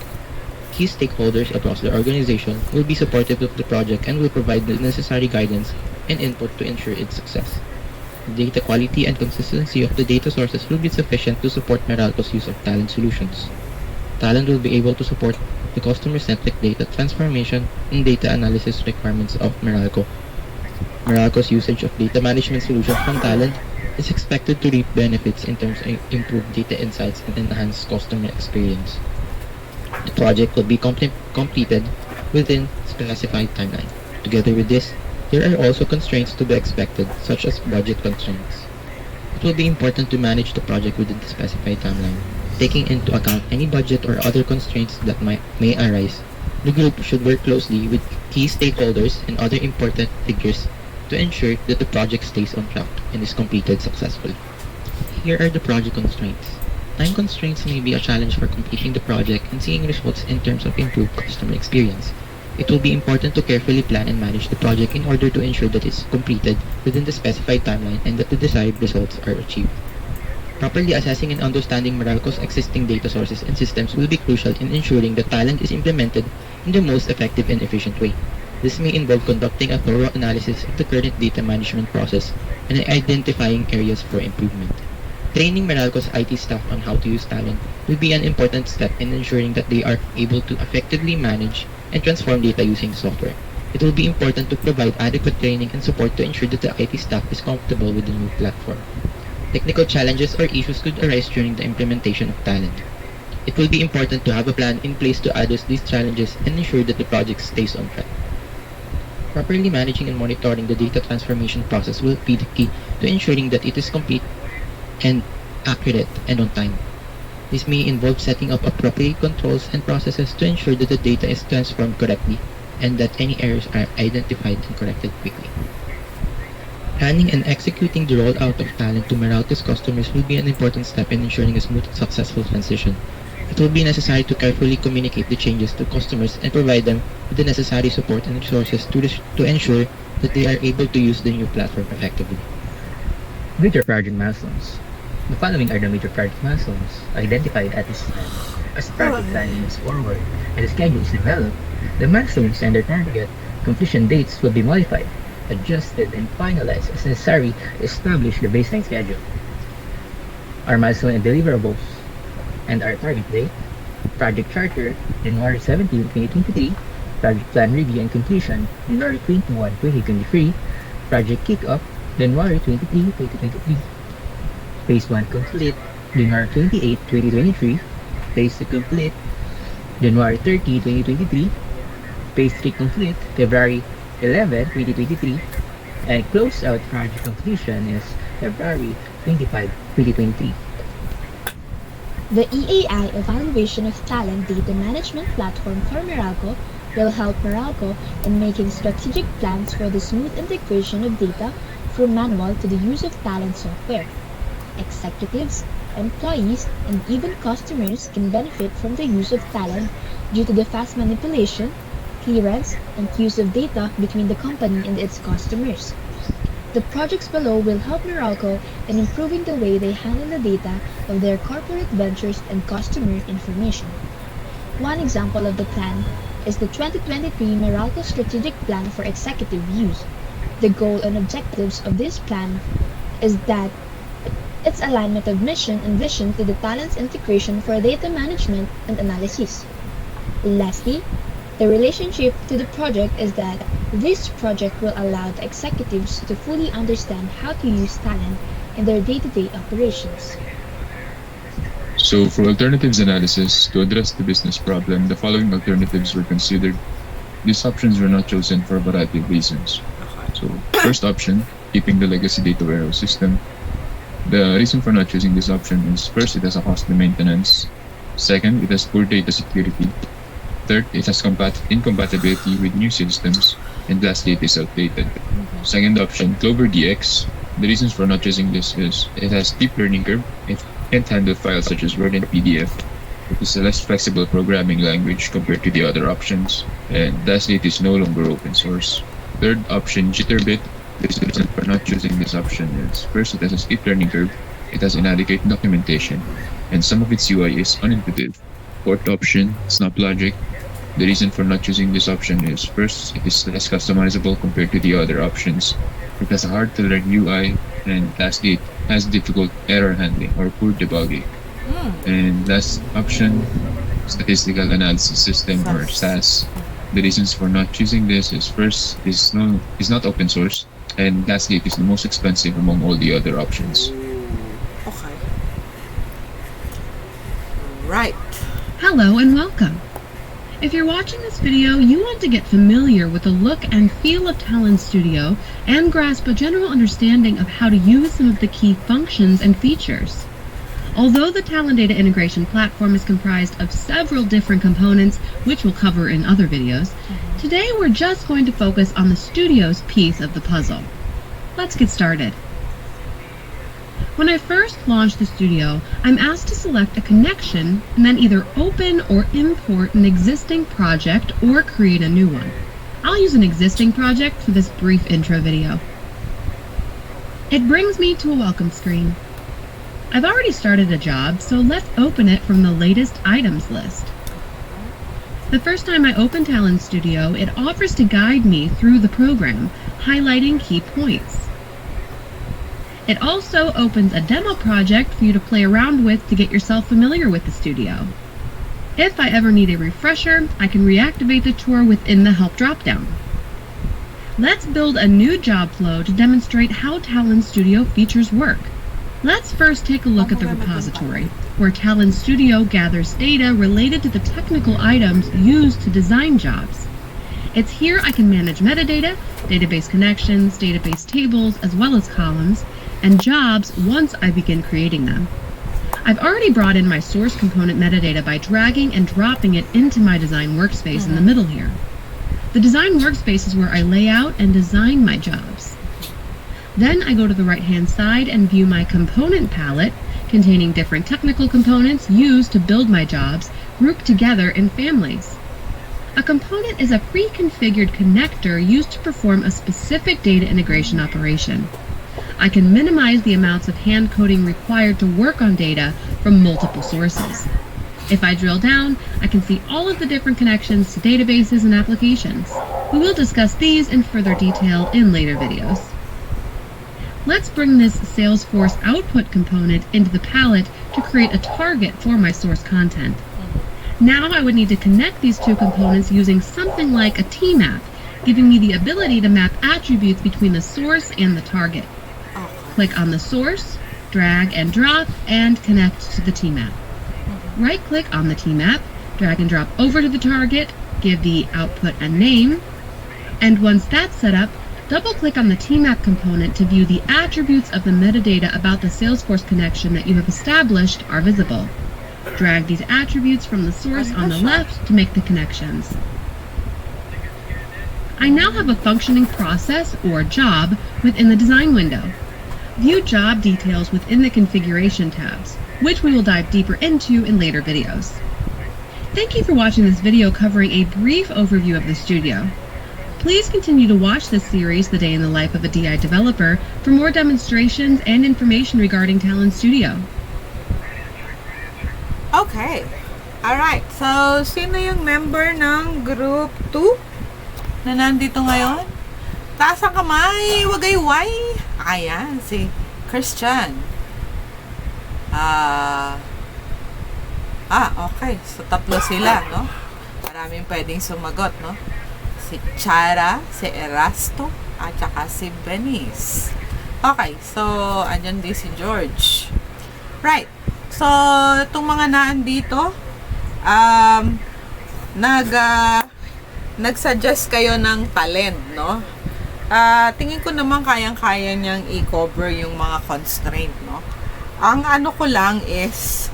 Key stakeholders across the organization will be supportive of the project and will provide the necessary guidance and input to ensure its success. The data quality and consistency of the data sources will be sufficient to support Meralco's use of talent solutions. Talent will be able to support the customer-centric data transformation and data analysis requirements of Meralco. Meralco's usage of data management solutions from Talent is expected to reap benefits in terms of improved data insights and enhanced customer experience. The project will be completed within specified timeline. Together with this, there are also constraints to be expected, such as budget constraints. It will be important to manage the project within the specified timeline, taking into account any budget or other constraints that may arise. The group should work closely with key stakeholders and other important figures to ensure that the project stays on track and is completed successfully. Here are the project constraints. Time constraints may be a challenge for completing the project and seeing results in terms of improved customer experience. It will be important to carefully plan and manage the project in order to ensure that it is completed within the specified timeline and that the desired results are achieved. Properly assessing and understanding Meralco's existing data sources and systems will be crucial in ensuring that talent is implemented in the most effective and efficient way. This may involve conducting a thorough analysis of the current data management process and identifying areas for improvement. Training Meralco's IT staff on how to use talent will be an important step in ensuring that they are able to effectively manage and transform data using software. It will be important to provide adequate training and support to ensure that the IT staff is comfortable with the new platform. Technical challenges or issues could arise during the implementation of talent. It will be important to have a plan in place to address these challenges and ensure that the project stays on track. Properly managing and monitoring the data transformation process will be the key to ensuring that it is complete and accurate and on time. This may involve setting up appropriate controls and processes to ensure that the data is transformed correctly and that any errors are identified and corrected quickly. Planning and executing the rollout of talent to Meralco's customers will be an important step in ensuring a smooth and successful transition. It will be necessary to carefully communicate the changes to customers and provide them with the necessary support and resources to ensure that they are able to use the new platform effectively. Major project milestones. The following are the major project milestones identified at this time. As the project plan moves forward and the schedule is developed, the milestones and their target completion dates will be modified, adjusted, and finalized as necessary to establish the baseline schedule. Our milestone and deliverables and our target date: Project Charter, January 17, 2023, Project Plan Review and Completion, January 21, 2023, Project Kickoff, January 23, 2023, Phase 1 complete, January 28, 2023, Phase 2 complete, January 30, 2023, Phase 3 complete, February 11, 2023, and closeout project completion is February 25, 2023. The EAI Evaluation of Talent Data Management Platform for Meralco will help Meralco in making strategic plans for the smooth integration of data from manual to the use of talent software. Executives, employees, and even customers can benefit from the use of talent due to the fast manipulation, clearance, and use of data between the company and its customers. The projects below will help Meralco in improving the way they handle the data of their corporate ventures and customer information. One example of the plan is the 2023 Meralco Strategic Plan for Executive Use. The goal and objectives of this plan is that its alignment of mission and vision to the talent's integration for data management and analysis. Lastly, the relationship to the project is that this project will allow the executives to fully understand how to use talent in their day-to-day operations. So for alternatives analysis, to address the business problem, the following alternatives were considered. These options were not chosen for a variety of reasons. So first option, keeping the legacy data warehouse system. The reason for not choosing this option is first, it has a costly maintenance. Second, it has poor data security. Third, it has incompatibility with new systems. And lastly, it is outdated. Second option, Clover DX. The reasons for not choosing this is it has steep learning curve. It can't handle files such as Word and PDF. It is a less flexible programming language compared to the other options. And lastly, it is no longer open source. Third option, Jitterbit. The reason for not choosing this option is first, it has a steep learning curve. It has inadequate documentation. And some of its UI is unintuitive. Fourth option, SnapLogic. The reason for not choosing this option is first, it is less customizable compared to the other options. It has a hard to learn UI, and lastly, it has difficult error handling or poor debugging. And last option, Statistical Analysis System or SAS. The reasons for not choosing this is first, it is not open source, and lastly, it is the most expensive among all the other options. Okay. Right. Hello and welcome. If you're watching this video, you want to get familiar with the look and feel of Talent Studio and grasp a general understanding of how to use some of the key functions and features. Although the Talent Data Integration Platform is comprised of several different components, which we'll cover in other videos, today we're just going to focus on the Studio's piece of the puzzle. Let's get started. When I first launched the Studio, I'm asked to select a connection and then either open or import an existing project or create a new one. I'll use an existing project for this brief intro video. It brings me to a welcome screen. I've already started a job, so let's open it from the latest items list. The first time I open Talent Studio, it offers to guide me through the program, highlighting key points. It also opens a demo project for you to play around with to get yourself familiar with the studio. If I ever need a refresher, I can reactivate the tour within the Help dropdown. Let's build a new job flow to demonstrate how Talent Studio features work. Let's first take a look at the repository, where Talent Studio gathers data related to the technical items used to design jobs. It's here I can manage metadata, database connections, database tables, as well as columns, and jobs once I begin creating them. I've already brought in my source component metadata by dragging and dropping it into my design workspace in the middle here. The design workspace is where I lay out and design my jobs. Then I go to the right-hand side and view my component palette containing different technical components used to build my jobs, grouped together in families. A component is a pre-configured connector used to perform a specific data integration operation. I can minimize the amounts of hand coding required to work on data from multiple sources. If I drill down, I can see all of the different connections to databases and applications. We will discuss these in further detail in later videos. Let's bring this Salesforce output component into the palette to create a target for my source content. Now I would need to connect these two components using something like a T-map, giving me the ability to map attributes between the source and the target. Click on the source, drag and drop, and connect to the T-map. Right-click on the T-map, drag and drop over to the target, give the output a name, and once that's set up, double-click on the T-map component to view the attributes of the metadata about the Salesforce connection that you have established are visible. Drag these attributes from the source on the left to make the connections. I now have a functioning process or job within the design window. View job details within the configuration tabs, which we will dive deeper into in later videos. Thank you for watching this video covering a brief overview of the studio. Please continue to watch this series, The Day in the Life of a DI Developer, for more demonstrations and information regarding Talent Studio. Okay. Alright. So, sino yung member ng Group 2 na nandito ngayon? Taas ang kamay. Wagayway. Ayan, si Christian. Okay. So, tatlo sila, no? Maraming pwedeng sumagot, no? Si Chara, si Erasto, at saka si Benice. Okay, so, andyan din si George. Right. So, itong mga naandito, nag-suggest kayo ng talent, no? Tingin ko naman kayang-kaya niyang i-cover yung mga constraint, no? Ang ano ko lang is,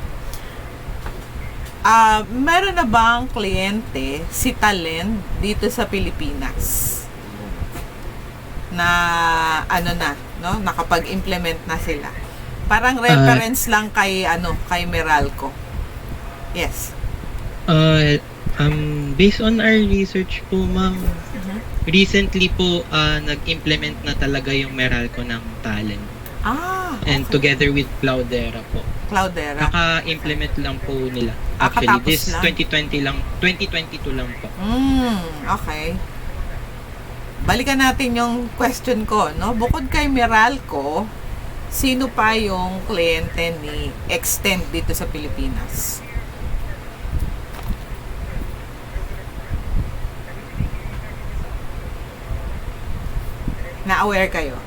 meron na bang kliyente si talent dito sa Pilipinas? Na, no? Nakapag-implement na sila. Parang reference lang kay Meralco. Yes. Based on our research po, ma'am, recently po nag-implement na talaga yung Meralco ng talent. Okay. And together with Cloudera po. Cloudera. Naka-implement lang po nila. Actually, this lang. 2022 lang po. Okay. Balikan natin yung question ko, no? Bukod kay Meralco, sino pa yung kliyente ni Extend dito sa Pilipinas? Na-aware kayo?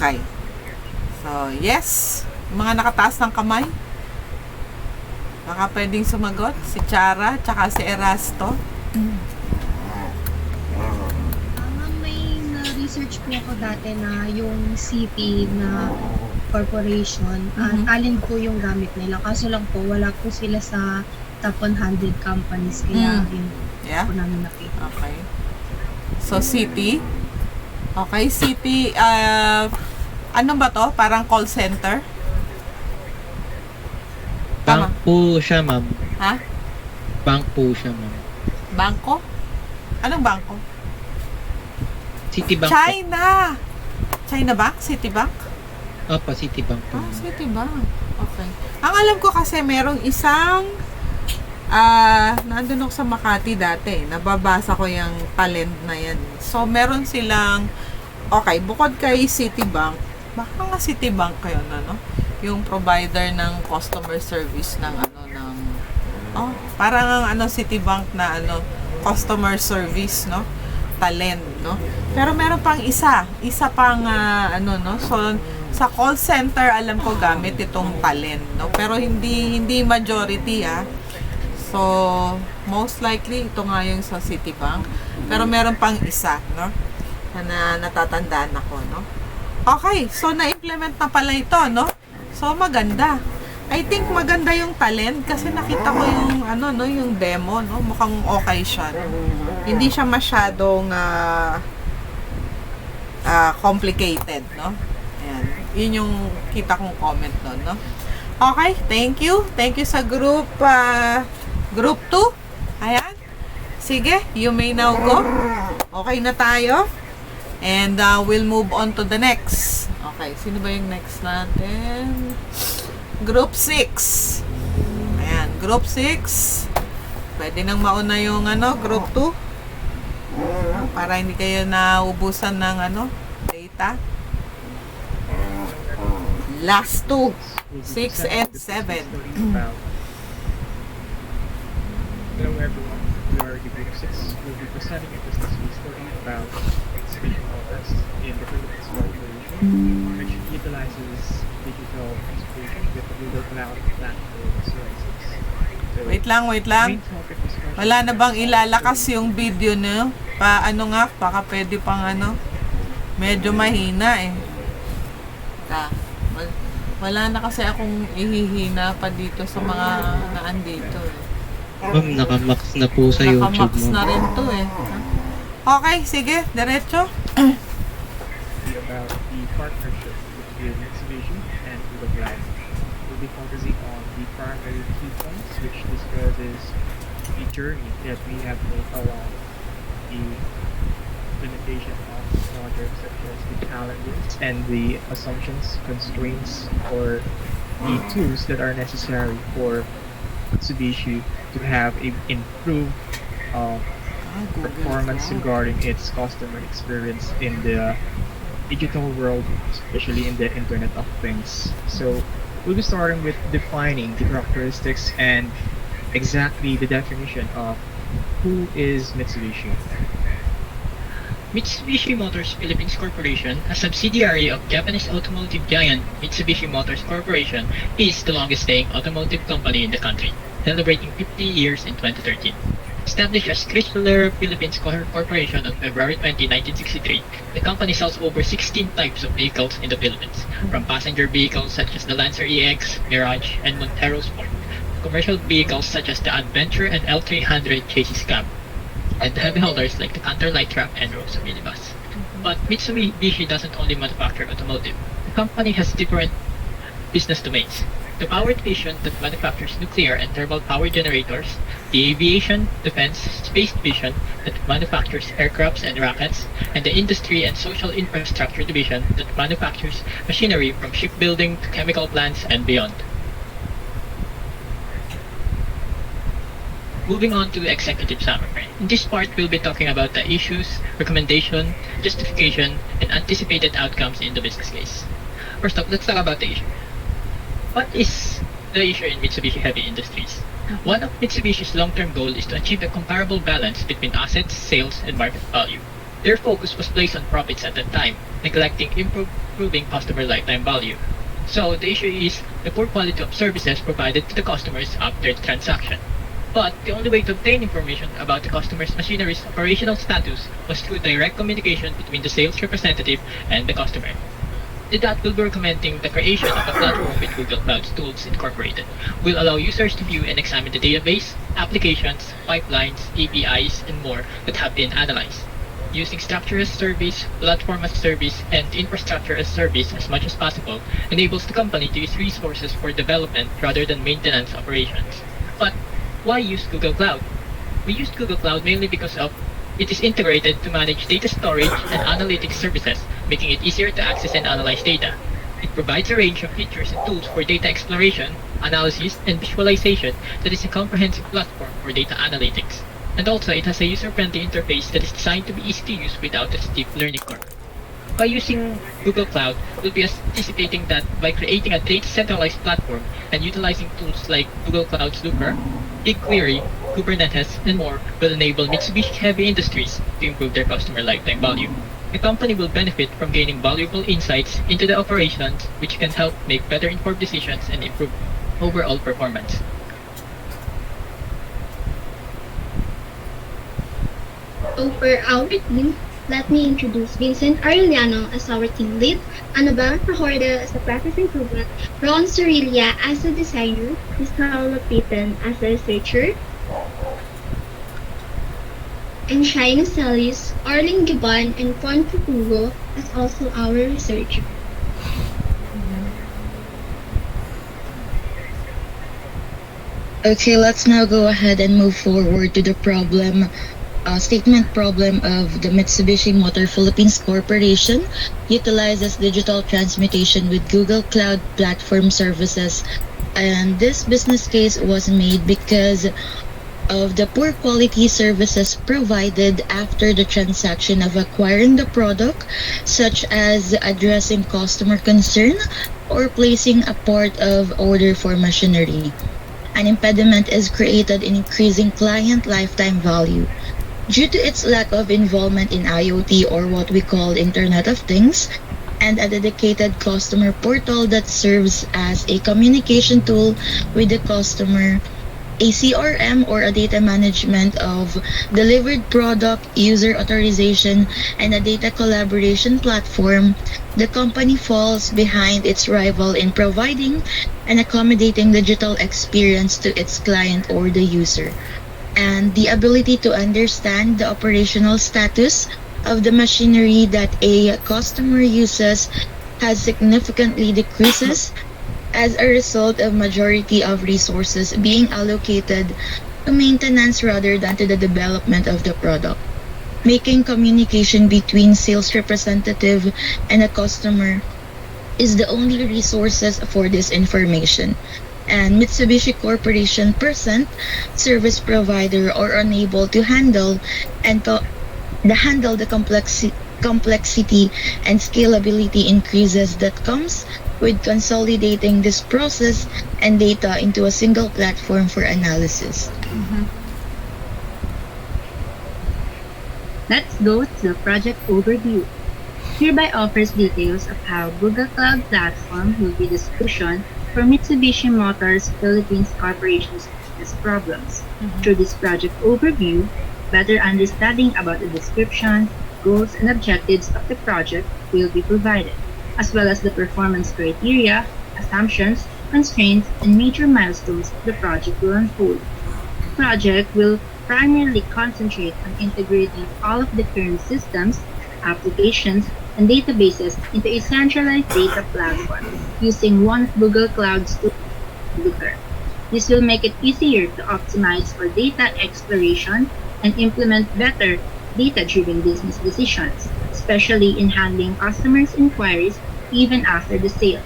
Okay. So, yes. Mga nakataas ng kamay. Baka pwedeng sumagot. Si Chara, tsaka si Erasto. May na-research po ako dati na yung city na corporation, talent po yung gamit nila. Kaso lang po, wala po sila sa top 100 companies. Kaya yun po namin nakita. Okay. So, city. Okay, city. Ano ba to? Parang call center? Bank po siya, ma'am. Ha? Bank po siya, ma'am. Bangko? Anong bangko? Citibank. China! China Bank? Citibank? Opo, Citibank po. Citibank. Okay. Ang alam ko kasi merong isang nandun ako sa Makati dati. Nababasa ko yung talent na yan. So, meron silang okay, bukod kay Citibank, baka nga Citibank kayo na, no? Yung provider ng customer service ng parang ang Citibank na customer service, no? Talent, no? Pero meron pang isa pang no? So sa call center alam ko gamit itong talent, no? Pero hindi majority So most likely ito nga yung sa Citibank. Pero meron pang isa, no? Na natatandaan ako, no? Okay, so na-implement na pala ito, no? So maganda. I think maganda yung talent kasi nakita ko yung yung demo, no? Mukhang okay siya, no? Hindi siya masyadong complicated, no? Ayan. Yun yung kita kong comment doon, no? Okay, thank you. Thank you sa group 2. Ayan. Sige, you may now go. Okay na tayo. And we'll move on to the next. Okay, sino ba yung next natin? Group 6. Ayan, Group 6. Pwede nang mauna yung Group 2. Para hindi kayo naubusan ng data. Last 2. 6 and 7. Hello everyone, we are the Group 6. We'll be presenting a business case story about exhibition models in the Philippines corporation, which utilizes digital exhibition with the Google Cloud platform services. So, wait lang. Wala na bang ilalakas yung video nyo? Baka pwede pang medyo mahina wala na kasi akong ihihina pa dito sa mga naandito Ma'am, nakamax na po sa YouTube mo. Nakamax na rin to Okay, sige, diretso. About the partnership between Mitsubishi and Google Cloud. We'll be focusing on the primary key points, which discusses the journey that we have made along the implementation of projects such as the challenges and the assumptions, constraints, or the tools that are necessary for Mitsubishi to have a improved performance regarding its customer experience in the digital world, especially in the Internet of Things. So we'll be starting with defining the characteristics and exactly the definition of who is Mitsubishi. Mitsubishi Motors Philippines Corporation, a subsidiary of Japanese automotive giant Mitsubishi Motors Corporation, is the longest-staying automotive company in the country, celebrating 50 years in 2013. Established as Chrysler Philippines Corporation on February 20, 1963, the company sells over 16 types of vehicles in the Philippines, from passenger vehicles such as the Lancer EX, Mirage, and Montero Sport, to commercial vehicles such as the Adventure and L300 chassis cab, and heavy haulers like the Canter Light Truck and Rosa minibus. But Mitsubishi doesn't only manufacture automotive. The company has different business domains. The power division that manufactures nuclear and thermal power generators, the aviation, defense, space division that manufactures aircrafts and rockets, and the industry and social infrastructure division that manufactures machinery from shipbuilding to chemical plants and beyond. Moving on to the executive summary. In this part, we'll be talking about the issues, recommendation, justification, and anticipated outcomes in the business case. First up, let's talk about the issue. What is the issue in Mitsubishi Heavy Industries? One of Mitsubishi's long-term goals is to achieve a comparable balance between assets, sales, and market value. Their focus was placed on profits at that time, neglecting improving customer lifetime value. So the issue is the poor quality of services provided to the customers after the transaction. But the only way to obtain information about the customer's machinery's operational status was through direct communication between the sales representative and the customer. With that, we'll be recommending the creation of a platform with Google Cloud Tools Incorporated. Will allow users to view and examine the database, applications, pipelines, APIs, and more that have been analyzed. Using structure as service, platform as service, and infrastructure as service as much as possible enables the company to use resources for development rather than maintenance operations. But why use Google Cloud? We use Google Cloud mainly because of it is integrated to manage data storage and analytics services, making it easier to access and analyze data. It provides a range of features and tools for data exploration, analysis, and visualization that is a comprehensive platform for data analytics. And also, it has a user-friendly interface that is designed to be easy to use without a steep learning curve. By using Google Cloud, we'll be anticipating that by creating a data centralized platform and utilizing tools like Google Cloud's Looker, BigQuery, Kubernetes, and more will enable Mitsubishi Heavy Industries to improve their customer lifetime value. The company will benefit from gaining valuable insights into the operations, which can help make better informed decisions and improve overall performance. So for our team, let me introduce Vincent Arellano as our team lead, Annabelle Fajorda as the process improvement, Ron Sorilia as the designer, Giselle Lapitan as the researcher, and Shaina Salis, Arlene Giban, and Juan Futuro as also our researcher. Okay, let's now go ahead and move forward to the statement problem of the Mitsubishi Motor Philippines Corporation utilizes digital transmutation with Google Cloud Platform Services. And this business case was made because of the poor quality services provided after the transaction of acquiring the product, such as addressing customer concern or placing a part of order for machinery. An impediment is created in increasing client lifetime value. Due to its lack of involvement in IoT or what we call Internet of Things, and a dedicated customer portal that serves as a communication tool with the customer, a CRM or a data management of delivered product, user authorization, and a data collaboration platform, the company falls behind its rival in providing and accommodating digital experience to its client or the user. And the ability to understand the operational status of the machinery that a customer uses has significantly decreases as a result of majority of resources being allocated to maintenance rather than to the development of the product, making communication between sales representative and a customer is the only resources for this information. And Mitsubishi Corporation percent service provider are unable to handle and handle the complexity and scalability increases that comes with consolidating this process and data into a single platform for analysis. Let's go to the project overview. Hereby offers details of how Google Cloud Platform will be the solution for Mitsubishi Motors Philippines Corporation's business problems. Through this project overview, better understanding about the description, goals, and objectives of the project will be provided, as well as the performance criteria, assumptions, constraints, and major milestones the project will unfold. The project will primarily concentrate on integrating all of the current systems, applications, and databases into a centralized data platform using one of Google Cloud's tools, Looker. This will make it easier to optimize for data exploration and implement better data-driven business decisions, especially in handling customers' inquiries even after the sale.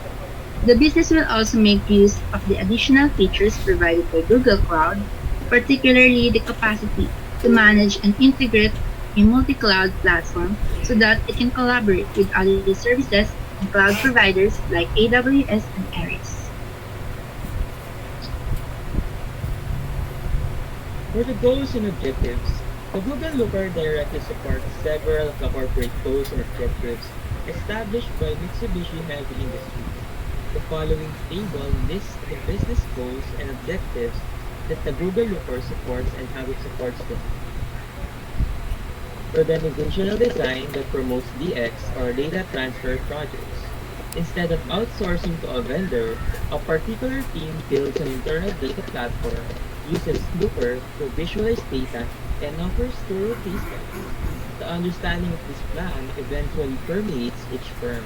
The business will also make use of the additional features provided by Google Cloud, particularly the capacity to manage and integrate a multi-cloud platform so that it can collaborate with other services and cloud providers like AWS and Ares. For the goals and objectives, the Google Looker directly supports several of the corporate goals and objectives established by Mitsubishi Heavy Industries. The following table lists the business goals and objectives that the Google Looker supports and how it supports them. Organizational design that promotes DX or data transfer projects. Instead of outsourcing to a vendor, a particular team builds an internal data platform, uses Looker to visualize data, and offers tool replacement. The understanding of this plan eventually permeates each firm.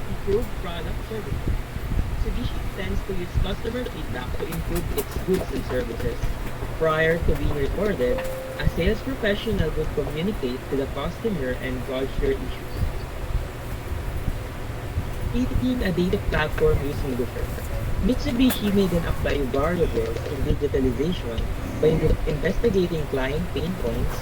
Improve product services. Mitsubishi tends to use customer feedback to improve its goods and services. Prior to being recorded, a sales professional will communicate to the customer and gauge their issues. Creating a data platform using Looker. Mitsubishi may then apply variables in digitalization by investigating client pain points,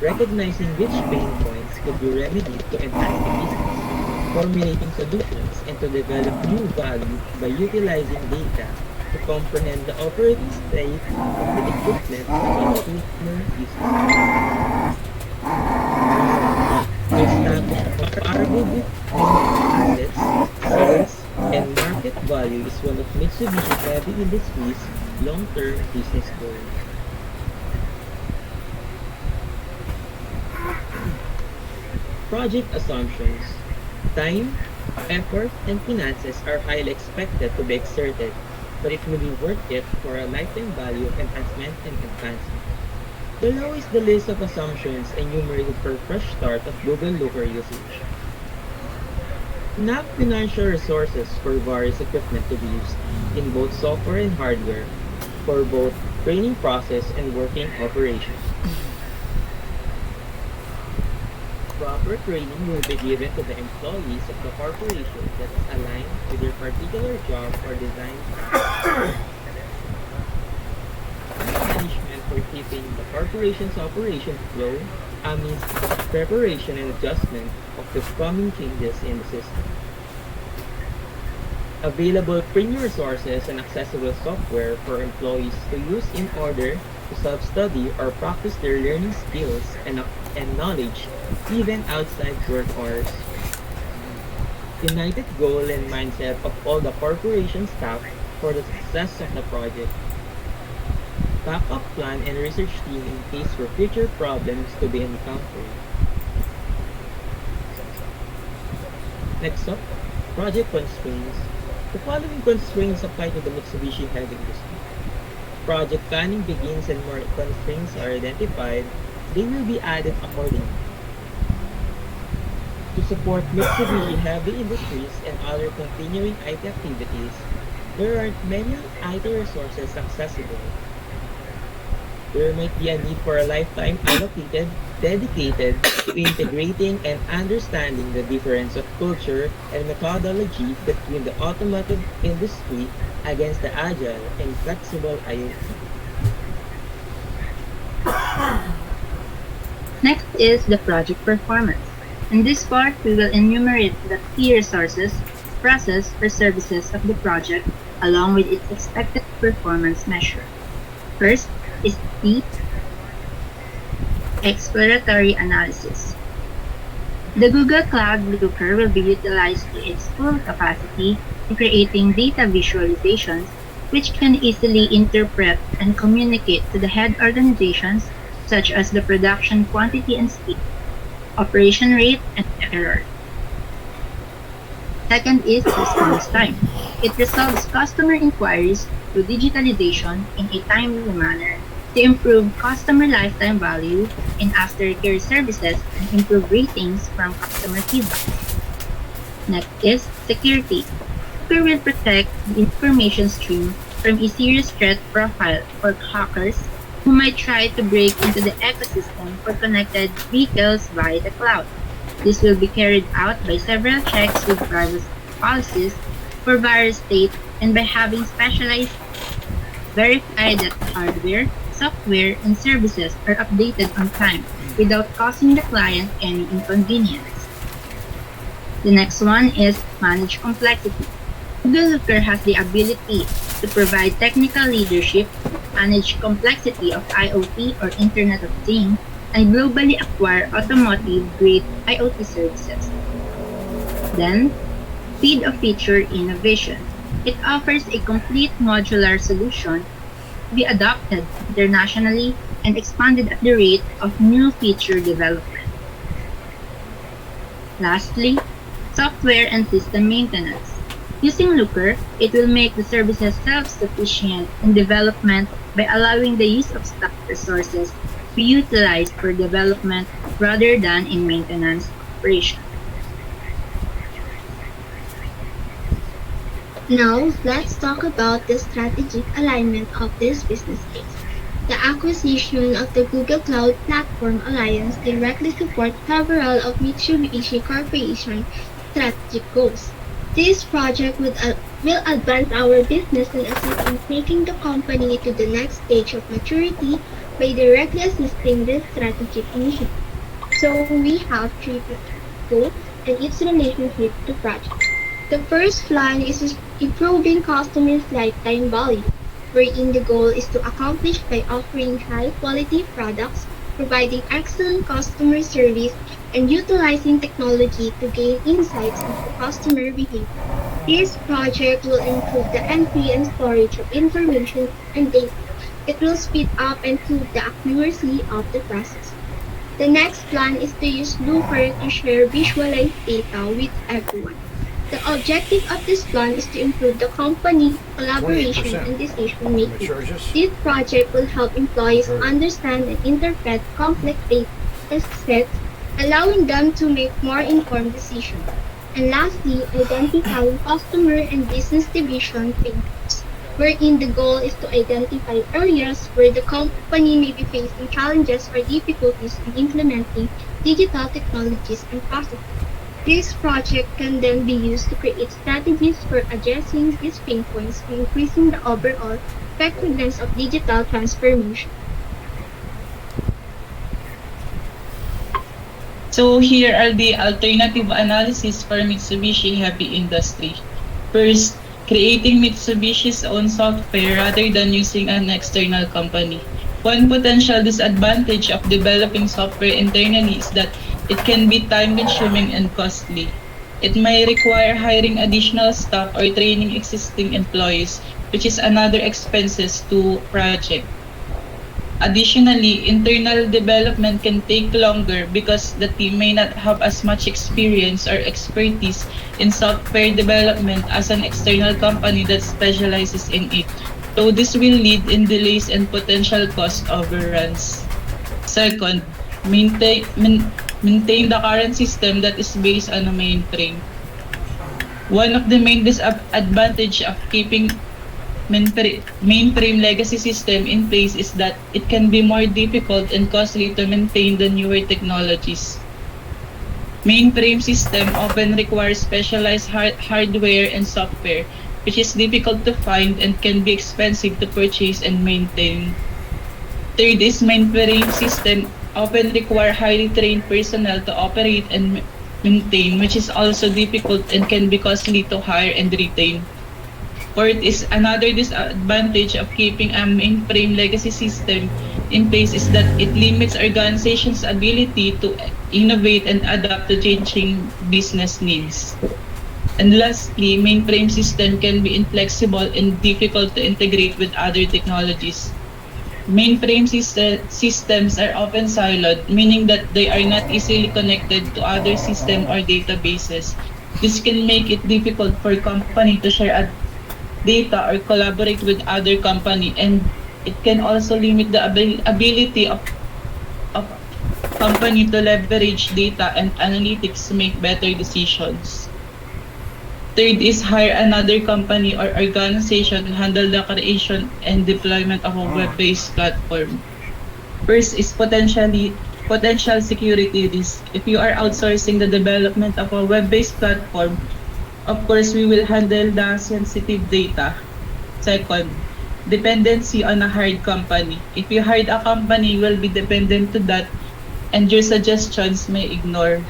recognizing which pain points could be remedied to enhance the business, formulating solutions, and to develop new value by utilizing data to comprehend the operating state of the equipment and customer uses. To establish a comparable book of assets, sales, and market value is one of Mitsubishi Heavy Industries' long-term business goals. Project assumptions. Time, effort, and finances are highly expected to be exerted, but it will be worth it for a lifetime value of enhancement and advancement. Below is the list of assumptions enumerated for fresh start of Google Looker usage. Enough financial resources for various equipment to be used in both software and hardware for both training process and working operations. Proper training will be given to the employees of the corporation that is aligned with their particular job or design practice. Management for keeping the corporation's operation flow amidst preparation and adjustment of the coming changes in the system. Available training resources and accessible software for employees to use in order to self-study or practice their learning skills and knowledge even outside work hours. United goal and mindset of all the corporation staff for the success of the project. Backup plan and research team in case for future problems to be encountered. Next up, project constraints. The following constraints apply to the Mitsubishi Heavy Industry. Project planning begins and more constraints are identified, they will be added accordingly. To support Mitsubishi Heavy Industries and other continuing IT activities, there aren't many IT resources accessible. There might be a need for a lifetime allocated, dedicated to integrating and understanding the difference of culture and methodology between the automotive industry against the agile and flexible IoT. Next is the project performance. In this part, we will enumerate the key resources, process, or services of the project along with its expected performance measure. First is the exploratory analysis. The Google Cloud Looker will be utilized to its full capacity in creating data visualizations which can easily interpret and communicate to the head organizations such as the production quantity and speed, operation rate, and error. Second is response time. It resolves customer inquiries through digitalization in a timely manner to improve customer lifetime value in aftercare services and improve ratings from customer feedback. Next is security. Looker will protect the information stream from a serious threat profile or hackers who might try to break into the ecosystem for connected vehicles via the cloud. This will be carried out by several checks with privacy policies for various states and by having specialized verify that the hardware, software, and services are updated on time without causing the client any inconvenience. The next one is manage complexity. Google Looker has the ability to provide technical leadership, manage complexity of IoT or Internet of Things, and globally acquire automotive-grade IoT services. Then, speed of feature innovation. It offers a complete modular solution to be adopted internationally and expanded at the rate of new feature development. Lastly, software and system maintenance. Using Looker, it will make the services self-sufficient in development by allowing the use of staff resources to be utilized for development rather than in maintenance operation. Now, let's talk about the strategic alignment of this business case. The acquisition of the Google Cloud Platform Alliance directly supports several of Mitsubishi Corporation's strategic goals. This project will advance our business and assist in taking the company to the next stage of maturity by directly assisting this strategic initiative. So we have three goals and its relationship to project. The first plan is improving customers' lifetime value, wherein the goal is to accomplish by offering high-quality products, providing excellent customer service, and utilizing technology to gain insights into customer behavior. This project will improve the entry and storage of information and data. It will speed up and improve the accuracy of the process. The next plan is to use Looker to share visualized data with everyone. The objective of this plan is to improve the company collaboration 28%. and decision How many making. charges? This project will help employees Okay. understand and interpret complex data sets, allowing them to make more informed decisions. And lastly, identifying customer and business division pain points, wherein the goal is to identify areas where the company may be facing challenges or difficulties in implementing digital technologies and processes. This project can then be used to create strategies for addressing these pain points and increasing the overall effectiveness of digital transformation. So here are the alternative analysis for Mitsubishi Heavy Industry. First, creating Mitsubishi's own software rather than using an external company. One potential disadvantage of developing software internally is that it can be time-consuming and costly. It may require hiring additional staff or training existing employees, which is another expenses to project. Additionally, internal development can take longer because the team may not have as much experience or expertise in software development as an external company that specializes in it. So this will lead in delays and potential cost overruns. Second, maintain the current system that is based on a mainframe. One of the main disadvantages of keeping mainframe legacy system in place is that it can be more difficult and costly to maintain the newer technologies. Mainframe system often requires specialized hardware and software, which is difficult to find and can be expensive to purchase and maintain. Third is mainframe system often require highly trained personnel to operate and maintain, which is also difficult and can be costly to hire and retain. Fourth is another disadvantage of keeping a mainframe legacy system in place is that it limits organizations' ability to innovate and adapt to changing business needs. And lastly, mainframe system can be inflexible and difficult to integrate with other technologies. Mainframe systems are often siloed, meaning that they are not easily connected to other systems or databases. This can make it difficult for company to share data or collaborate with other company, and it can also limit the ability of company to leverage data and analytics to make better decisions. Third is hire another company or organization to handle the creation and deployment of a web-based platform. First is potential security risk. If you are outsourcing the development of a web-based platform, of course, we will handle the sensitive data. Second, dependency on a hired company. If you hired a company, you will be dependent to that and your suggestions may ignore.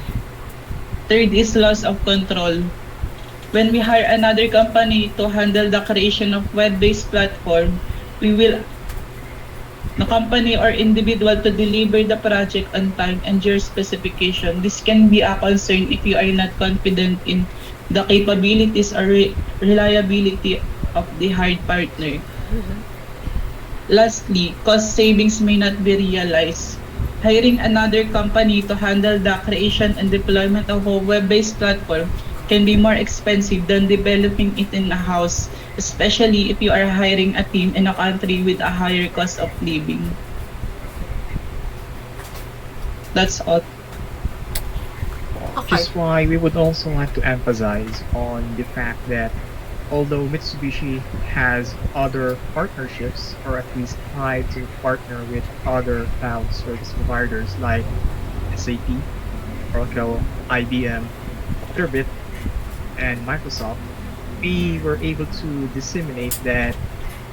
Third is loss of control. When we hire another company to handle the creation of web-based platform, the company or individual to deliver the project on time and your specification. This can be a concern if you are not confident in the capabilities or reliability of the hired partner. Lastly, cost savings may not be realized. Hiring another company to handle the creation and deployment of a web-based platform can be more expensive than developing it in-house, especially if you are hiring a team in a country with a higher cost of living. That's all. Which is why we would also like to emphasize on the fact that Although Mitsubishi has other partnerships, or at least tried to partner with other cloud service providers like SAP, Oracle, IBM, Turbit, and Microsoft, we were able to disseminate that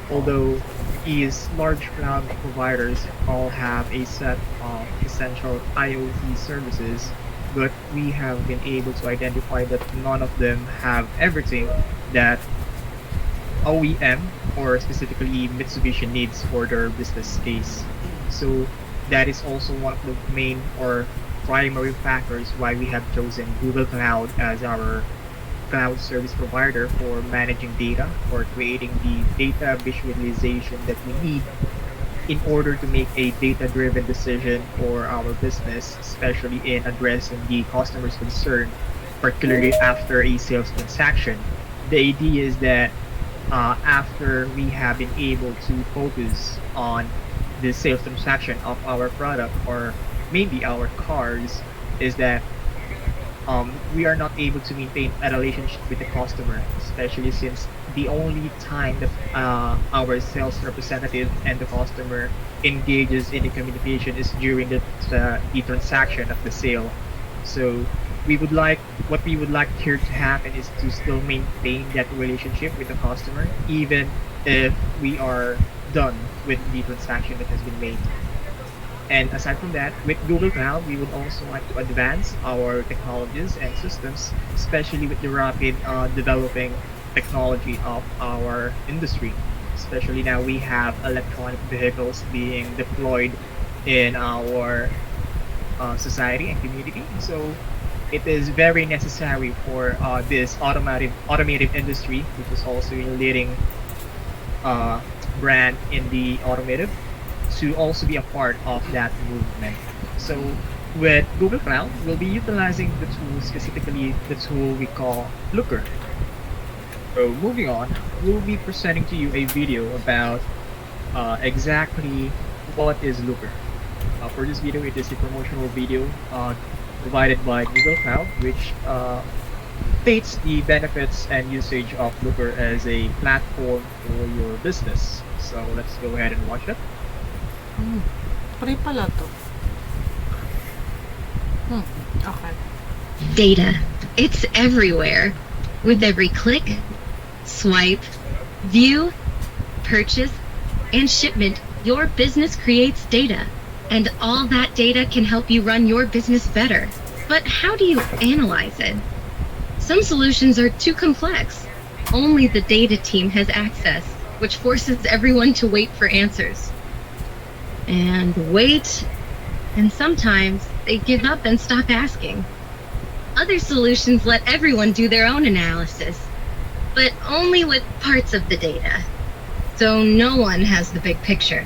although these large cloud providers all have a set of essential IoT services, but we have been able to identify that none of them have everything that OEM or specifically Mitsubishi needs for their business case. So that is also one of the main or primary factors why we have chosen Google Cloud as our cloud service provider for managing data or creating the data visualization that we need in order to make a data driven decision for our business, especially in addressing the customer's concern, particularly after a sales transaction. The idea is that after we have been able to focus on the sales transaction of our product or maybe our cars, is that we are not able to maintain a relationship with the customer, especially since the only time that our sales representative and the customer engages in the communication is during the transaction of the sale. So what we would like here to happen is to still maintain that relationship with the customer, even if we are done with the transaction that has been made. And aside from that, with Google Cloud, we would also like to advance our technologies and systems, especially with the rapid developing technology of our industry. Especially now we have electronic vehicles being deployed in our society and community. So it is very necessary for this automotive industry, which is also a leading uh, brand in the automotive, to also be a part of that movement. So with Google Cloud, we'll be utilizing the tool, specifically the tool we call Looker. So moving on, we'll be presenting to you a video about exactly what is Looker. For this video, it is a promotional video provided by Google Cloud, which states the benefits and usage of Looker as a platform for your business. So let's go ahead and watch it. Free pala to. Okay. Data. It's everywhere. With every click, swipe, view, purchase, and shipment, your business creates data. And all that data can help you run your business better. But how do you analyze it? Some solutions are too complex. Only the data team has access, which forces everyone to wait for answers. And wait, and sometimes they give up and stop asking. Other solutions let everyone do their own analysis, but only with parts of the data. So no one has the big picture.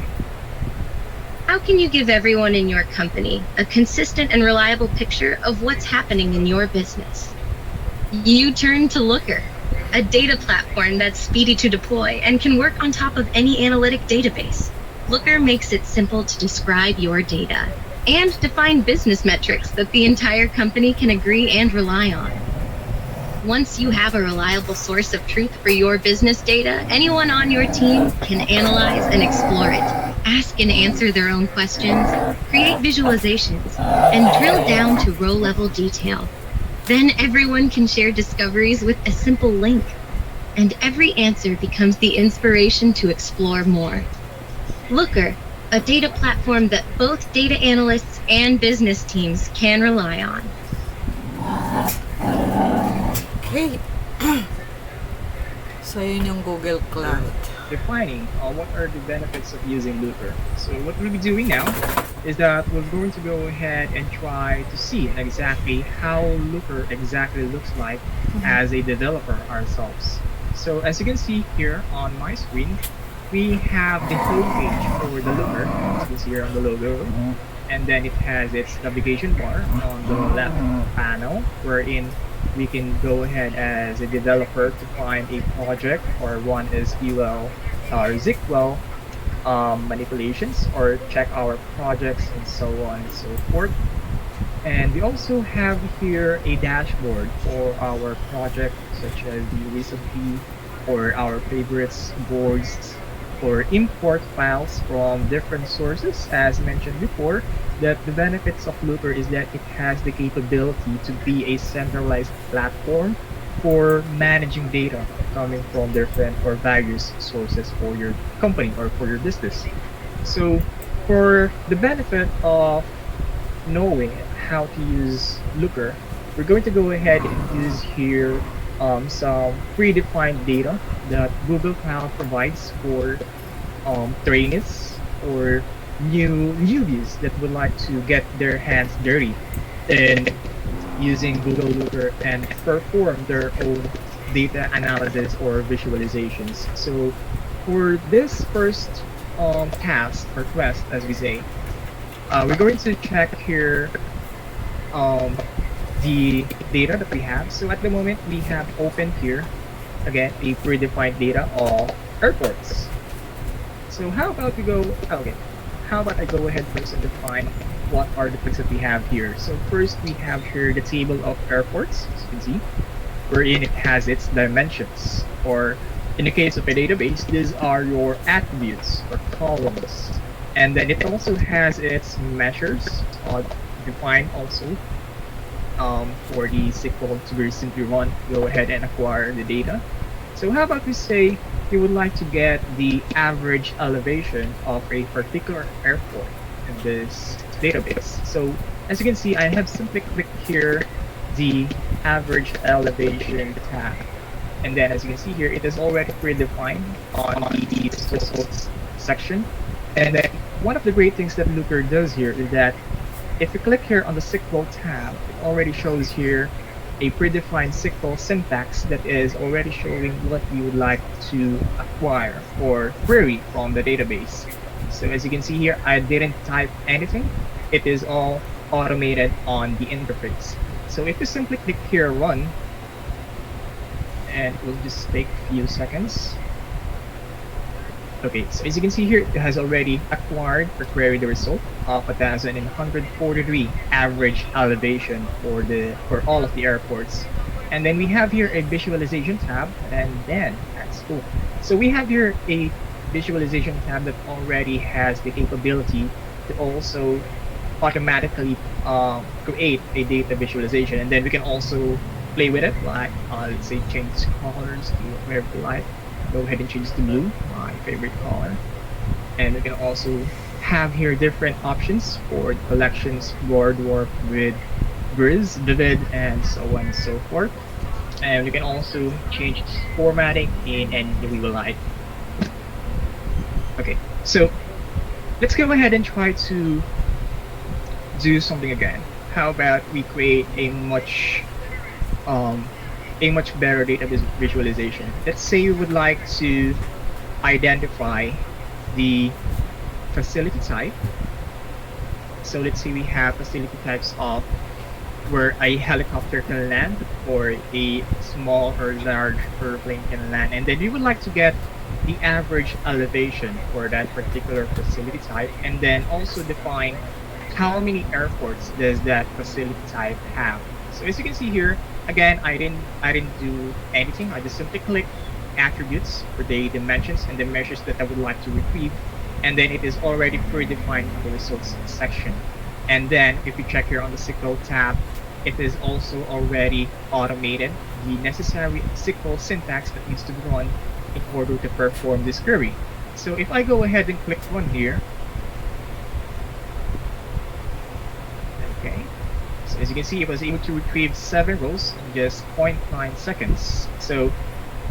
How can you give everyone in your company a consistent and reliable picture of what's happening in your business? You turn to Looker, a data platform that's speedy to deploy and can work on top of any analytic database. Looker makes it simple to describe your data and define business metrics that the entire company can agree and rely on. Once you have a reliable source of truth for your business data, anyone on your team can analyze and explore it, ask and answer their own questions, create visualizations, and drill down to row-level detail. Then everyone can share discoveries with a simple link, and every answer becomes the inspiration to explore more. Looker, a data platform that both data analysts and business teams can rely on. Okay. So yun yung Google Cloud. Defining what are the benefits of using Looker. So what we'll be doing now is that we're going to go ahead and try to see exactly how Looker exactly looks like as a developer ourselves. So as you can see here on my screen, we have the home page for the Looker, as you see here on the logo, and then it has its navigation bar on the left panel, wherein we can go ahead as a developer to find a project or run SQL or ZQL manipulations or check our projects and so on and so forth. And we also have here a dashboard for our project, such as the recently or our favorites boards or import files from different sources. As mentioned before, that the benefits of Looker is that it has the capability to be a centralized platform for managing data coming from different or various sources for your company or for your business. So for the benefit of knowing how to use Looker, we're going to go ahead and use here some predefined data that Google Cloud provides for trainees or newbies that would like to get their hands dirty in using Google Looker and perform their own data analysis or visualizations. So for this first task or quest, as we say, we're going to check here um, the data that we have. So at the moment, we have opened here, again, a predefined data of airports. So how about we go, okay, how about I go ahead first and define what are the things that we have here. So first we have here the table of airports, as you can see, wherein it has its dimensions, or in the case of a database, these are your attributes or columns. And then it also has its measures defined also for the SQL to very simply run, go ahead and acquire the data. So how about we say you would like to get the average elevation of a particular airport in this database. So as you can see, I have simply clicked here the average elevation tab. And then as you can see here, it is already predefined on the results section. And then one of the great things that Looker does here is that if you click here on the SQL tab, it already shows here a predefined SQL syntax that is already showing what you would like to acquire or query from the database. So as you can see here, I didn't type anything. It is all automated on the interface. So if you simply click here run, and it will just take a few seconds. Okay, so as you can see here, it has already acquired or queried the result of 1,143 average elevation for all of the airports. And then we have here a visualization tab, and then that's cool. So we have here a visualization tab that already has the capability to also automatically create a data visualization, and then we can also play with it, like let's say change colors to whatever you like. Go ahead and change to blue, my favorite color. And we can also have here different options for collections, broad dwarf with grizz, vivid, and so on and so forth. And we can also change its formatting in any way we would like. Okay, so let's go ahead and try to do something again. How about we create a much better data visualization. Let's say you would like to identify the facility type. So let's say we have facility types of where a helicopter can land or a small or large airplane can land, and then we would like to get the average elevation for that particular facility type, and then also define how many airports does that facility type have. So as you can see here, again, I didn't do anything. I just simply click attributes for the dimensions and the measures that I would like to retrieve, and then it is already predefined in the results section. And then if you check here on the SQL tab, it is also already automated the necessary SQL syntax that needs to be run in order to perform this query. So if I go ahead and click run here, okay. So as you can see, it was able to retrieve 7 rows in just 0.9 seconds. So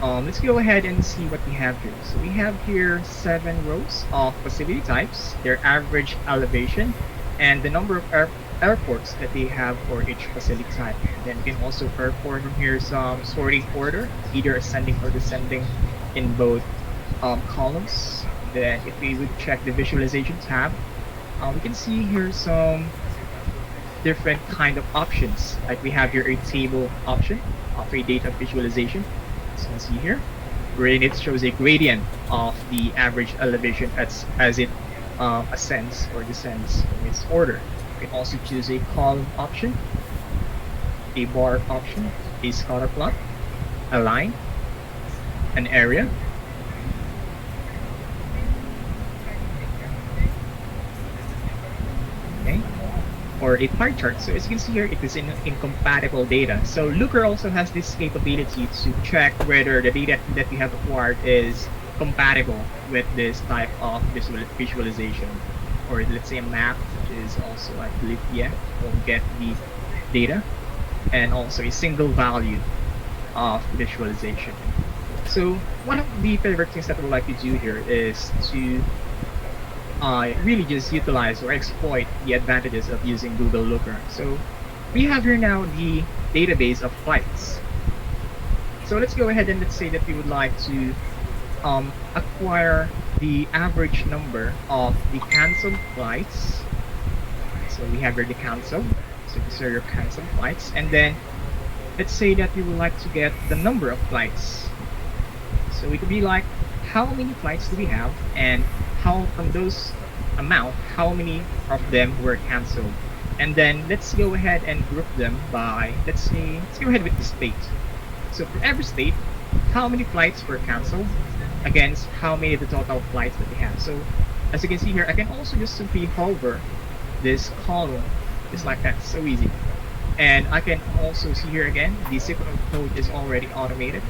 let's go ahead and see what we have here. So we have here 7 rows of facility types, their average elevation, and the number of airports that they have for each facility type. And then we can also perform here some sorting order, either ascending or descending in both columns. Then if we would check the visualization tab, we can see here some different kind of options. Like we have here a table option of a data visualization. So you can see here, wherein it shows a gradient of the average elevation as it ascends or descends in its order. You can also choose a column option, a bar option, a scatter plot, a line, an area. Okay, or a pie chart. So as you can see here, it is in incompatible data. So Looker also has this capability to check whether the data that you have acquired is compatible with this type of visualization, or let's say a map, which is also, I believe, yeah, will get the data, and also a single value of visualization. So one of the favorite things that I would like to do here is to really just utilize or exploit the advantages of using Google Looker. So we have here now the database of flights. So let's go ahead and let's say that we would like to acquire the average number of the canceled flights. So we have here the canceled. So these are your canceled flights. And then let's say that we would like to get the number of flights. So it could be like, how many flights do we have, and how from those amount, how many of them were canceled. And then let's go ahead and group them by, let's go ahead with the state. So for every state, how many flights were canceled against how many of the total flights that we have. So as you can see here, I can also just simply hover this column just like that. So easy. And I can also see here again, the sequence code is already automated.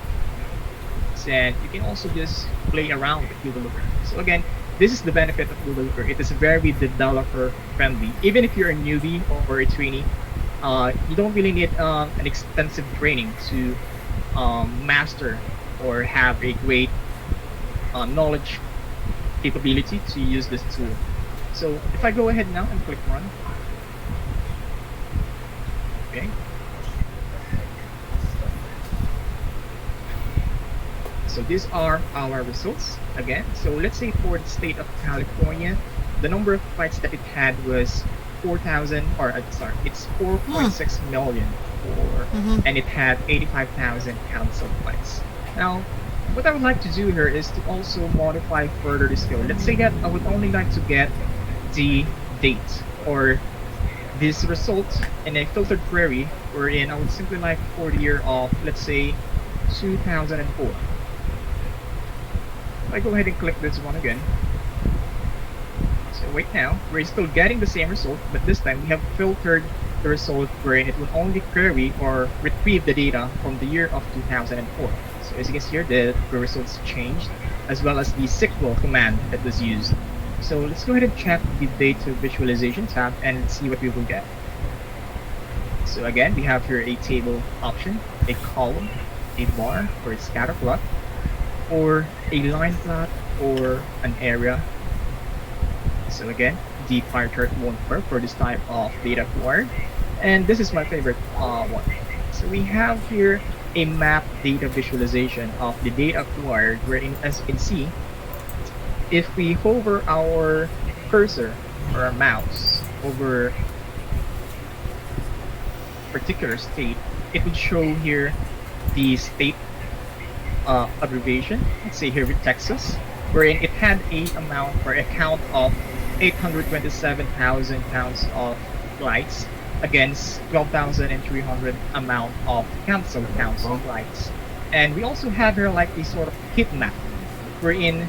And you can also just play around with Google Looker. So again, this is the benefit of Google Looker. It is very developer friendly. Even if you're a newbie or a trainee, you don't really need an extensive training to master or have a great knowledge capability to use this tool. So if I go ahead now and click run, okay. So these are our results again. So let's say for the state of California, the number of flights that it had was 4,000, or sorry, it's 4.6 million, and it had 85,000 canceled flights. Now, what I would like to do here is to also modify further this code. Let's say that I would only like to get the date or this result in a filtered query, wherein I would simply like for the year of, let's say, 2004. I go ahead and click this one again. So wait, now we're still getting the same result, but this time we have filtered the result wherein it will only query or retrieve the data from the year of 2004. So as you can see here, the results changed, as well as the SQL command that was used. So let's go ahead and check the data visualization tab and let's see what we will get. So again, we have here a table option, a column, a bar, or a scatter plot, or a line plot, or an area. So again, the pie chart won't work for this type of data acquired. And this is my favorite one. So we have here a map data visualization of the data acquired, wherein, as you can see, if we hover our cursor or our mouse over a particular state, it would show here the state abbreviation. Let's say here with Texas, wherein it had a amount or a count of 827,000 pounds of flights against 12,300 amount of canceled counts of flights. And we also have here like a sort of heat map, wherein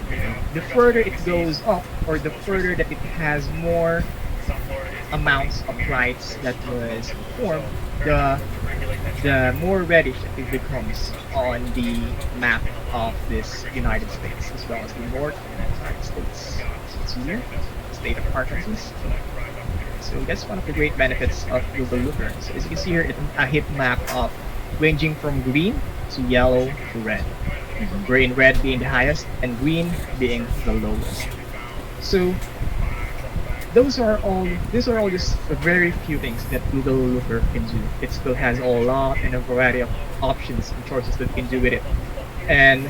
the further it goes up, or the further that it has more amounts of flights that was performed, the more reddish it becomes on the map of this United States, as well as the North United States. So it's here, state of Arkansas. So that's one of the great benefits of Google Looker. So as you can see here, it's a heat map of ranging from green to yellow to red. Wherein red being the highest and green being the lowest. So these are all just a very few things that Google Looker can do. It still has a lot and a variety of options and choices that you can do with it. And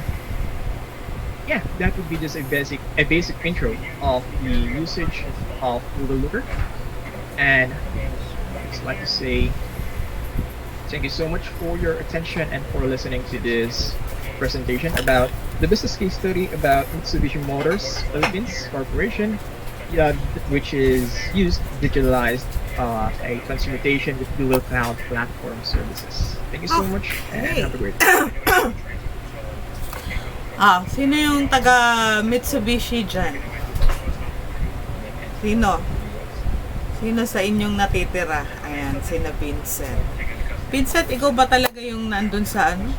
yeah, that would be just a basic intro of the usage of Google Looker. And I'd just like to say thank you so much for your attention and for listening to this presentation about the business case study about Mitsubishi Motors Philippines Corporation, which is used digitalized a transmutation with Google Cloud Platform services. Thank you so much, and have a great day. Sino yung taga Mitsubishi dyan? Sino? Sino sa inyong natitira? Ayan, sina Vincent. Vincent, ikaw ba talaga yung nandun sa ano?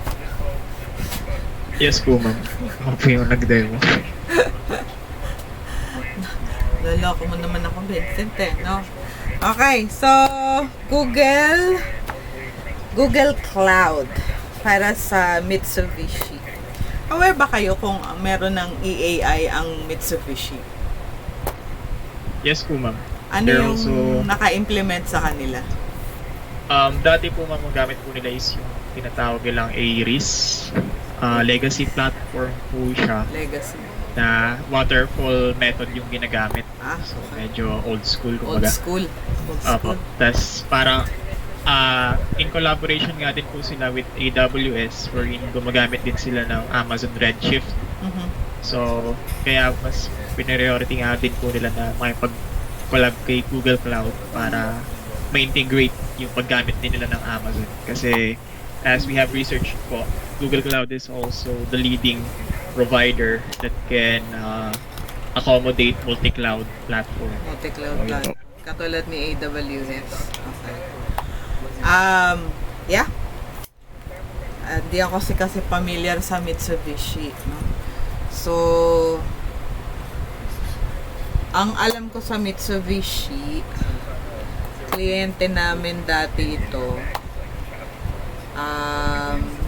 Yes po, ma'am. Ako po yung nag-demo. Loloko mo naman ako, Vincent, no? Okay, so Google Cloud para sa Mitsubishi. Aware ba kayo kung meron ng EAI ang Mitsubishi? Yes po, ma'am. Ano yung naka-implement sa kanila? Dati po, ma'am, ang gamit po nila is yung tinatawag nilang Aries. Legacy platform po siya. Legacy. Na waterfall method yung ginagamit. So, medyo old school. Old school. Tapos, parang in collaboration nga din po sila with AWS wherein gumagamit din sila ng Amazon Redshift. So, kaya mas priority nga din po nila na makipag-collab kay Google Cloud para ma-integrate yung paggamit din nila ng Amazon. Kasi as we have researched po, Google Cloud is also the leading provider that can accommodate multi-cloud platform. Multi-cloud platform. Katulad ni AWS. Okay. Yeah. Di ako kasi familiar sa Mitsubishi, no? So, ang alam ko sa Mitsubishi, kliyente namin dati ito,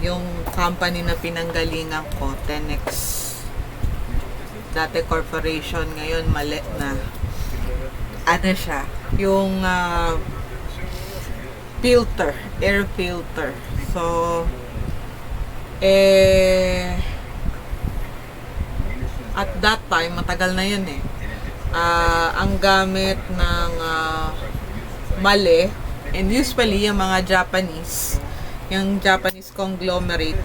yung company na pinanggalingan ko, 10X, dati corporation, ngayon mali na. Ano siya? Yung filter, air filter. So, at that time, matagal na yun ang gamit ng mali, and usually yung mga Japanese conglomerate,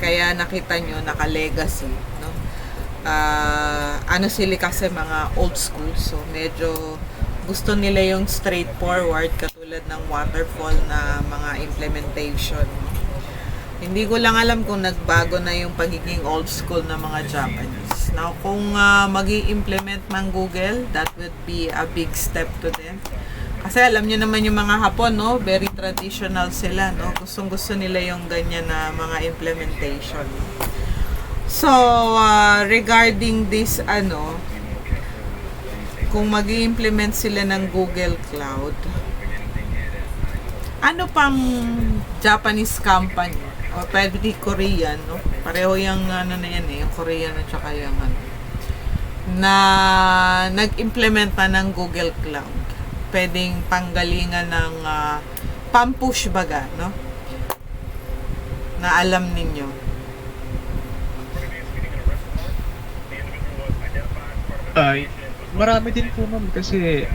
kaya nakita nyo naka-legacy, no? Ano sila kasi mga old school, so medyo gusto nila yung straightforward katulad ng waterfall na mga implementation. Hindi ko lang alam kung nagbago na yung pagiging old school na mga Japanese. Now, kung magi-implement ng Google, that would be a big step to them. Kasi alam niyo naman yung mga Hapon, no? Very traditional sila, no? Gustong-gusto nila yung ganyan na mga implementation. So, regarding this, kung magi-implement sila ng Google Cloud, ano pang Japanese company o pwede Korean, no? Pareho yung na yan yung Korean at saka yung na nag-implement na ng Google Cloud. Pwedeng panggalingan ng pampush baga, no? Na alam ninyo. Marami din po, ma'am, kasi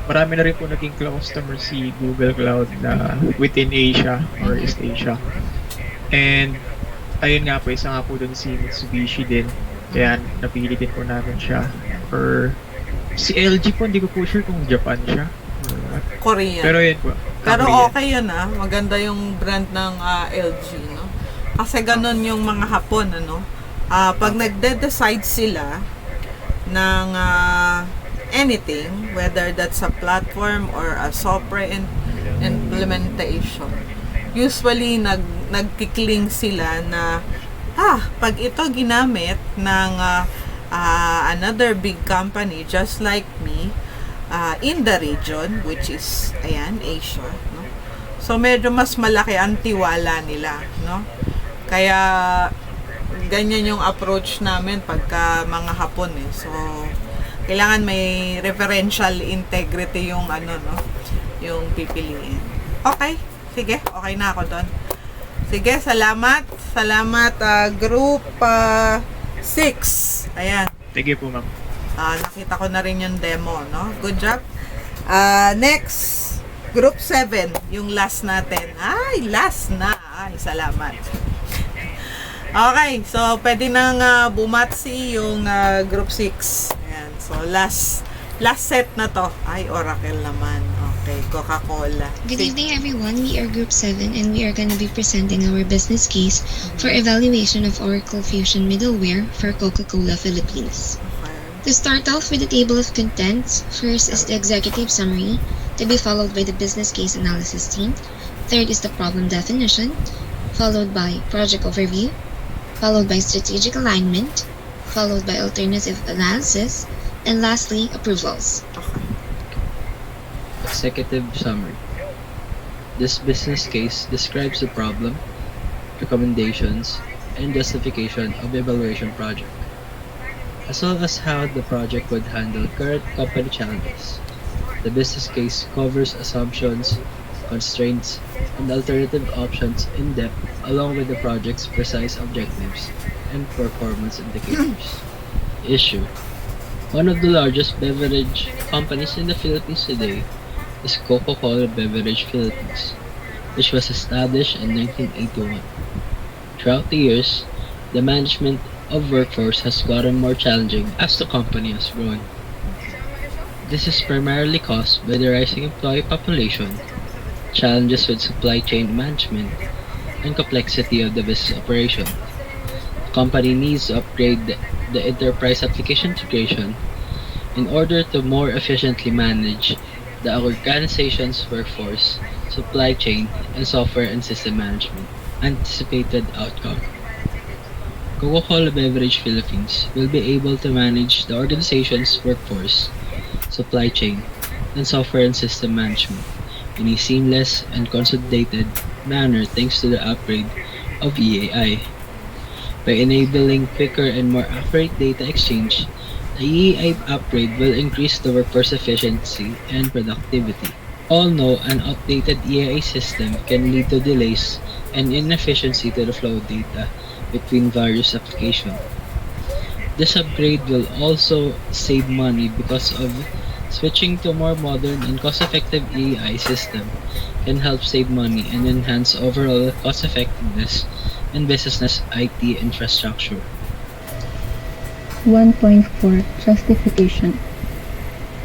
marami na rin po naging customer si Google Cloud na within Asia or East Asia. And ayun nga po, isa nga po dun si Mitsubishi din. Kaya napili din po namin siya. Or si LG po, hindi ko po sure kung Japan siya. Korean. Pero yun po. Pero Korean. okay yun maganda yung brand ng LG, no? Kasi ganun yung mga Hapon, pag nagde-decide sila ng anything, whether that's a platform or a software implementation, usually nagkikling sila na pag ito ginamit ng another big company just like me in the region, which is Asia, no? So medyo mas malaki ang tiwala nila, no? Kaya ganyan yung approach namin pagka mga Hapon so kailangan may referential integrity yung yung pipiliin. Okay, sige, okay na ako doon. Sige, salamat group 6. Ayan. Sige po, ma'am. Nakita ko na rin yung demo, no? Good job. Next, group 7, yung last natin. Last na. Salamat. Okay, so pwede nang bumatsi yung group 6. Ayan, so last set na to. Oracle naman. Okay. Okay, Coca-Cola. Good evening, everyone. We are Group 7 and we are going to be presenting our business case for evaluation of Oracle Fusion middleware for Coca-Cola Philippines. To start off with the table of contents, first is the executive summary, to be followed by the business case analysis team. Third is the problem definition, followed by project overview, followed by strategic alignment, followed by alternative analysis, and lastly, approvals. Executive summary. This business case describes the problem, recommendations, and justification of the evaluation project, as well as how the project would handle current company challenges. The business case covers assumptions, constraints, and alternative options in depth, along with the project's precise objectives and performance indicators. Issue. One of the largest beverage companies in the Philippines today is Coca-Cola Beverage Philippines, which was established in 1981. Throughout the years, the management of workforce has gotten more challenging as the company has grown. This is primarily caused by the rising employee population, challenges with supply chain management, and complexity of the business operation. The company needs to upgrade the enterprise application integration in order to more efficiently manage the organization's workforce, supply chain, and software and system management. Anticipated outcome. Coca-Cola Beverage Philippines will be able to manage the organization's workforce, supply chain, and software and system management in a seamless and consolidated manner thanks to the upgrade of EAI. By enabling quicker and more accurate data exchange, the EAI upgrade will increase the workforce efficiency and productivity. All know an outdated EAI system can lead to delays and inefficiency to the flow of data between various applications. This upgrade will also save money because of switching to a more modern and cost-effective EAI system can help save money and enhance overall cost-effectiveness and business IT infrastructure. 1.4 Justification.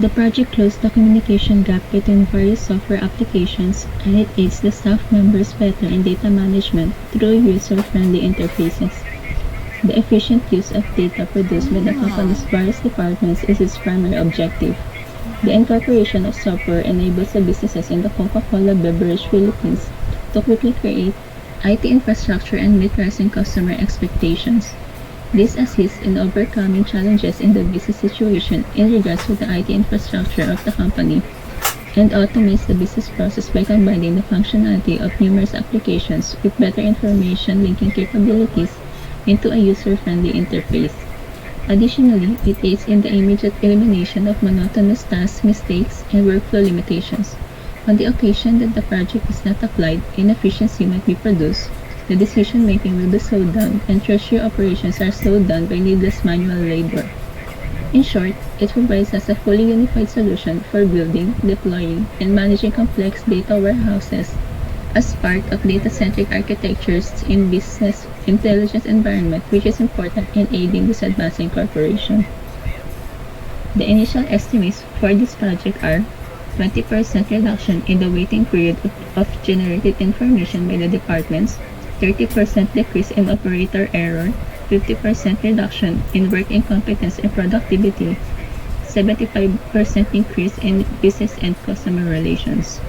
The project closed the communication gap between various software applications, and it aids the staff members better in data management through user-friendly interfaces. The efficient use of data produced by the company's various departments is its primary objective. The incorporation of software enables the businesses in the Coca-Cola Beverage Philippines to quickly create IT infrastructure and meet rising customer expectations. This assists in overcoming challenges in the business situation in regards to the IT infrastructure of the company, and automates the business process by combining the functionality of numerous applications with better information linking capabilities into a user-friendly interface. Additionally, it aids in the immediate elimination of monotonous tasks, mistakes, and workflow limitations. On the occasion that the project is not applied, inefficiency might be produced, the decision-making will be slowed down, and treasury operations are slowed down by needless manual labor. In short, it provides us a fully unified solution for building, deploying, and managing complex data warehouses as part of data-centric architectures in business intelligence environment, which is important in aiding this advancing corporation. The initial estimates for this project are 20% reduction in the waiting period of generated information by the departments, 30% decrease in operator error, 50% reduction in work incompetence and productivity, 75% increase in business and customer relations.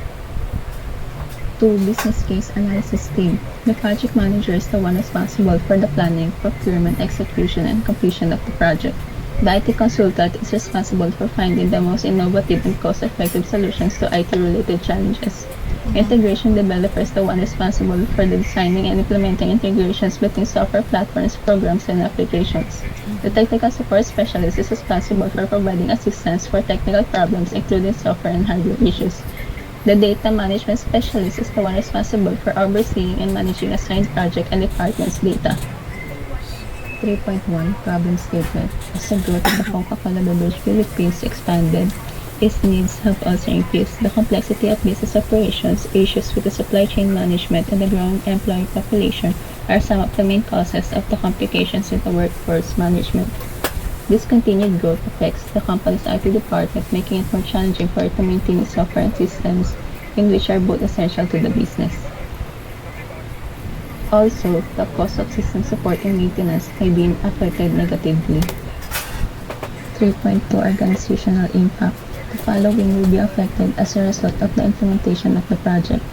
2. Business case analysis team. The project manager is the one responsible for the planning, procurement, execution, and completion of the project. The IT consultant is responsible for finding the most innovative and cost-effective solutions to IT-related challenges. Integration developer is the one responsible for the designing and implementing integrations between software platforms, programs, and applications. The technical support specialist is responsible for providing assistance for technical problems, including software and hardware issues. The data management specialist is the one responsible for overseeing and managing assigned project and departments' data. 3.1 Problem Statement. As the growth of the Coca-Cola Beverage Philippines expanded, its needs have also increased. The complexity of business operations, issues with the supply chain management, and the growing employee population are some of the main causes of the complications in the workforce management. This continued growth affects the company's IT department, making it more challenging for it to maintain its software and systems in which are both essential to the business. Also, the cost of system support and maintenance may be affected negatively. 3.2 Organizational Impact. The following will be affected as a result of the implementation of the project.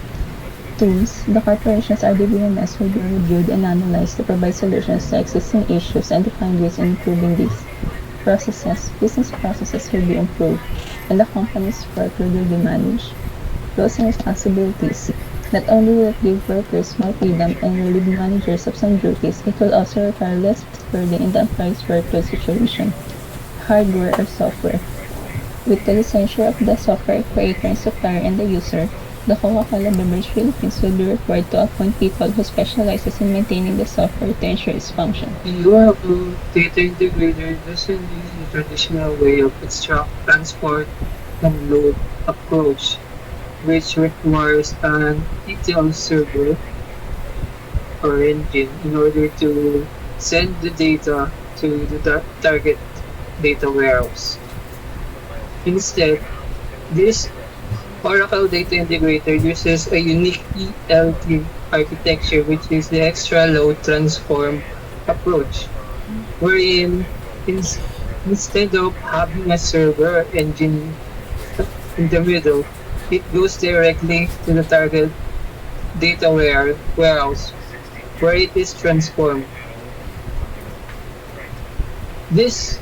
Tools. The corporation's RDBMS will be reviewed and analyzed to provide solutions to existing issues and define ways in improving these. Processes. Business processes will be improved, and the company's workload will be managed. Roles and responsibilities. Not only will it give workers more freedom and relieve managers of some duties, it will also require less burden in the employee's workload situation. Hardware or software. With the licensure of the software creator and supplier and the user, the Coca-Cola Beverage Philippines will be required to appoint people who specializes in maintaining the software to ensure its function. In Oracle, data integrator doesn't use the traditional way of extract, transport, and load approach, which requires an ETL server or engine in order to send the data to the target data warehouse. Instead, this Oracle Data Integrator uses a unique ELT architecture, which is the extra load transform approach, wherein instead of having a server engine in the middle, it goes directly to the target data warehouse where it is transformed. This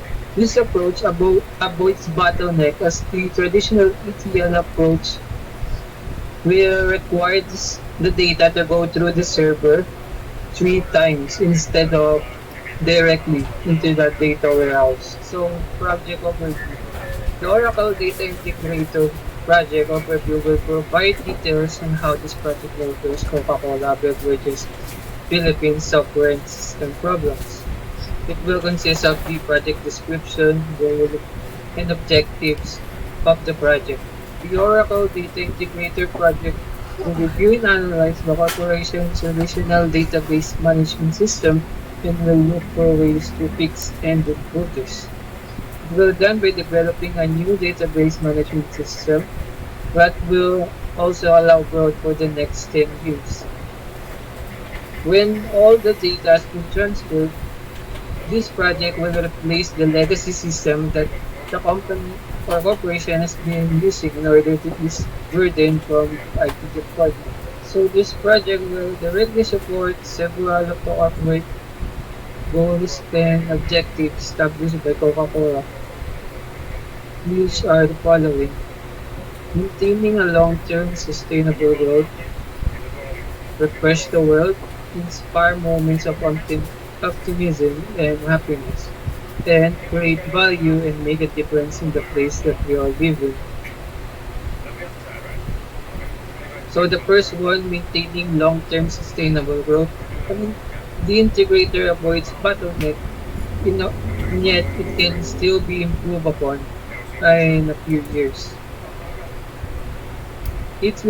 approach avoids bottleneck, as the traditional ETL approach will require the data to go through the server 3 times instead of directly into the data warehouse. So, project overview. The Oracle Data Integrator project overview will provide details on how this project will address Coca-Cola Beverages Philippines software and system problems. It will consist of the project description, goal, and objectives of the project. The Oracle Data Integrator project will review and analyze the corporation's traditional database management system and will look for ways to fix and improve this. It will done by developing a new database management system that will also allow growth for the next 10 years. When all the data has been transferred, this project will replace the legacy system that the company or corporation has been using in order to ease burden from the IT department. So this project will directly support several of the corporate goals and objectives established by Coca-Cola, which are the following: maintaining a long-term sustainable growth, refresh the world, inspire moments of optimism and happiness, and create value and make a difference in the place that we are living. So the first one, maintaining long-term sustainable growth. The integrator avoids bottleneck, and yet it can still be improved upon in a few years. It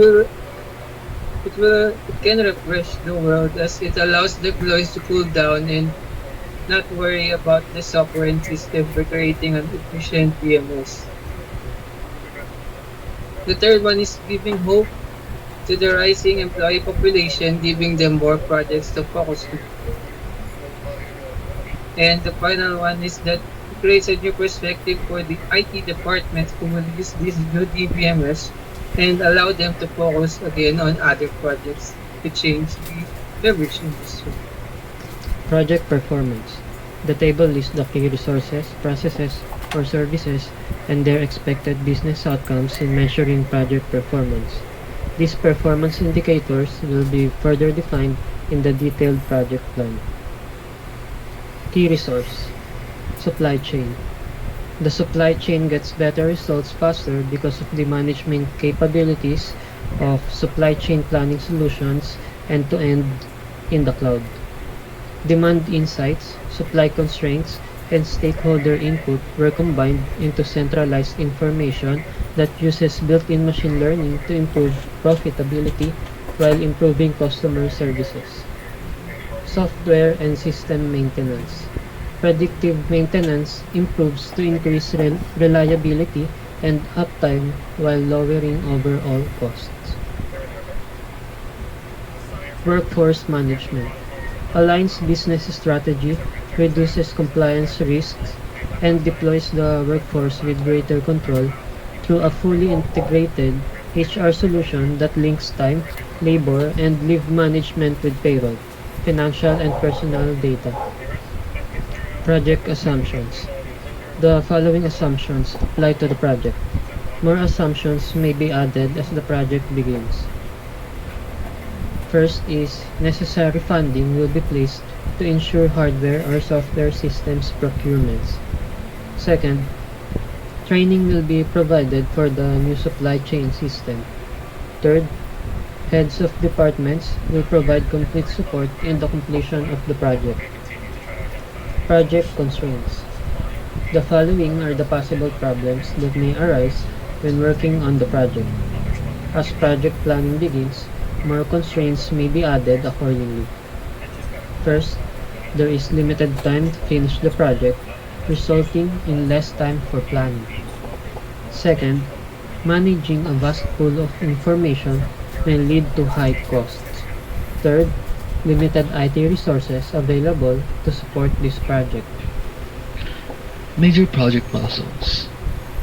can refresh the world, as it allows the employees to cool down and not worry about the software and system for creating an efficient DMS. The third one is giving hope to the rising employee population, giving them more projects to focus on. And the final one is that it creates a new perspective for the IT department who will use this new DBMS and allow them to focus again on other projects to change the beverage industry. Project performance. The table lists the key resources, processes, or services and their expected business outcomes in measuring project performance. These performance indicators will be further defined in the detailed project plan. Key resource. Supply chain. The supply chain gets better results faster because of the management capabilities of supply chain planning solutions end-to-end in the cloud. Demand insights, supply constraints, and stakeholder input were combined into centralized information that uses built-in machine learning to improve profitability while improving customer services. Software and system maintenance. Predictive maintenance improves to increase reliability and uptime while lowering overall costs. Workforce management aligns business strategy, reduces compliance risks, and deploys the workforce with greater control through a fully integrated HR solution that links time, labor, and leave management with payroll, financial, and personal data. Project assumptions. The following assumptions apply to the project. More assumptions may be added as the project begins. First is necessary funding will be placed to ensure hardware or software systems procurements. Second, training will be provided for the new supply chain system. Third, heads of departments will provide complete support in the completion of the project. Project constraints. The following are the possible problems that may arise when working on the project. As project planning begins, more constraints may be added accordingly. First, there is limited time to finish the project, resulting in less time for planning. Second, managing a vast pool of information may lead to high costs. Third, limited IT resources available to support this project. Major project milestones.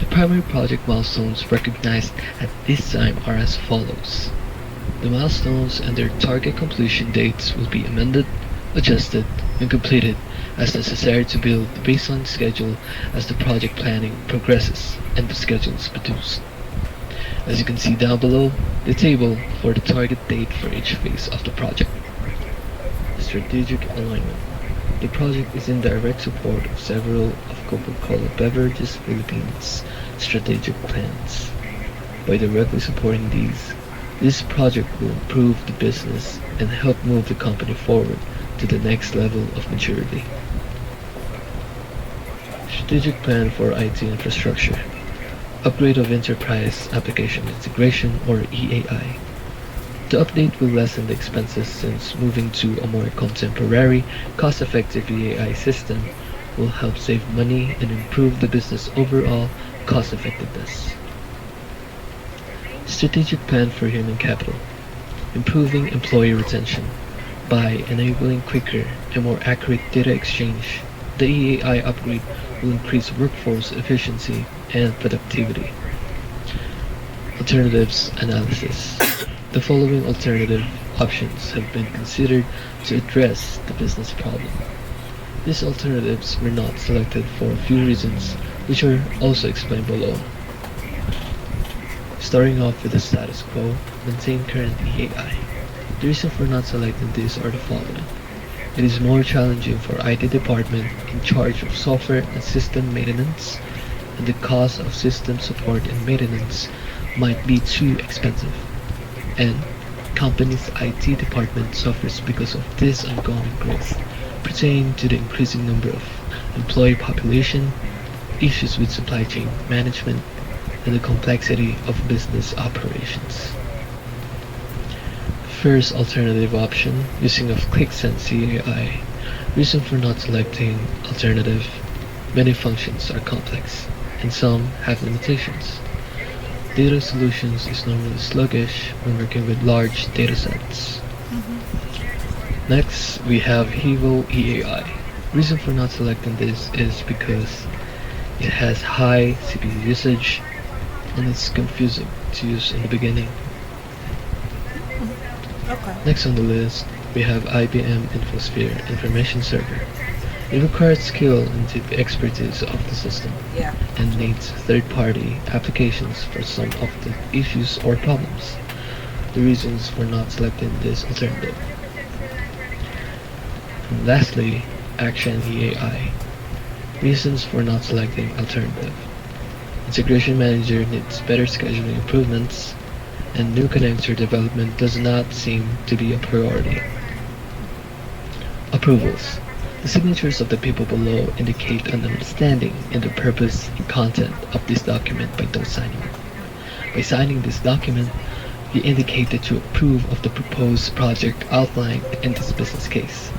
The primary project milestones recognized at this time are as follows. The milestones and their target completion dates will be amended, adjusted, and completed as necessary to build the baseline schedule as the project planning progresses and the schedule is produced. As you can see down below, the table for the target date for each phase of the project. Strategic alignment. The project is in direct support of several of Coca-Cola Beverages Philippines strategic plans. By directly supporting these, this project will improve the business and help move the company forward to the next level of maturity. Strategic plan for IT infrastructure. Upgrade of Enterprise Application Integration or EAI. The update will lessen the expenses since moving to a more contemporary, cost-effective EAI system will help save money and improve the business overall cost-effectiveness. Strategic plan for human capital. Improving employee retention. By enabling quicker and more accurate data exchange, the EAI upgrade will increase workforce efficiency and productivity. Alternatives analysis. The following alternative options have been considered to address the business problem. These alternatives were not selected for a few reasons, which are also explained below. Starting off with the status quo, maintain current EAI. The reason for not selecting these are the following. It is more challenging for IT department in charge of software and system maintenance, and the cost of system support and maintenance might be too expensive. And company's IT department suffers because of this ongoing growth, pertaining to the increasing number of employee population, issues with supply chain management, and the complexity of business operations. First alternative option, using of ClickSense CAI. Reason for not selecting alternative, many functions are complex, and some have limitations. Data solutions is normally sluggish when working with large datasets. Next, we have Hivo EAI. Reason for not selecting this is because it has high CPU usage and it's confusing to use in the beginning. Next on the list, we have IBM InfoSphere Information Server. It requires skill and deep expertise of the system and needs third-party applications for some of the issues or problems. The reasons for not selecting this alternative. And lastly, Action EAI. Reasons for not selecting alternative. Integration Manager needs better scheduling improvements, and new connector development does not seem to be a priority. Approvals. The signatures of the people below indicate an understanding in the purpose and content of this document by those signing it. By signing this document, you indicate that you approve of the proposed project outlined in this business case,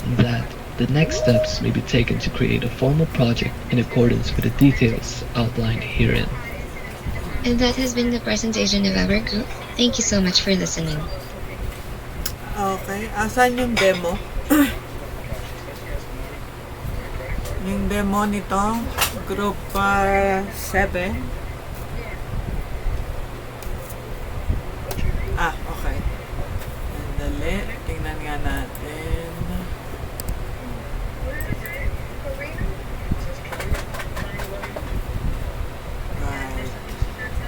and that The next steps may be taken to create a formal project in accordance with the details outlined herein. And that has been the presentation of our group. Thank you so much for listening. Okay, asan yung demo? Yung demo nito, group 7. Okay. Dali, tingnan nga natin.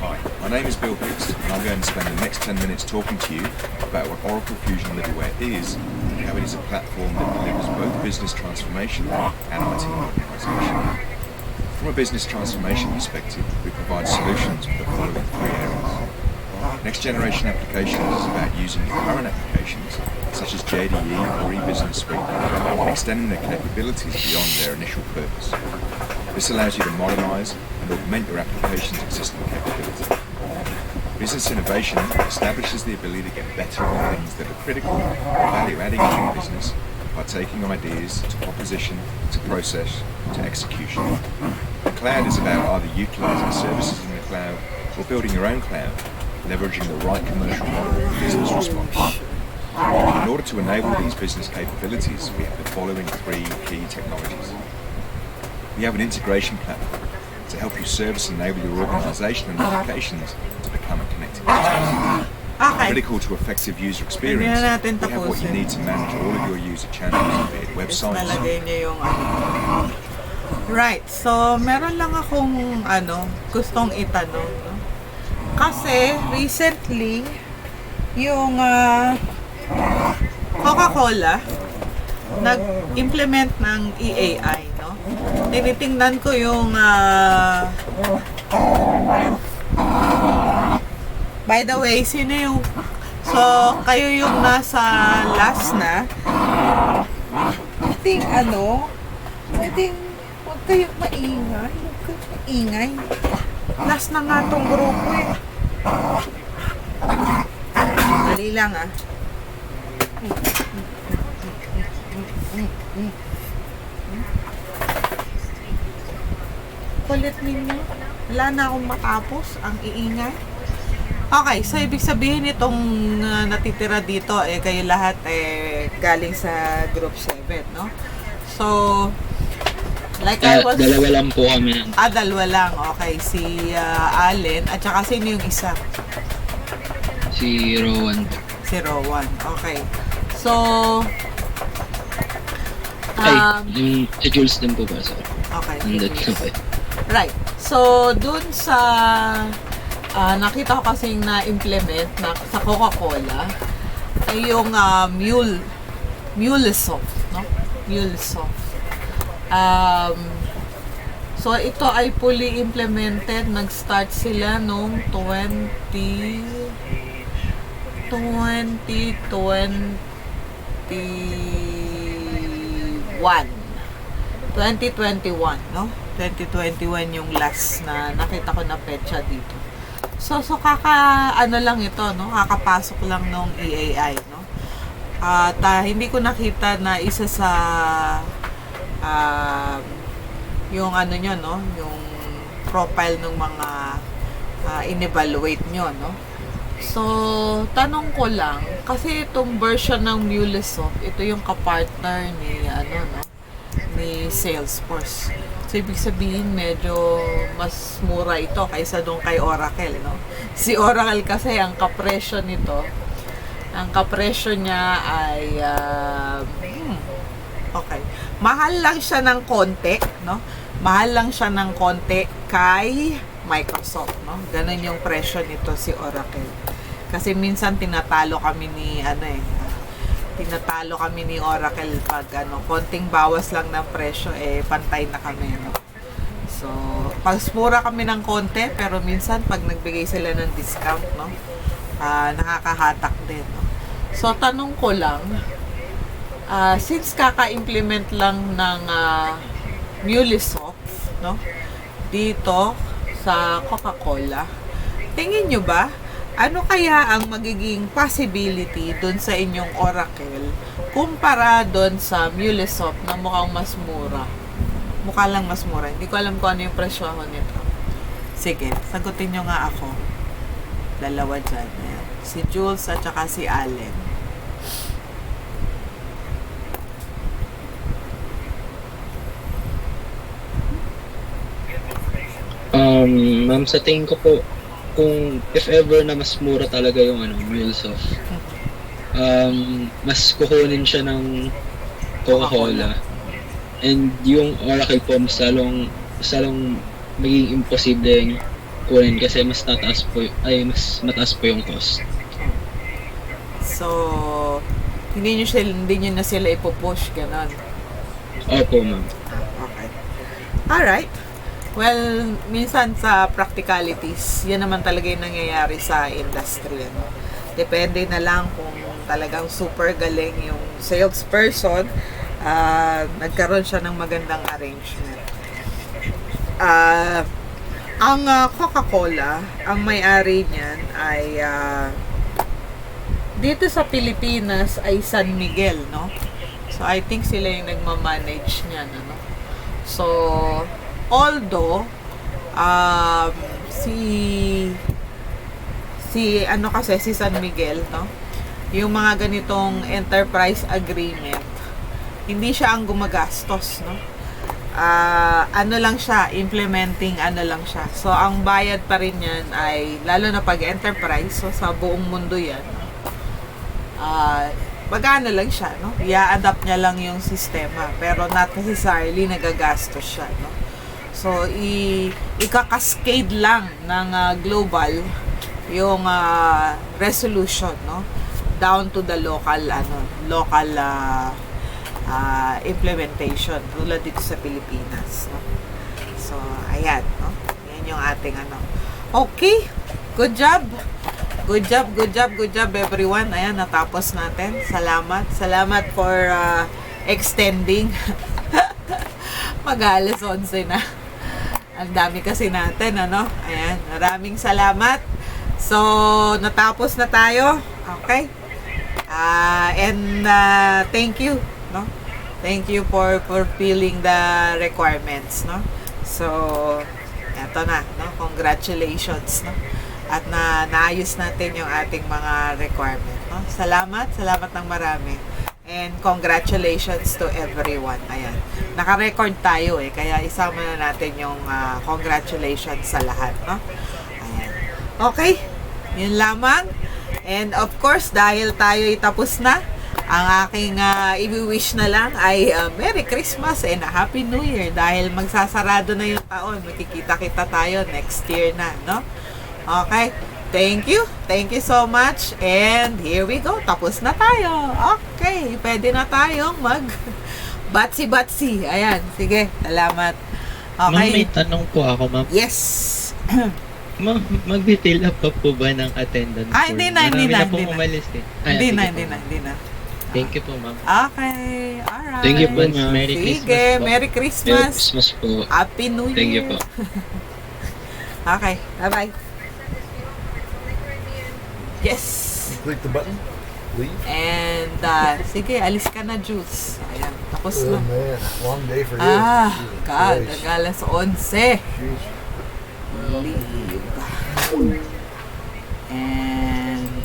Hi, my name is Bill Hicks, and I'm going to spend the next 10 minutes talking to you about what Oracle Fusion Middleware is and how it is a platform that delivers both business transformation and IT modernization. From a business transformation perspective, we provide solutions for the following 3 areas. Next generation applications is about using your current applications, such as JDE or eBusiness Suite, and extending their capabilities beyond their initial purpose. This allows you to modernize and augment your application's existing capability. Business innovation establishes the ability to get better at things that are critical or value-adding to your business by taking ideas to proposition, to process, to execution. The cloud is about either utilizing services in the cloud or building your own cloud, leveraging the right commercial model and business response. In order to enable these business capabilities, we have the following 3 key technologies. We have an integration platform to help you service and enable your organization and applications to become a connected business. Critical to effective user experience, we have what you need to manage all of your user channels, be it websites. Right, so meron lang akong gustong itanong, no? Kasi recently yung Coca-Cola nag-implement ng EAI, no? Tinitingnan ko yung by the way, sino yung kayo yung nasa last na pwedeng huwag kayong maingay. Last na nga tong grupo eh. Dali lang Kulit ninyo. Wala na akong matapos. Ang iingay. Okay, so ibig sabihin itong natitira dito kayo lahat galing sa group 7, no? So, like I was... Dalawa lang po kami. Dalawa lang. Okay, si Allen. At saka sino yung isa? Si Rowan. Si Rowan. Okay. So, yung si Jules din po ba? Sorry. Okay. Okay. Right. So, dun sa nakita ko kasing na-implement sa Coca-Cola ay yung MuleSoft, no? MuleSoft. So, ito ay fully implemented. Nag-start sila noong 2021, no? 2021 yung last na nakita ko na petsa dito. So lang ito, no? Kakapasok lang nung EAI, no? At hindi ko nakita na isa sa yung nyo, no? Yung profile ng mga in-evaluate nyo, no? So, tanong ko lang, kasi itong version ng MuleSoft, ito yung kapartner ni, no? Ni Salesforce. So, ibig sabihin, medyo mas mura ito kaysa doon kay Oracle, no? Si Oracle kasi, ang kapresyo nito, niya ay, okay. Mahal lang siya ng konti, no? Mahal lang siya ng konti kay Microsoft, no? Ganun yung presyo nito si Oracle. Kasi minsan tinatalo kami ni, tinatalo kami ni Oracle pag konting bawas lang ng presyo pantay na kami, no? So pag mura kami ng konti, pero minsan pag nagbigay sila ng discount, no, nakakahatak din, no? So tanong ko lang, since kaka-implement lang ng MuleSoft, no, dito sa Coca-Cola, tingin nyo ba Ano kaya ang magiging possibility doon sa inyong Oracle kumpara doon sa MuleSoft na mukhang mas mura? Mukha lang mas mura. Hindi ko alam kung ano yung presyohan nito. Sige, sagutin nyo nga ako. Dalawa dyan. Ayan. Si Jules at saka si Allen. Ma'am, sa tingin ko po, kung if ever na mas mura talaga yung MuleSoft, mas kukunin siya ng Coca-Cola. And yung Oracle po, mas lalong magiging imposible kunin kasi mas mataas po yung cost. So, hindi nyo na sila ipupush, ganon. Opo, ma'am. Okay. Alright. Well, minsan sa practicalities, yan naman talaga yung nangyayari sa industry. Ano? Depende na lang kung talagang super galing yung salesperson, nagkaroon siya ng magandang arrangement. Ang Coca-Cola, ang may-ari niyan ay dito sa Pilipinas ay San Miguel, no? So, I think sila yung nagmamanage niyan, ano? So, although si San Miguel, no, yung mga ganitong enterprise agreement, hindi siya ang gumagastos, no. Ano lang siya, implementing ano lang siya. So ang bayad pa rin yan ay lalo na pag enterprise, so sa buong mundo yan, magana lang siya, no. I-adapt niya lang yung sistema, pero not necessarily nagagastos siya, no. So, ika-cascade lang ng global yung resolution, no? Down to the local implementation tulad dito sa Pilipinas, no? So, ayan, no? Yan yung ating Okay. Good job. Good job everyone. Ayan, natapos natin. Salamat for extending. Mag-alas 11 na. Ang dami kasi natin, ano? Ayan, maraming salamat. So, natapos na tayo. Okay? And thank you, no? Thank you for fulfilling the requirements, no? So, eto na, no? Congratulations, no? At naayos natin yung ating mga requirement, no? Salamat ng marami. And congratulations to everyone. Ayan. Naka-record tayo kaya isama na natin yung congratulations sa lahat, no? Ayan. Okay. Yun lamang. And of course, dahil tayo tapos na, ang aking i-wish na lang ay Merry Christmas and a Happy New Year dahil magsasarado na yung taon. Makikita-kita tayo next year na, no? Okay. Thank you so much. And here we go. Tapos na tayo. Okay. Pwede na tayong batsi-batsi. Ayan. Sige. Salamat. Okay. Ma'am, may tanong po ako, ma'am. Yes. Ma'am, mag-detail up pa po ba ng attendance? Hindi na. Marami na pong umalis eh. Hindi na. Thank you po, ma'am. Okay. Alright. Thank you po, ma'am. Merry Christmas po. Merry Christmas. Merry Christmas po. Happy New Year. Thank you po. Okay. Bye-bye. Yes. Click the button. Leave. And sige, alis ka na, Jules. Ayan, tapos na. Man, long day for you. God, nag-alas 11. Leave. And